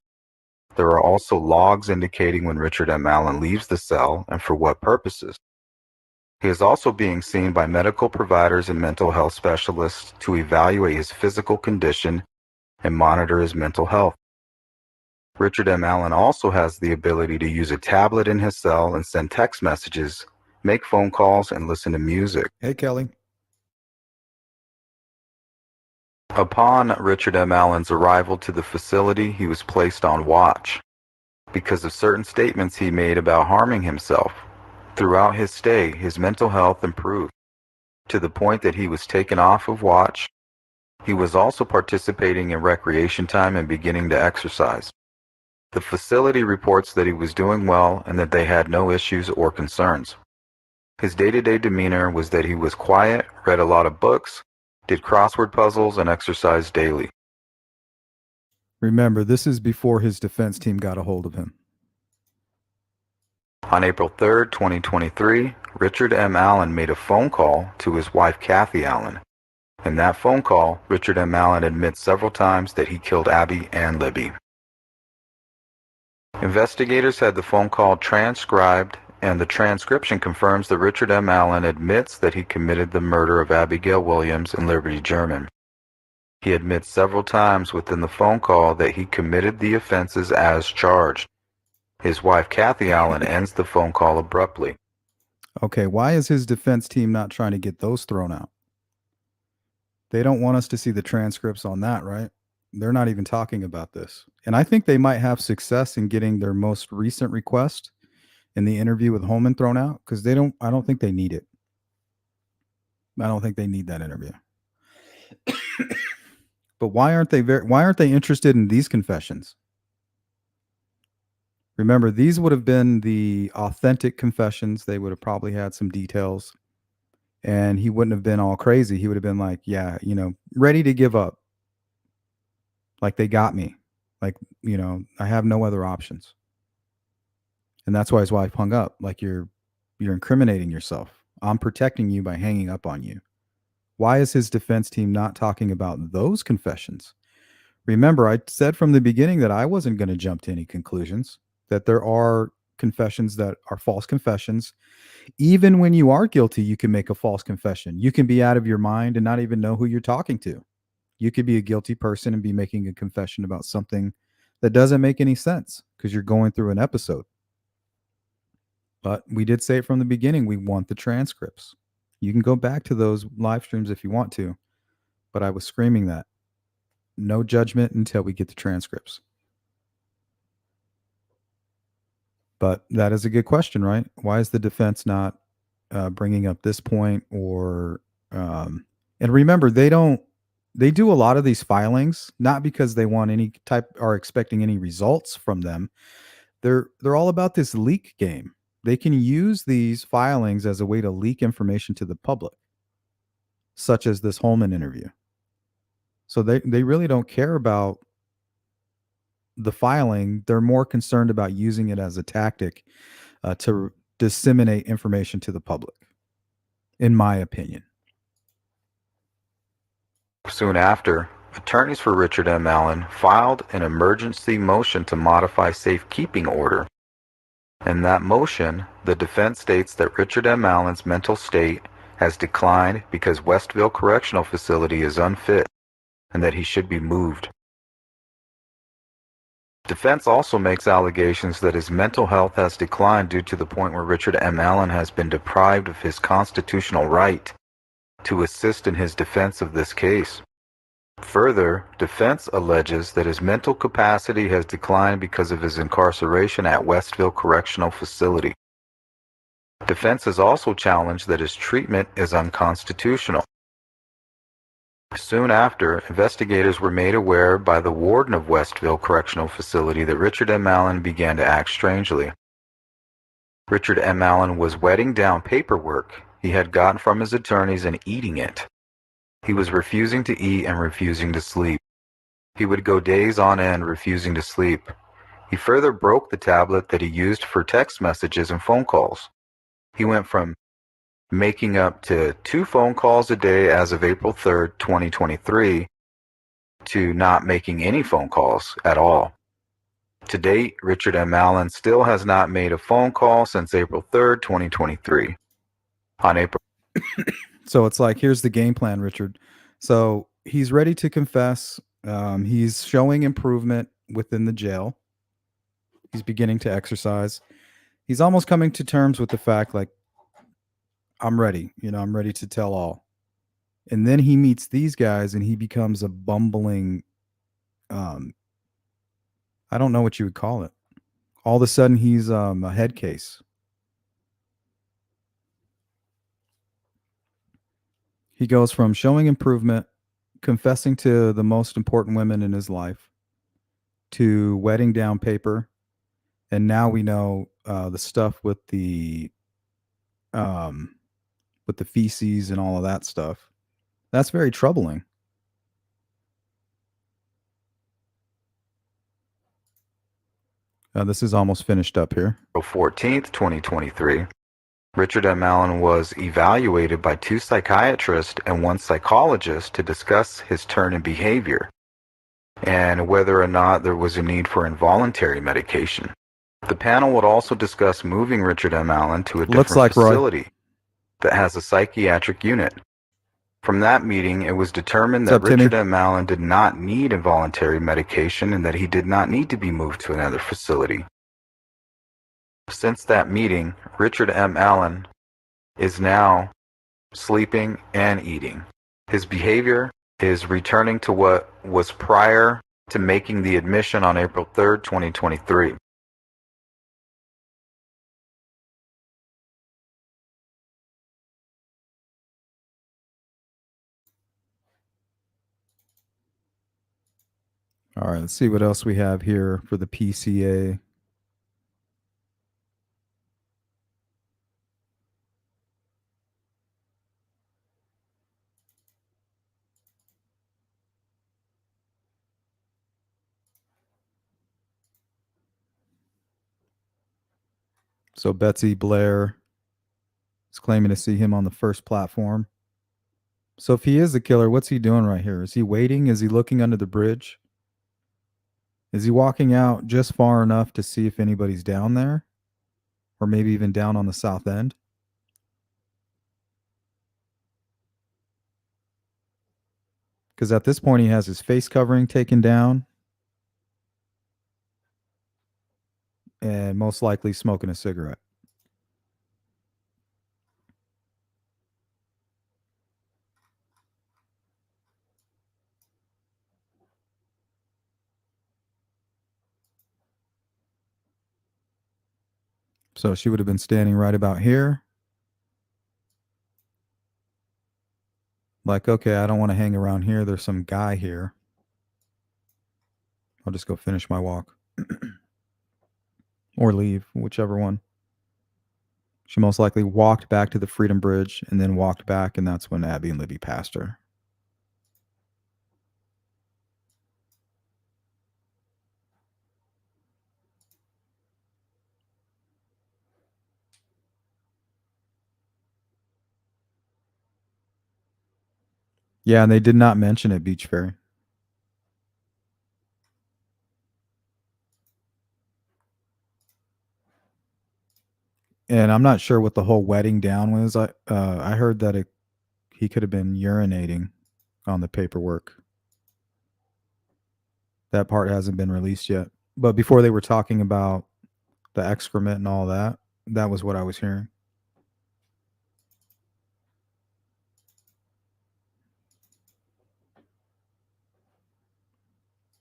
There are also logs indicating when Richard M. Allen leaves the cell and for what purposes. He is also being seen by medical providers and mental health specialists to evaluate his physical condition and monitor his mental health. Richard M. Allen also has the ability to use a tablet in his cell and send text messages, make phone calls, and listen to music. Hey, Kelly. Upon Richard M. Allen's arrival to the facility, he was placed on watch because of certain statements he made about harming himself. Throughout his stay, his mental health improved to the point that he was taken off of watch. He was also participating in recreation time and beginning to exercise. The facility reports that he was doing well and that they had no issues or concerns. His day-to-day demeanor was that he was quiet, read a lot of books, did crossword puzzles, and exercised daily. Remember, this is before his defense team got a hold of him. On April 3rd, 2023, Richard M. Allen made a phone call to his wife, Kathy Allen. In that phone call, Richard M. Allen admits several times that he killed Abby and Libby. Investigators had the phone call transcribed, and the transcription confirms that Richard M. Allen admits that he committed the murder of Abigail Williams and Liberty German. He admits several times within the phone call that he committed the offenses as charged. His wife, Kathy Allen, ends the phone call abruptly. Okay, why is his defense team not trying to get those thrown out? They don't want us to see the transcripts on that, right? They're not even talking about this. And I think they might have success in getting their most recent request in the interview with Holman thrown out, because I don't think they need it. I don't think they need that interview. But why aren't they interested in these confessions? Remember, these would have been the authentic confessions. They would have probably had some details, and he wouldn't have been all crazy. He would have been like, yeah, ready to give up. Like, they got me. Like, I have no other options. And that's why his wife hung up. Like, you're incriminating yourself. I'm protecting you by hanging up on you. Why is his defense team not talking about those confessions? Remember, I said from the beginning that I wasn't going to jump to any conclusions, that there are confessions that are false confessions. Even when you are guilty, you can make a false confession. You can be out of your mind and not even know who you're talking to. You could be a guilty person and be making a confession about something that doesn't make any sense because you're going through an episode. But we did say it from the beginning, we want the transcripts. You can go back to those live streams if you want to, but I was screaming that. No judgment until we get the transcripts. But that is a good question, right? Why is the defense not bringing up this point? Or and remember, they do a lot of these filings not because they want any type or expecting any results from them. They're all about this leak game. They can use these filings as a way to leak information to the public, such as this Holman interview. So they really don't care about the filing. They're more concerned about using it as a tactic to disseminate information to the public, in my opinion. Soon after, attorneys for Richard M. Allen filed an emergency motion to modify safekeeping order. In that motion, the defense states that Richard M. Allen's mental state has declined because Westville Correctional Facility is unfit and that he should be moved. Defense also makes allegations that his mental health has declined due to the point where Richard M. Allen has been deprived of his constitutional right to assist in his defense of this case. Further, defense alleges that his mental capacity has declined because of his incarceration at Westville Correctional Facility. Defense has also challenged that his treatment is unconstitutional. Soon after, investigators were made aware by the warden of Westville Correctional Facility that Richard M. Allen began to act strangely. Richard M. Allen was wetting down paperwork he had gotten from his attorneys and eating it. He was refusing to eat and refusing to sleep. He would go days on end refusing to sleep. He further broke the tablet that he used for text messages and phone calls. He went from making up to 2 phone calls a day as of April 3rd, 2023, to not making any phone calls at all. To date, Richard M. Allen still has not made a phone call since April 3rd, 2023. On April So it's like, here's the game plan, Richard. So he's ready to confess. He's showing improvement within the jail. He's beginning to exercise. He's almost coming to terms with the fact, like, I'm ready. I'm ready to tell all. And then he meets these guys and he becomes a bumbling, I don't know what you would call it. All of a sudden he's a head case. He goes from showing improvement, confessing to the most important women in his life, to wetting down paper. And now we know the stuff with the feces and all of that stuff. That's very troubling. This is almost finished up here. April 14th, 2023, Richard M. Allen was evaluated by 2 psychiatrists and 1 psychologist to discuss his turn in behavior and whether or not there was a need for involuntary medication. The panel would also discuss moving Richard M. Allen to a different facility that has a psychiatric unit. From that meeting, it was determined that Richard M. Allen did not need involuntary medication and that he did not need to be moved to another facility. Since that meeting, Richard M. Allen is now sleeping and eating. His behavior is returning to what was prior to making the admission on April 3rd, 2023. All right, let's see what else we have here for the PCA. So Betsy Blair is claiming to see him on the first platform. So if he is the killer, what's he doing right here? Is he waiting? Is he looking under the bridge? Is he walking out just far enough to see if anybody's down there? Or maybe even down on the south end? Because at this point, he has his face covering taken down. And most likely smoking a cigarette. So she would have been standing right about here. Like, okay, I don't want to hang around here. There's some guy here. I'll just go finish my walk. Or leave, whichever one. She most likely walked back to the Freedom Bridge and then walked back, and that's when Abby and Libby passed her. Yeah, and they did not mention it, Beach Ferry. And I'm not sure what the whole wetting down was. I heard that he could have been urinating on the paperwork. That part hasn't been released yet. But before they were talking about the excrement and all that, that was what I was hearing.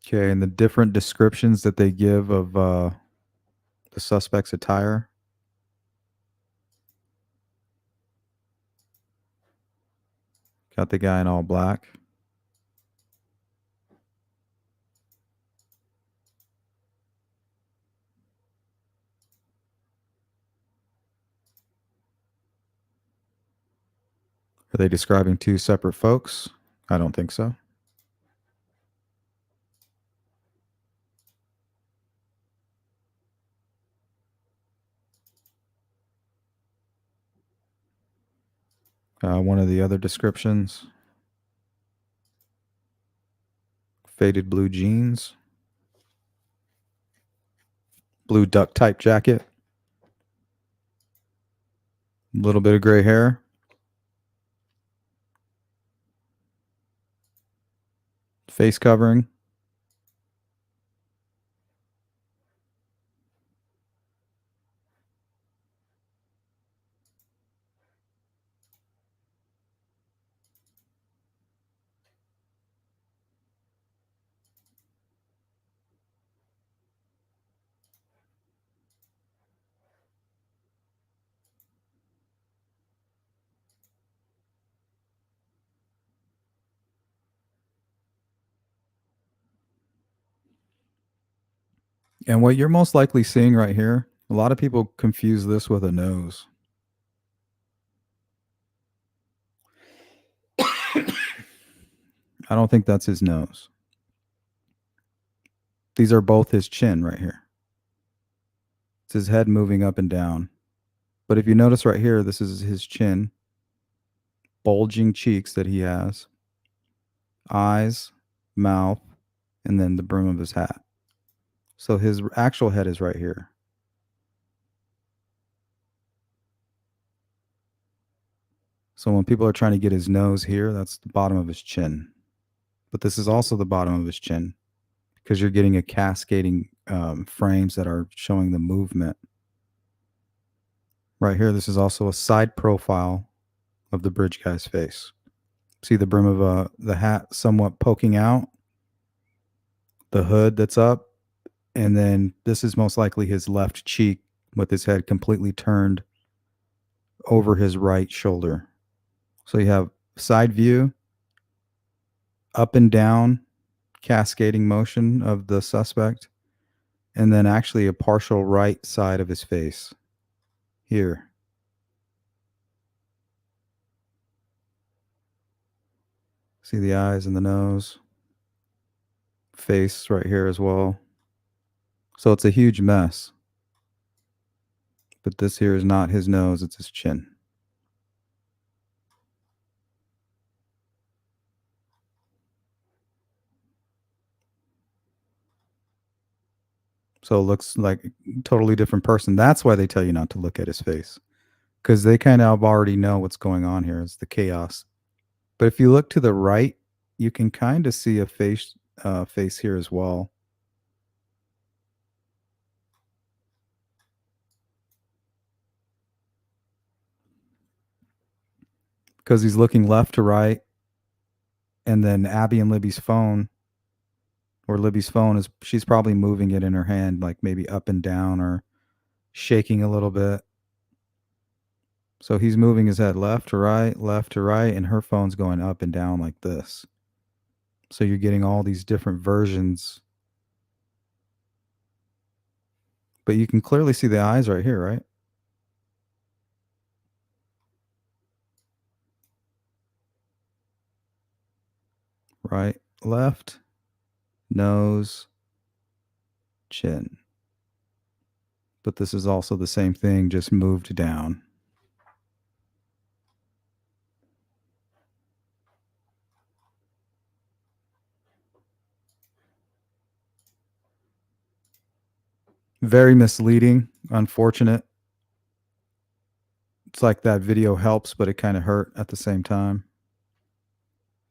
Okay, and the different descriptions that they give of the suspect's attire. Got the guy in all black. Are they describing two separate folks? I don't think so. One of the other descriptions. Faded blue jeans. Blue duck type jacket. A little bit of gray hair. Face covering. And what you're most likely seeing right here, a lot of people confuse this with a nose. I don't think that's his nose. These are both his chin right here. It's his head moving up and down. But if you notice right here, this is his chin. Bulging cheeks that he has. Eyes, mouth, and then the brim of his hat. So his actual head is right here. So when people are trying to get his nose here, that's the bottom of his chin. But this is also the bottom of his chin because you're getting a cascading frames that are showing the movement. Right here, this is also a side profile of the bridge guy's face. See the brim of the hat somewhat poking out, the hood that's up, and then this is most likely his left cheek with his head completely turned over his right shoulder. So you have side view, up and down, cascading motion of the suspect, and then actually a partial right side of his face here. See the eyes and the nose, face right here as well. So it's a huge mess. But this here is not his nose, it's his chin. So it looks like a totally different person. That's why they tell you not to look at his face, because they kind of already know what's going on here. It's the chaos. But if you look to the right, you can kind of see a face here as well. Because he's looking left to right, and then Abby and Libby's phone, or Libby's phone, she's probably moving it in her hand, like maybe up and down or shaking a little bit. So he's moving his head left to right, and her phone's going up and down like this. So you're getting all these different versions. But you can clearly see the eyes right here, right? Right, left, nose, chin. But this is also the same thing, just moved down. Very misleading, unfortunate. It's like that video helps, but it kind of hurt at the same time.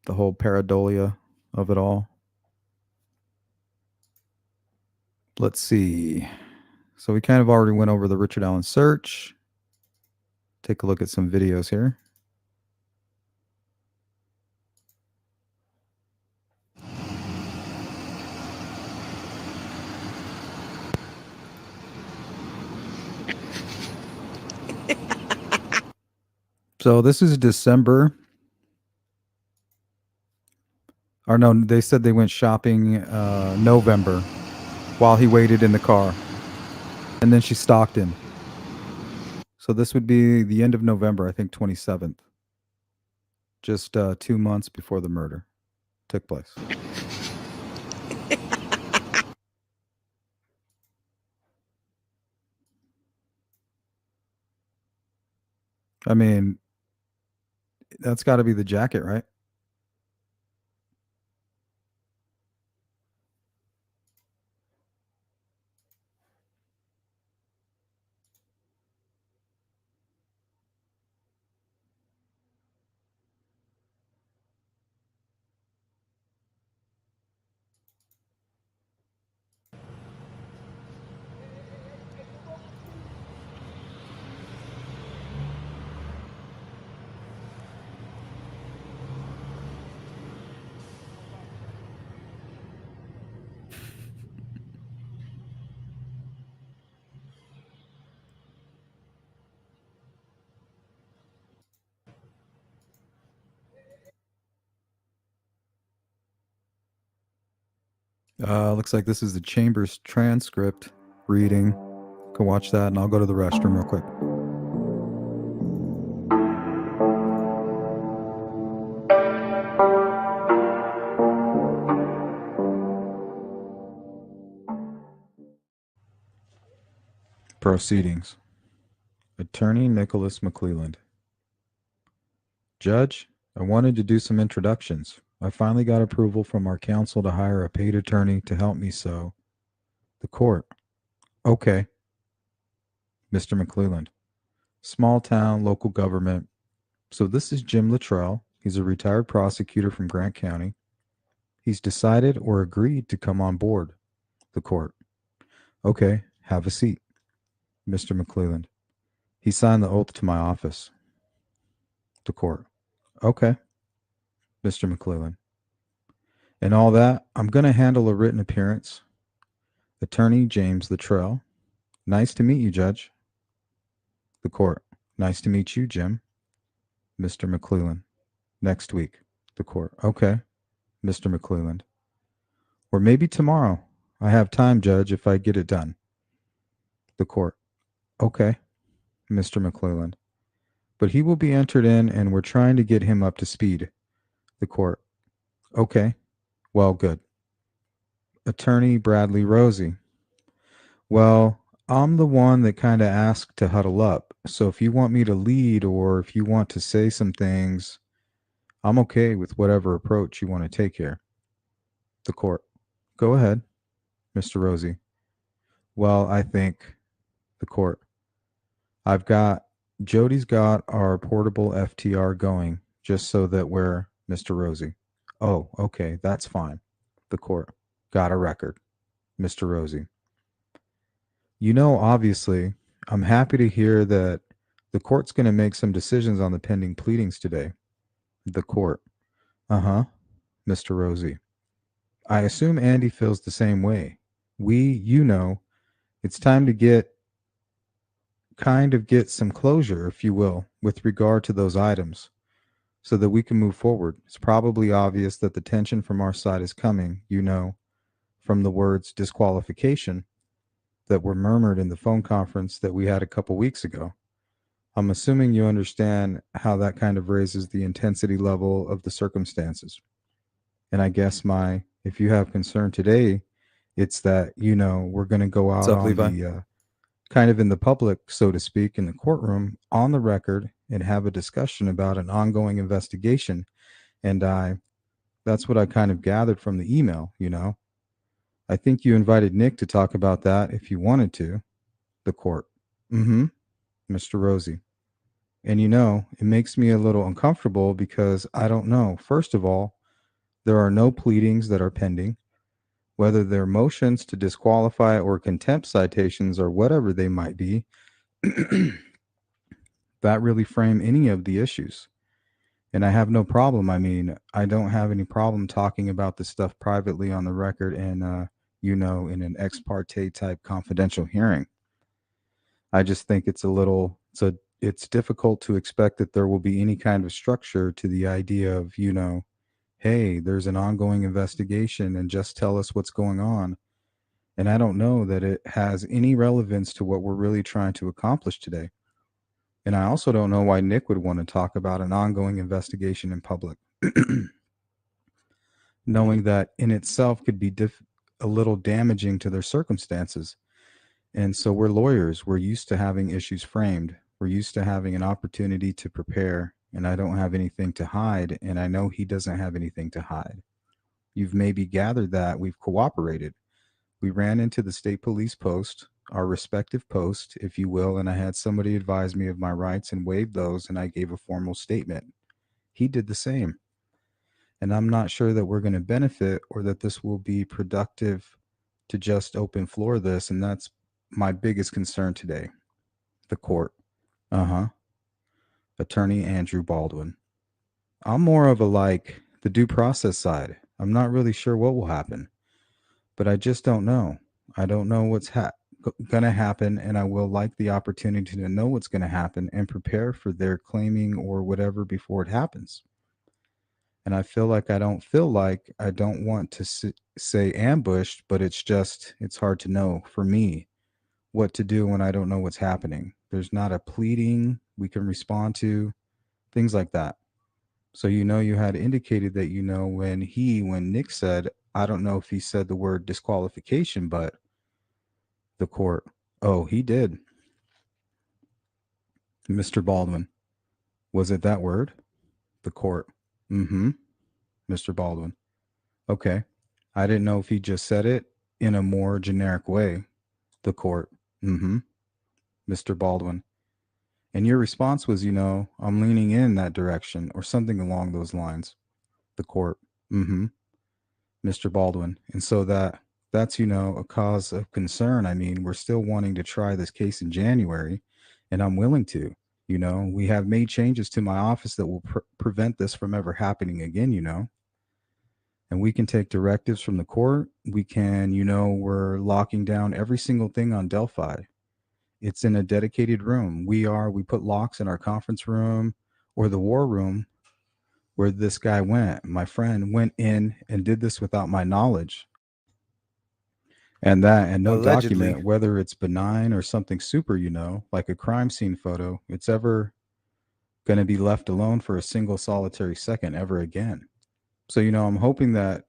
The whole pareidolia of it all. Let's see. So we kind of already went over the Richard Allen search. Take a look at some videos here. So this is December. Or no, they said they went shopping November while he waited in the car. And then she stalked him. So this would be the end of November, I think 27th. Just 2 months before the murder took place. I mean, that's got to be the jacket, right? Looks like this is the Chambers transcript reading. Can watch that, and I'll go to the restroom real quick. Proceedings. Attorney Nicholas McClelland. Judge, I wanted to do some introductions. I finally got approval from our counsel to hire a paid attorney to help me, so. The court. Okay. Mr. McClelland. Small town, local government. So this is Jim Luttrell. He's a retired prosecutor from Grant County. He's decided or agreed to come on board. The court. Okay, have a seat. Mr. McClelland. He signed the oath to my office. The court. Okay. Mr. McClelland. And all that, I'm going to handle a written appearance. Attorney James Luttrell. Nice to meet you, Judge. The court. Nice to meet you, Jim. Mr. McClelland. Next week. The court. Okay. Mr. McClelland. Or maybe tomorrow. I have time, Judge, if I get it done. The court. Okay. Mr. McClelland. But he will be entered in, and we're trying to get him up to speed. The court. Okay. Well, good. Attorney Bradley Rosie. Well, I'm the one that kind of asked to huddle up. So if you want me to lead or if you want to say some things, I'm okay with whatever approach you want to take here. The court. Go ahead, Mr. Rosie. Well, I think the court. Jody's got our portable FTR going just so that we're Mr. Rosie. Oh, okay, that's fine. The court. Got a record. Mr. Rosie. Obviously, I'm happy to hear that the court's going to make some decisions on the pending pleadings today. The court. Uh-huh. Mr. Rosie. I assume Andy feels the same way. It's time to get some closure, if you will, with regard to those items so that we can move forward. It's probably obvious that the tension from our side is coming, from the words disqualification that were murmured in the phone conference that we had a couple weeks ago. I'm assuming you understand how that kind of raises the intensity level of the circumstances. And I guess if you have concern today, it's that, we're going to go out up, on Levi? the kind of in the public, so to speak, in the courtroom on the record and have a discussion about an ongoing investigation. And that's what I kind of gathered from the email, I think you invited Nick to talk about that if you wanted to. The court. Mm-hmm. Mr. Rosie. And it makes me a little uncomfortable because I don't know. First of all, there are no pleadings that are pending, whether they're motions to disqualify or contempt citations or whatever they might be, that really frame any of the issues. And I have no problem. I mean, I don't have any problem talking about this stuff privately on the record and, in an ex parte type confidential hearing. I just think it's difficult to expect that there will be any kind of structure to the idea of, hey, there's an ongoing investigation and just tell us what's going on. And I don't know that it has any relevance to what we're really trying to accomplish today. And I also don't know why Nick would want to talk about an ongoing investigation in public, knowing that in itself could be a little damaging to their circumstances. And so we're lawyers. We're used to having issues framed. We're used to having an opportunity to prepare. And I don't have anything to hide. And I know he doesn't have anything to hide. You've maybe gathered that we've cooperated. We ran into the state police post, our respective post, if you will, and I had somebody advise me of my rights and waived those, and I gave a formal statement. He did the same. And I'm not sure that we're going to benefit or that this will be productive to just open floor this, and that's my biggest concern today. The court. Uh-huh. Attorney Andrew Baldwin. I'm more of the due process side. I'm not really sure what will happen, but I just don't know. I don't know what's going to happen, and I will like the opportunity to know what's going to happen and prepare for their claiming or whatever before it happens. And I don't want to say ambushed, but it's hard to know for me what to do when I don't know what's happening. There's not a pleading we can respond to, things like that. So, you had indicated that, when Nick said, I don't know if he said the word disqualification, but the court, oh, he did. Mr. Baldwin, was it that word? The court, mm-hmm. Mr. Baldwin, okay. I didn't know if he just said it in a more generic way. The court, mm-hmm. Mr. Baldwin. And your response was, I'm leaning in that direction or something along those lines. The court, mm-hmm. Mr. Baldwin. And so that's, a cause of concern. I mean, we're still wanting to try this case in January, and I'm willing to. We have made changes to my office that will prevent this from ever happening again, And we can take directives from the court. We can, we're locking down every single thing on Delphi. It's in a dedicated room. We put locks in our conference room or the war room where this guy went. My friend went in and did this without my knowledge. And no Allegedly. document, whether it's benign or something super, like a crime scene photo, it's ever going to be left alone for a single solitary second ever again. So, I'm hoping that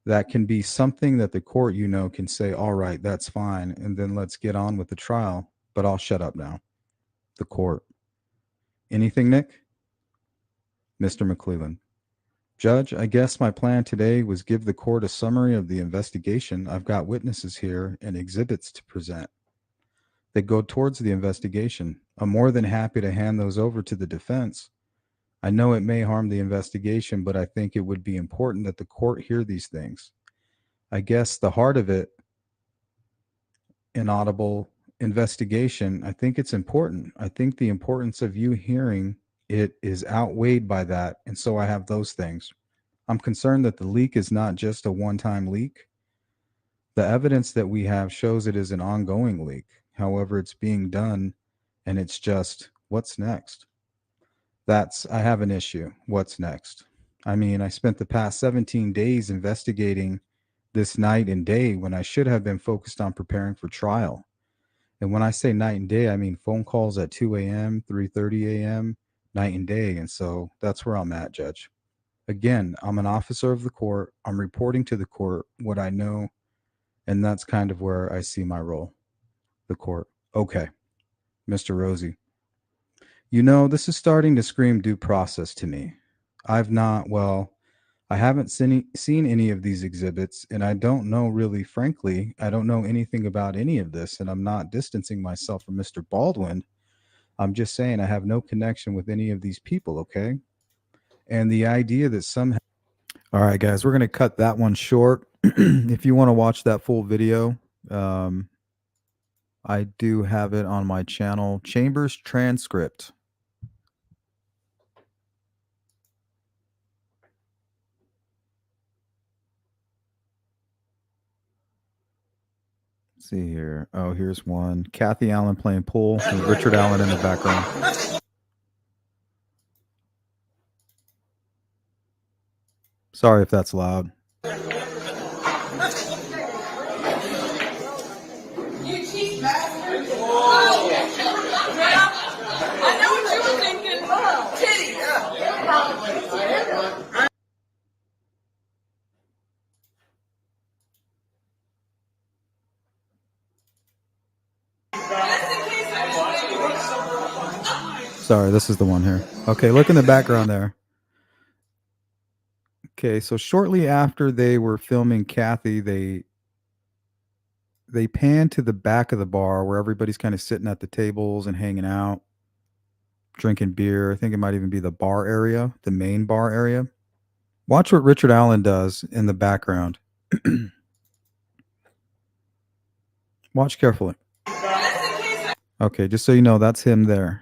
that can be something that the court, can say, all right, that's fine, and then let's get on with the trial. But I'll shut up now. The court. Anything, Nick? Mr. McClelland. Judge, I guess my plan today was give the court a summary of the investigation. I've got witnesses here and exhibits to present that go towards the investigation. I'm more than happy to hand those over to the defense. I know it may harm the investigation, but I think it would be important that the court hear these things. I guess the heart of it, inaudible investigation, I think it's important. I think the importance of you hearing it is outweighed by that. And so I have those things. I'm concerned that the leak is not just a one-time leak. The evidence that we have shows it is an ongoing leak. However, it's being done, and it's just, what's next? I have an issue. What's next? I mean, I spent the past 17 days investigating this night and day when I should have been focused on preparing for trial. And when I say night and day, I mean phone calls at 2 a.m., 3:30 a.m., night and day. And so that's where I'm at, Judge. Again, I'm an officer of the court. I'm reporting to the court what I know, and that's kind of where I see my role. The court. Okay. Mr. Rosie. This is starting to scream due process to me. I haven't seen any of these exhibits, and I don't know really, frankly, I don't know anything about any of this, and I'm not distancing myself from Mr. Baldwin. I'm just saying I have no connection with any of these people, okay? And the idea that somehow... All right, guys, we're going to cut that one short. If you want to watch that full video, I do have it on my channel, Chambers Transcript. Let's see here. Oh, here's one. Kathy Allen playing pool with Richard Allen in the background. Sorry if that's loud. You cheap bastard. I know what you were thinking. Titty. Sorry, this is the one here. Okay, look in the background there. Okay, so shortly after they were filming Kathy, they pan to the back of the bar where everybody's kind of sitting at the tables and hanging out, drinking beer. I think it might even be the bar area, the main bar area. Watch what Richard Allen does in the background. Watch carefully. Okay, just so you know, that's him there.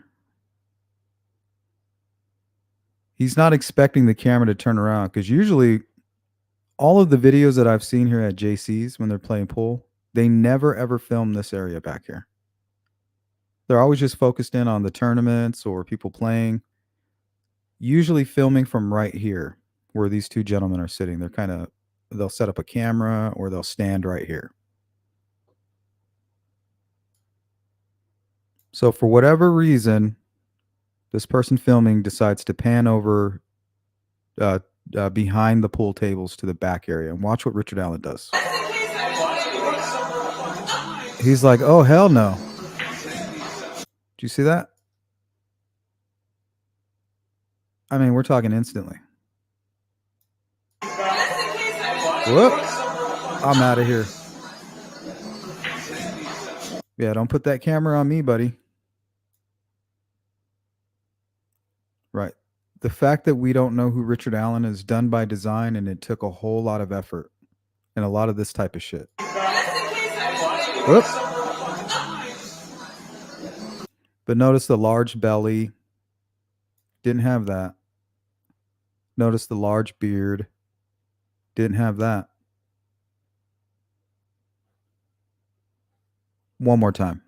He's not expecting the camera to turn around because usually all of the videos that I've seen here at JC's when they're playing pool, they never ever film this area back here. They're always just focused in on the tournaments or people playing, usually filming from right here where these two gentlemen are sitting. They'll set up a camera or they'll stand right here. So for whatever reason, this person filming decides to pan over behind the pool tables to the back area. And watch what Richard Allen does. He's like, oh, hell no. Do you see that? I mean, we're talking instantly. Whoop. I'm out of here. Yeah, don't put that camera on me, buddy. Right. The fact that we don't know who Richard Allen is done by design, and it took a whole lot of effort and a lot of this type of shit. Whoop. But notice the large belly. Didn't have that. Notice the large beard. Didn't have that. One more time.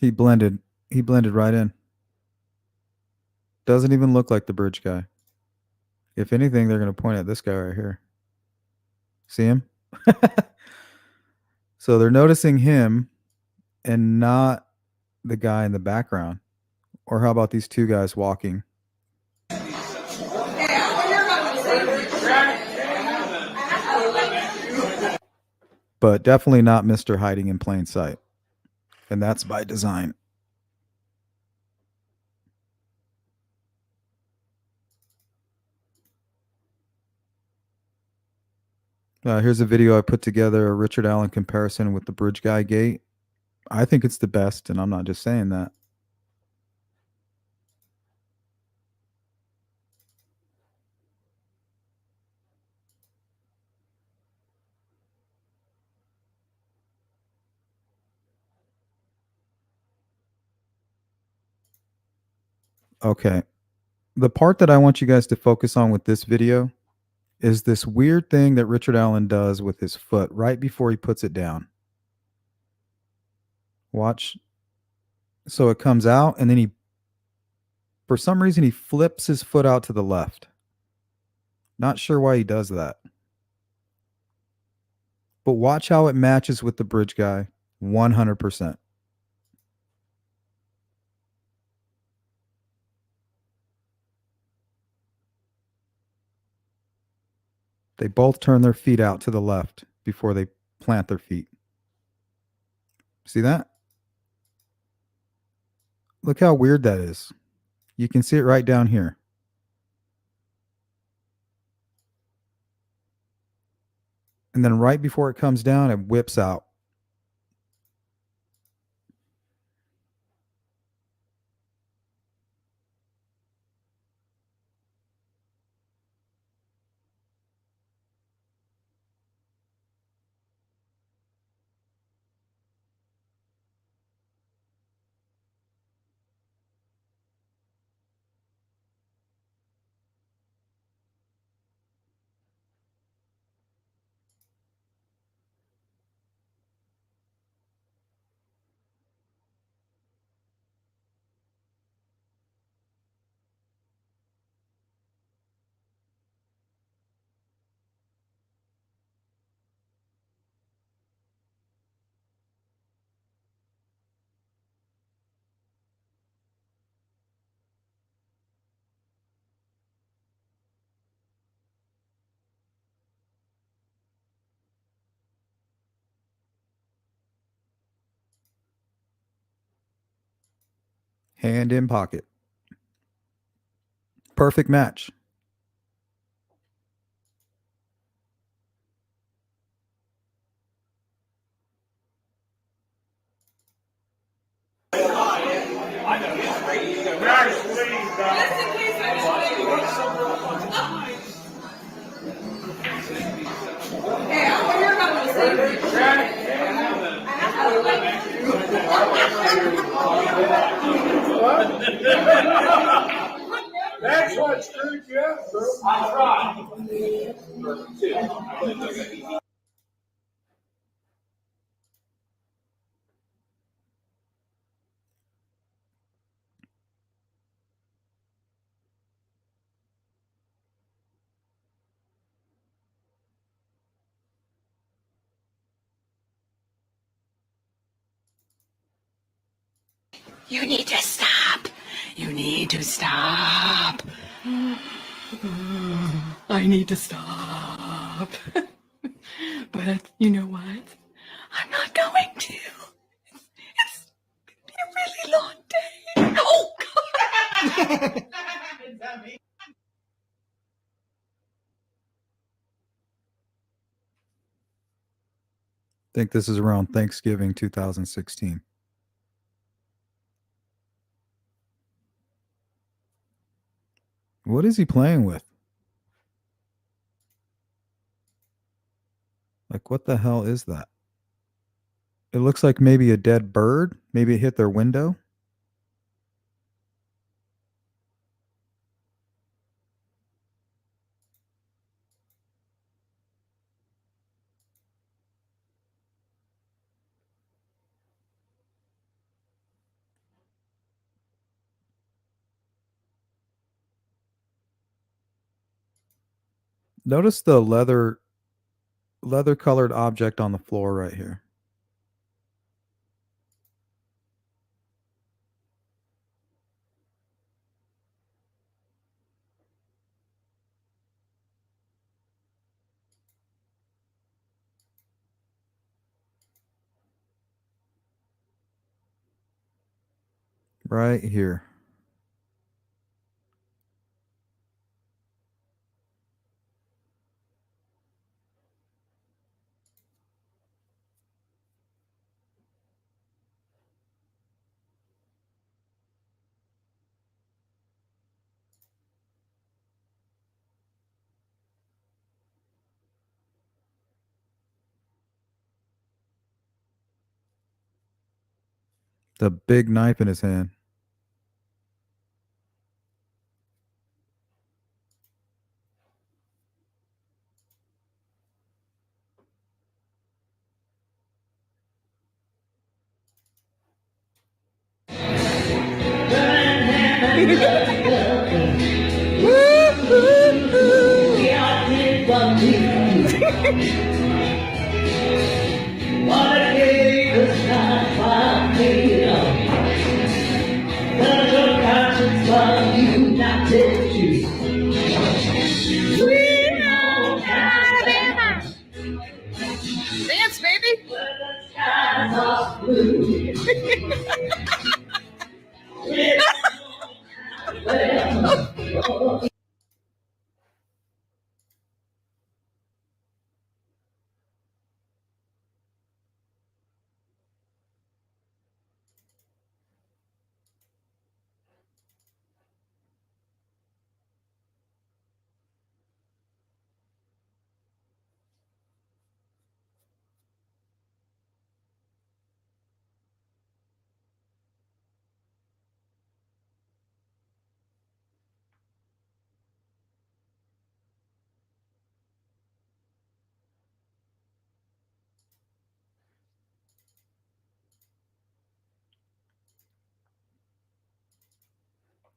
He blended right in. Doesn't even look like the bridge guy. If anything, they're going to point at this guy right here. See him? So they're noticing him and not the guy in the background. Or how about these two guys walking? But definitely not Mr. Hiding in Plain Sight. And that's by design. Here's a video I put together, a Richard Allen comparison with the Bridge Guy Gate. I think it's the best, and I'm not just saying that. Okay. The part that I want you guys to focus on with this video is this weird thing that Richard Allen does with his foot right before he puts it down. Watch. So it comes out, and then he, for some reason, he flips his foot out to the left. Not sure why he does that. But watch how it matches with the Bridge Guy 100%. They both turn their feet out to the left before they plant their feet. See that? Look how weird that is. You can see it right down here. And then right before it comes down, it whips out. Hand in pocket. Perfect match. That's what screwed you up, bro. I tried. You need to stop. You need to stop. I need to stop. But you know what? I'm not going to. It's gonna be a really long day. Oh, God. I think this is around Thanksgiving 2016. What is he playing with? Like, what the hell is that? It looks like maybe a dead bird. Maybe it hit their window. Notice the leather colored object on the floor right here. Right here. The big knife in his hand. Dance, baby.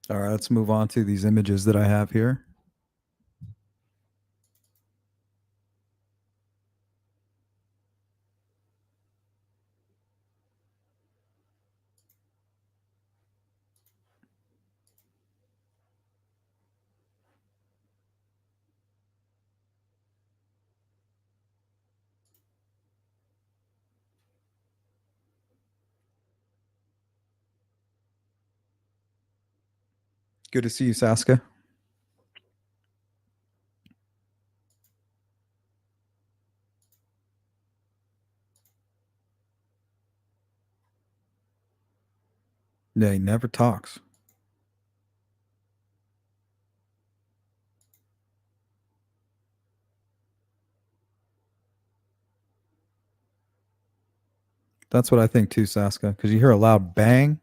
All right, let's move on to these images that I have here. Good to see you, Saska. Yeah, he never talks. That's what I think too, Saska, because you hear a loud bang,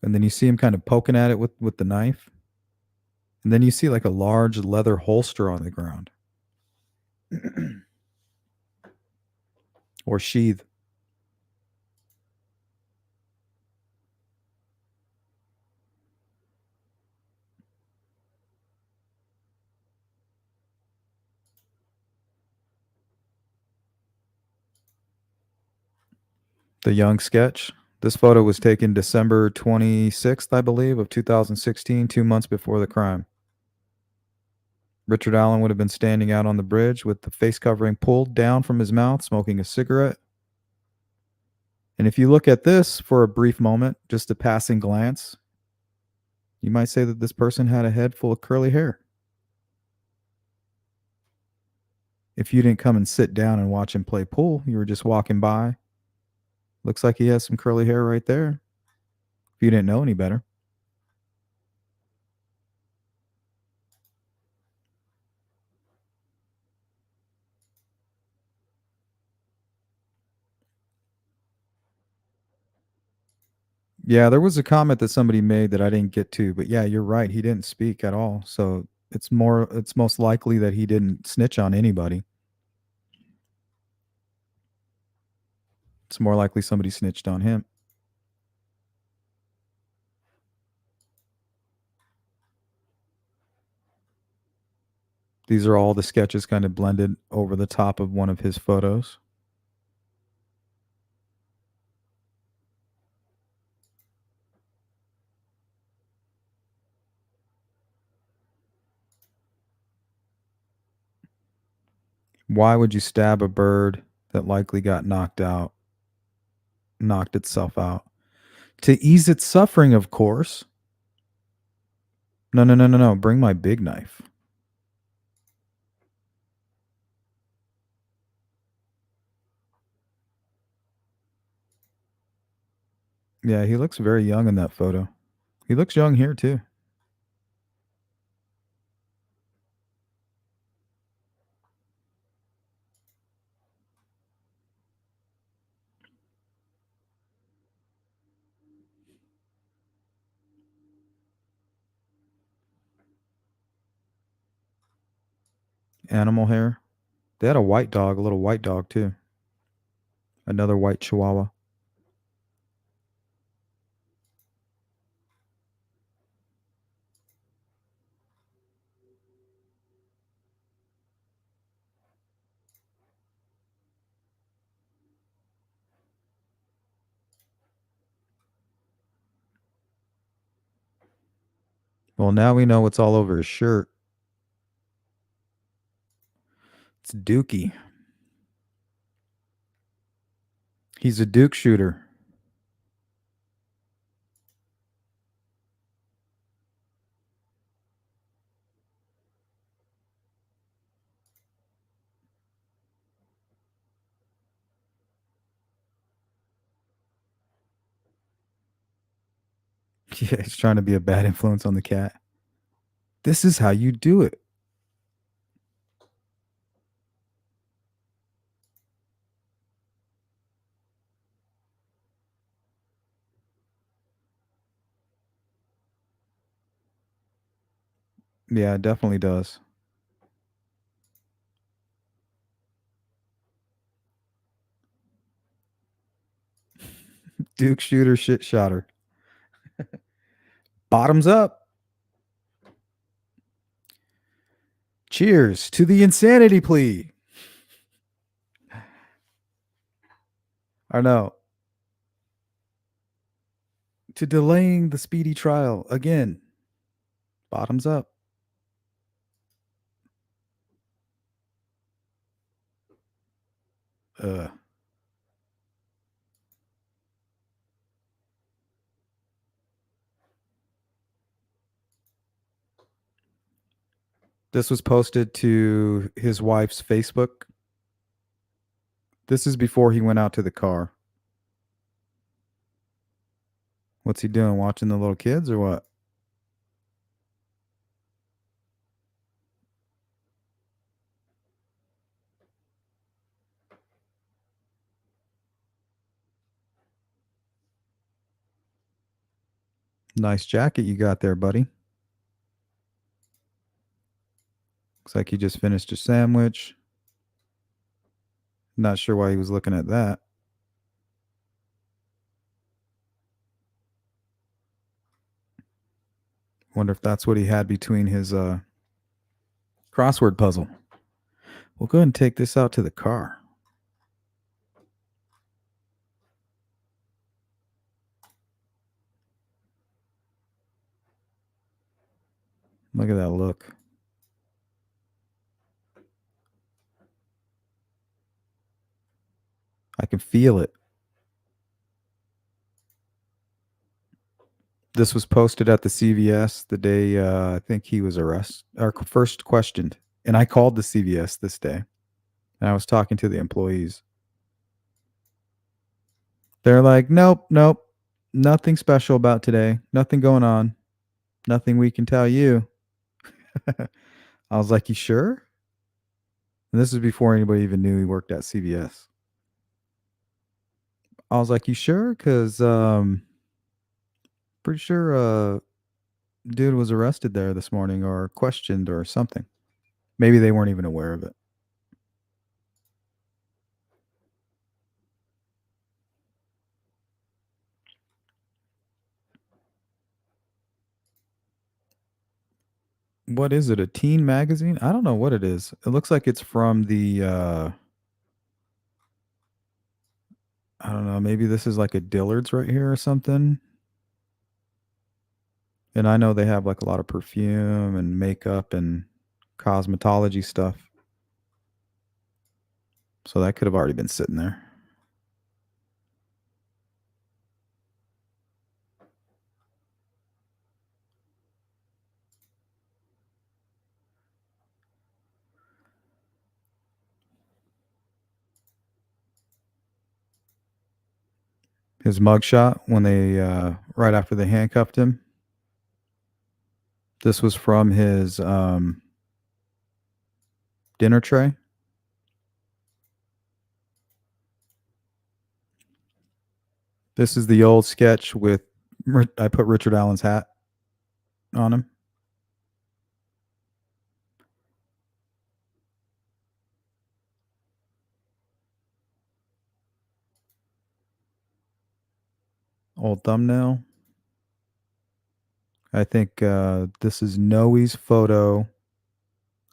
and then you see him kind of poking at it with the knife, and then you see like a large leather holster on the ground. Or sheath. The young sketch. This photo was taken December 26th, I believe, of 2016, 2 months before the crime. Richard Allen would have been standing out on the bridge with the face covering pulled down from his mouth, smoking a cigarette. And if you look at this for a brief moment, just a passing glance, you might say that this person had a head full of curly hair. If you didn't come and sit down and watch him play pool, you were just walking by. Looks like he has some curly hair right there. If you didn't know any better. Yeah, there was a comment that somebody made that I didn't get to, but yeah, you're right. He didn't speak at all. So it's most likely that he didn't snitch on anybody. It's more likely somebody snitched on him. These are all the sketches kind of blended over the top of one of his photos. Why would you stab a bird that likely got knocked itself out? To ease its suffering, of course. No. Bring my big knife. Yeah, he looks very young in that photo. He looks young here, too. Animal hair. They had a white dog, a little white dog, too. Another white chihuahua. Well, now we know what's all over his shirt. It's Dookie. He's a Duke shooter. Yeah, he's trying to be a bad influence on the cat. This is how you do it. Yeah, it definitely does. Duke shooter, shit shotter. Bottoms up. Cheers to the insanity plea. Or no. To delaying the speedy trial again. Bottoms up. This was posted to his wife's Facebook. This is before he went out to the car. What's he doing? Watching the little kids or what? Nice jacket you got there, buddy. Looks like you just finished a sandwich. Not sure why he was looking at that. Wonder if that's what he had between his crossword puzzle. We'll go ahead and take this out to the car. Look at that look. I can feel it. This was posted at the CVS the day I think he was arrested or first questioned. And I called the CVS this day. And I was talking to the employees. They're like, nope. Nothing special about today. Nothing going on. Nothing we can tell you. I was like, you sure? And this is before anybody even knew he worked at CVS. I was like, you sure? Because pretty sure dude was arrested there this morning or questioned or something. Maybe they weren't even aware of it. What is it? A teen magazine? I don't know what it is. It looks like it's from the I don't know, maybe this is like a Dillard's right here or something. And I know they have like a lot of perfume and makeup and cosmetology stuff. So that could have already been sitting there. His mugshot when they right after they handcuffed him. This was from his dinner tray. This is the old sketch with I put Richard Allen's hat on him. Old thumbnail. I think this is Noe's photo.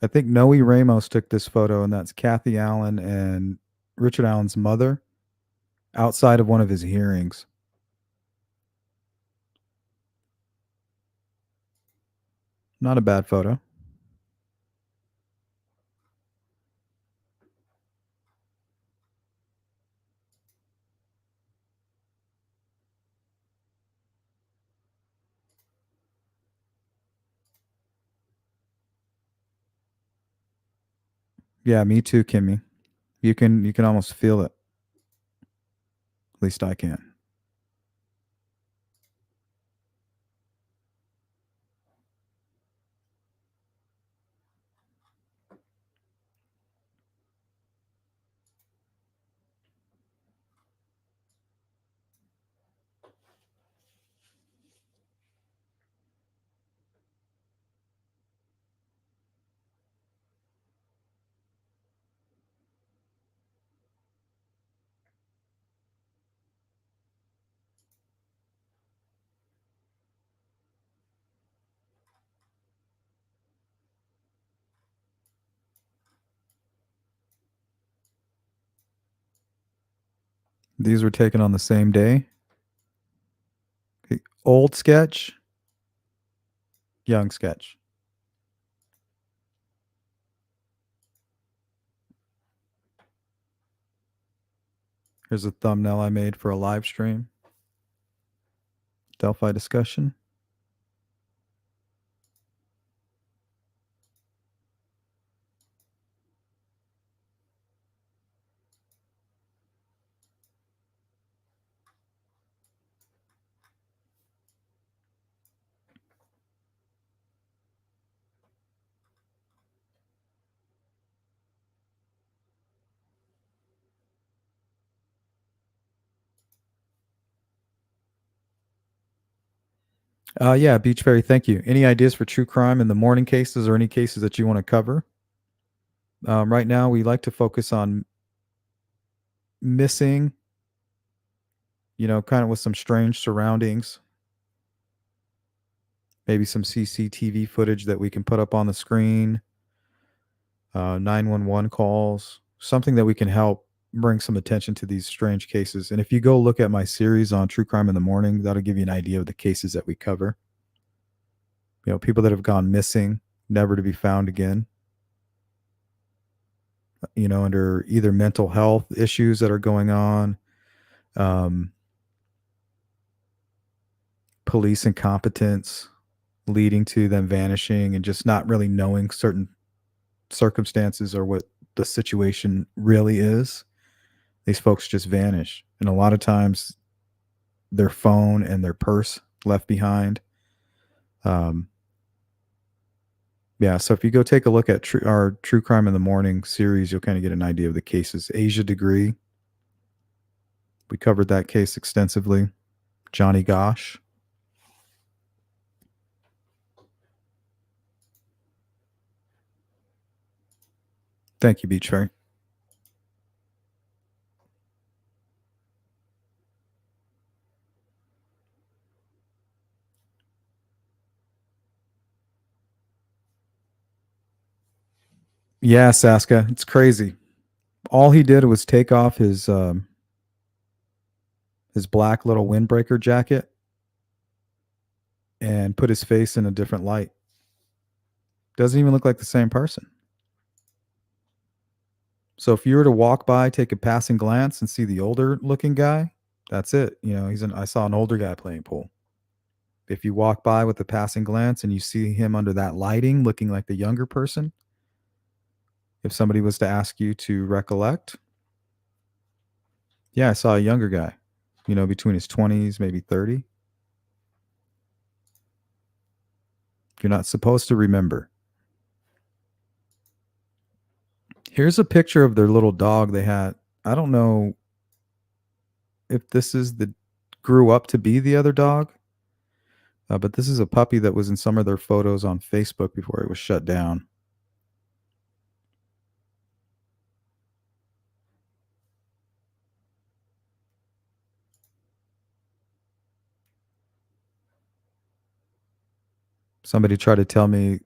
I think Noe Ramos took this photo, and that's Kathy Allen and Richard Allen's mother outside of one of his hearings. Not a bad photo. Yeah, me too, Kimmy. You can almost feel it. At least I can. These were taken on the same day. Okay. Old sketch, young sketch. Here's a thumbnail I made for a live stream. Delphi discussion. Yeah, Beach Fairy, thank you. Any ideas for true crime in the morning cases or any cases that you want to cover? Right now, we like to focus on missing, kind of with some strange surroundings. Maybe some CCTV footage that we can put up on the screen. 911 calls, something that we can help bring some attention to these strange cases. And if you go look at my series on True Crime in the Morning, that'll give you an idea of the cases that we cover. People that have gone missing, never to be found again. Under either mental health issues that are going on, police incompetence leading to them vanishing and just not really knowing certain circumstances or what the situation really is. These folks just vanish. And a lot of times their phone and their purse left behind. Yeah, so if you go take a look at our True Crime in the Morning series, you'll kind of get an idea of the cases. Asia Degree, we covered that case extensively. Johnny Gosh. Thank you, Beach Fairy. Yeah, Saska, it's crazy. All he did was take off his black little windbreaker jacket and put his face in a different light. Doesn't even look like the same person. So if you were to walk by, take a passing glance, and see the older looking guy, that's it. You know, I saw an older guy playing pool. If you walk by with a passing glance and you see him under that lighting looking like the younger person, if somebody was to ask you to recollect, yeah, I saw a younger guy, you know, between his 20s, maybe 30. You're not supposed to remember. Here's a picture of their little dog they had. I don't know if this is the grew up to be the other dog, but this is a puppy that was in some of their photos on Facebook before it was shut down. Somebody tried to tell me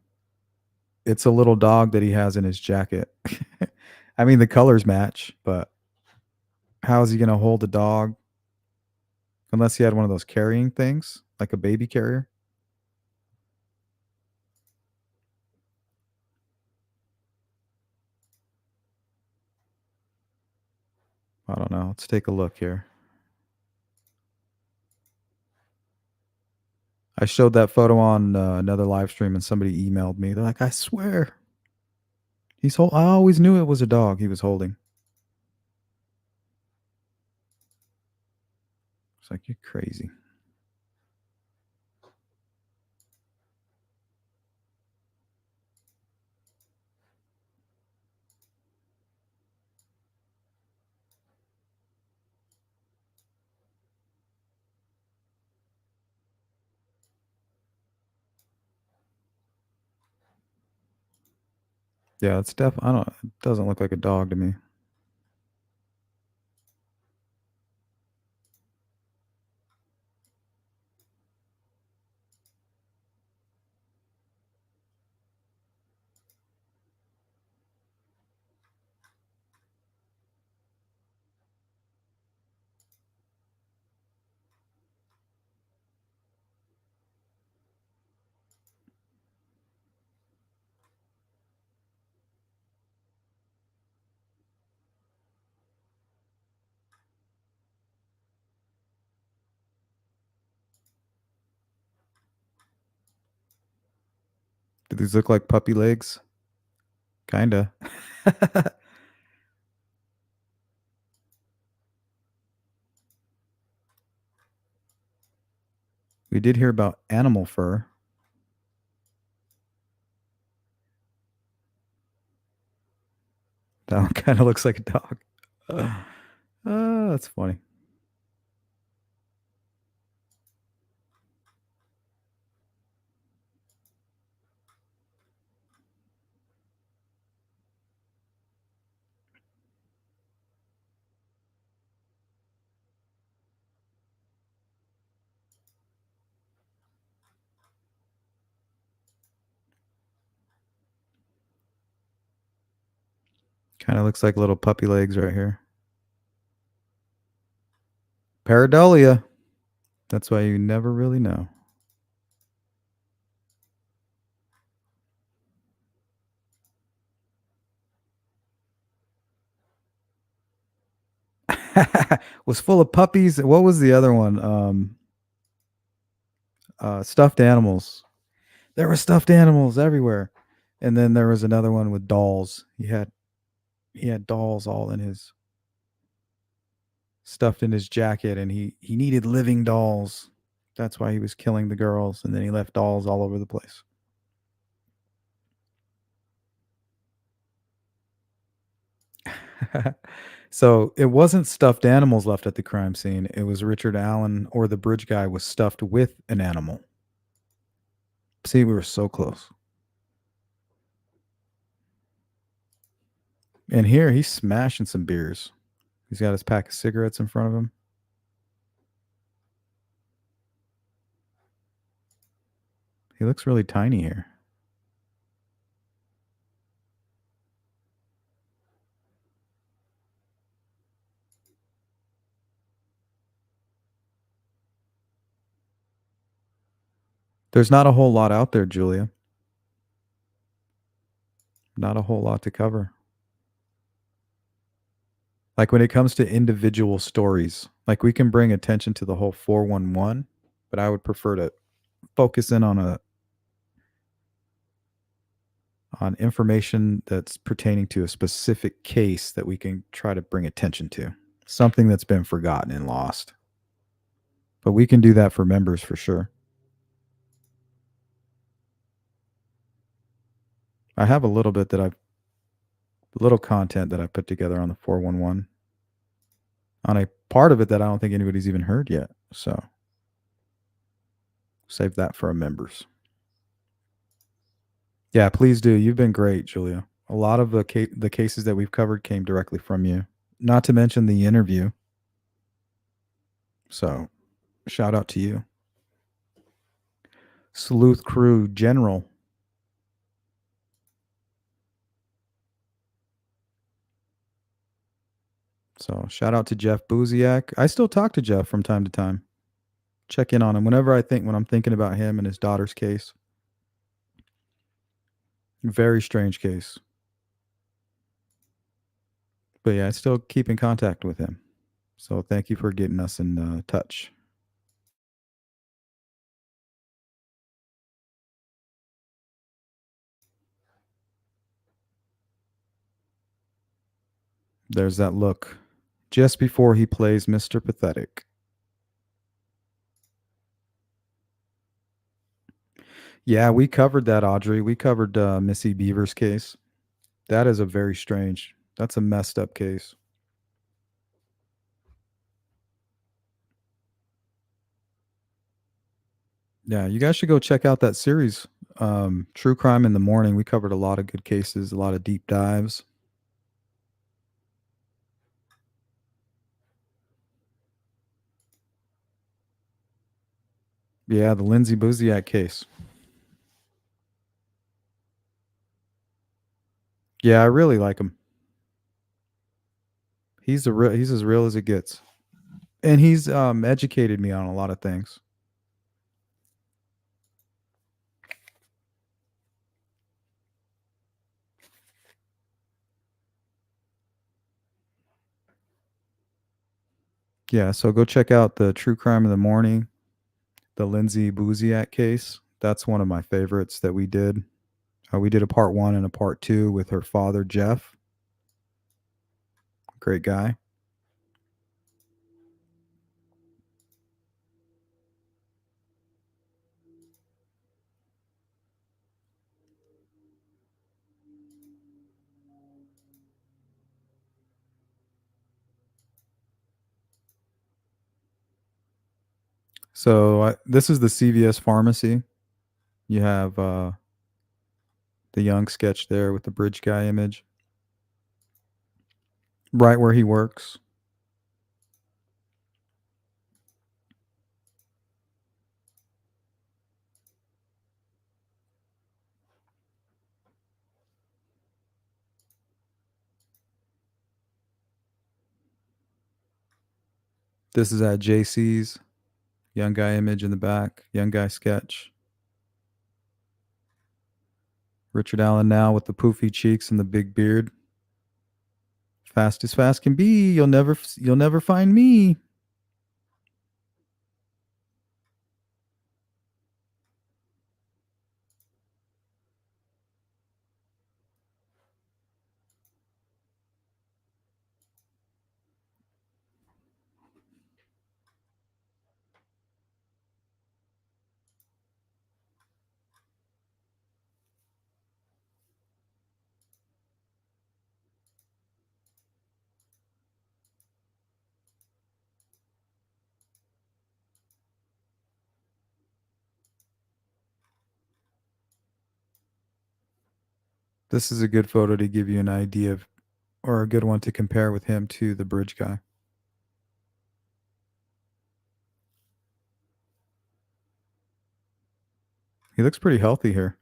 it's a little dog that he has in his jacket. I mean, the colors match, but how is he going to hold a dog unless he had one of those carrying things, like a baby carrier? I don't know. Let's take a look here. I showed that photo on another live stream and somebody emailed me. They're like, I swear. I always knew it was a dog he was holding. It's like, you're crazy. Yeah, it's definitely, it doesn't look like a dog to me. Do these look like puppy legs? Kinda. We did hear about animal fur. That one kind of looks like a dog. That's funny. Kind of looks like little puppy legs right here. Pareidolia. That's why you never really know. Was full of puppies. What was the other one? Stuffed animals. There were stuffed animals everywhere. And then there was another one with dolls. He had dolls all in his stuffed in his jacket, and he needed living dolls. That's why he was killing the girls, and then he left dolls all over the place. So it wasn't stuffed animals left at the crime scene. It was Richard Allen, or the bridge guy, was stuffed with an animal. See, we were so close. And here he's smashing some beers. He's got his pack of cigarettes in front of him. He looks really tiny here. There's not a whole lot out there, Julia. Not a whole lot to cover. Like when it comes to individual stories, like we can bring attention to the whole 411, but I would prefer to focus in on information that's pertaining to a specific case that we can try to bring attention to. Something that's been forgotten and lost. But we can do that for members for sure. I have a little content that I put together on the 411 on a part of it that I don't think anybody's even heard yet. So save that for our members. Yeah, please do. You've been great, Julia. A lot of the cases that we've covered came directly from you, not to mention the interview. So shout out to you. Sleuth Crew General. So shout out to Jeff Buziak. I still talk to Jeff from time to time. Check in on him whenever when I'm thinking about him and his daughter's case. Very strange case. But yeah, I still keep in contact with him. So thank you for getting us in touch. There's that look just before he plays Mr. Pathetic. Yeah, we covered that, Audrey. We covered Missy Beaver's case. That is that's a messed up case. Yeah, you guys should go check out that series, True Crime in the Morning. We covered a lot of good cases, a lot of deep dives. Yeah, the Lindsay Buziak case. Yeah, I really like him. He's as real as it gets. And he's educated me on a lot of things. Yeah, so go check out the True Crime in the Morning, the Lindsay Buziak case. That's one of my favorites that we did. We did a part 1 and a part 2 with her father, Jeff. Great guy. So this is the CVS pharmacy. You have the young sketch there with the bridge guy image. Right where he works. This is at JC's. Young guy image in the back. Young guy sketch. Richard Allen now with the poofy cheeks and the big beard. Fast as fast can be. You'll never find me. This is a good photo to give you an idea of, or a good one to compare with him to the bridge guy. He looks pretty healthy here.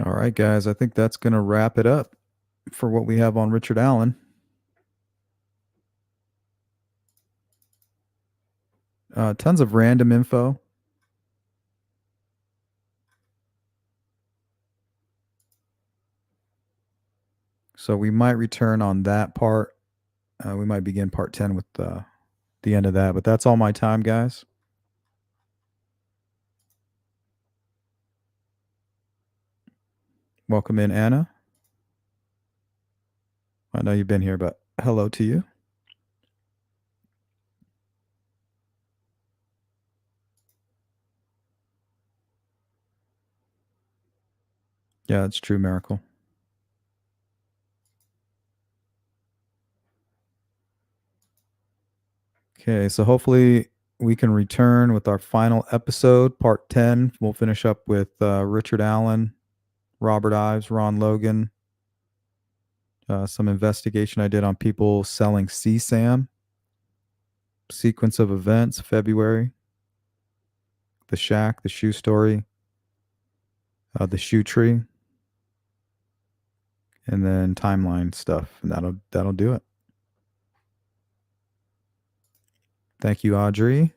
All right, guys, I think that's going to wrap it up for what we have on Richard Allen. Tons of random info. So we might return on that part. We might begin part 10 with the end of that. But that's all my time, guys. Welcome in, Anna. I know you've been here, but hello to you. Yeah, it's true, Miracle. Okay, so hopefully we can return with our final episode, part 10. We'll finish up with Richard Allen, Robert Ives, Ron Logan, some investigation I did on people selling CSAM, sequence of events, February, the shack, the shoe story, the shoe tree, and then timeline stuff, and that'll do it. Thank you, Audrey.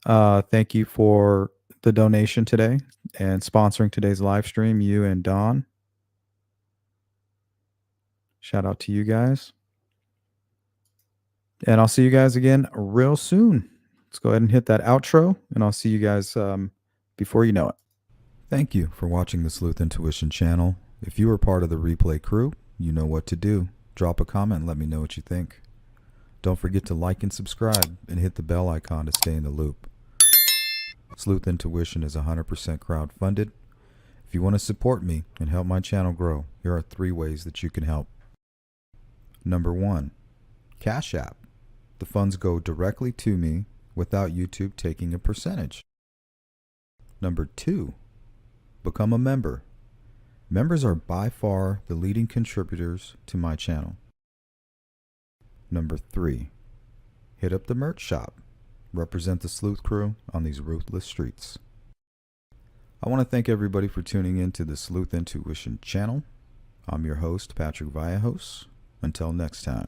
Thank you for the donation today and sponsoring today's live stream, you and Don. Shout out to you guys. And I'll see you guys again real soon. Let's go ahead and hit that outro, and I'll see you guys before you know it. Thank you for watching the Sleuth Intuition channel. If you are part of the replay crew, you know what to do. Drop a comment and let me know what you think. Don't forget to like and subscribe and hit the bell icon to stay in the loop. Sleuth Intuition is 100% crowdfunded. If you want to support me and help my channel grow, here are 3 ways that you can help. Number 1, Cash App. The funds go directly to me without YouTube taking a percentage. Number 2, become a member. Members are by far the leading contributors to my channel. Number 3, hit up the merch shop. Represent the Sleuth crew on these ruthless streets. I want to thank everybody for tuning in to the Sleuth Intuition channel. I'm your host, Patrick Vallejos. Until next time.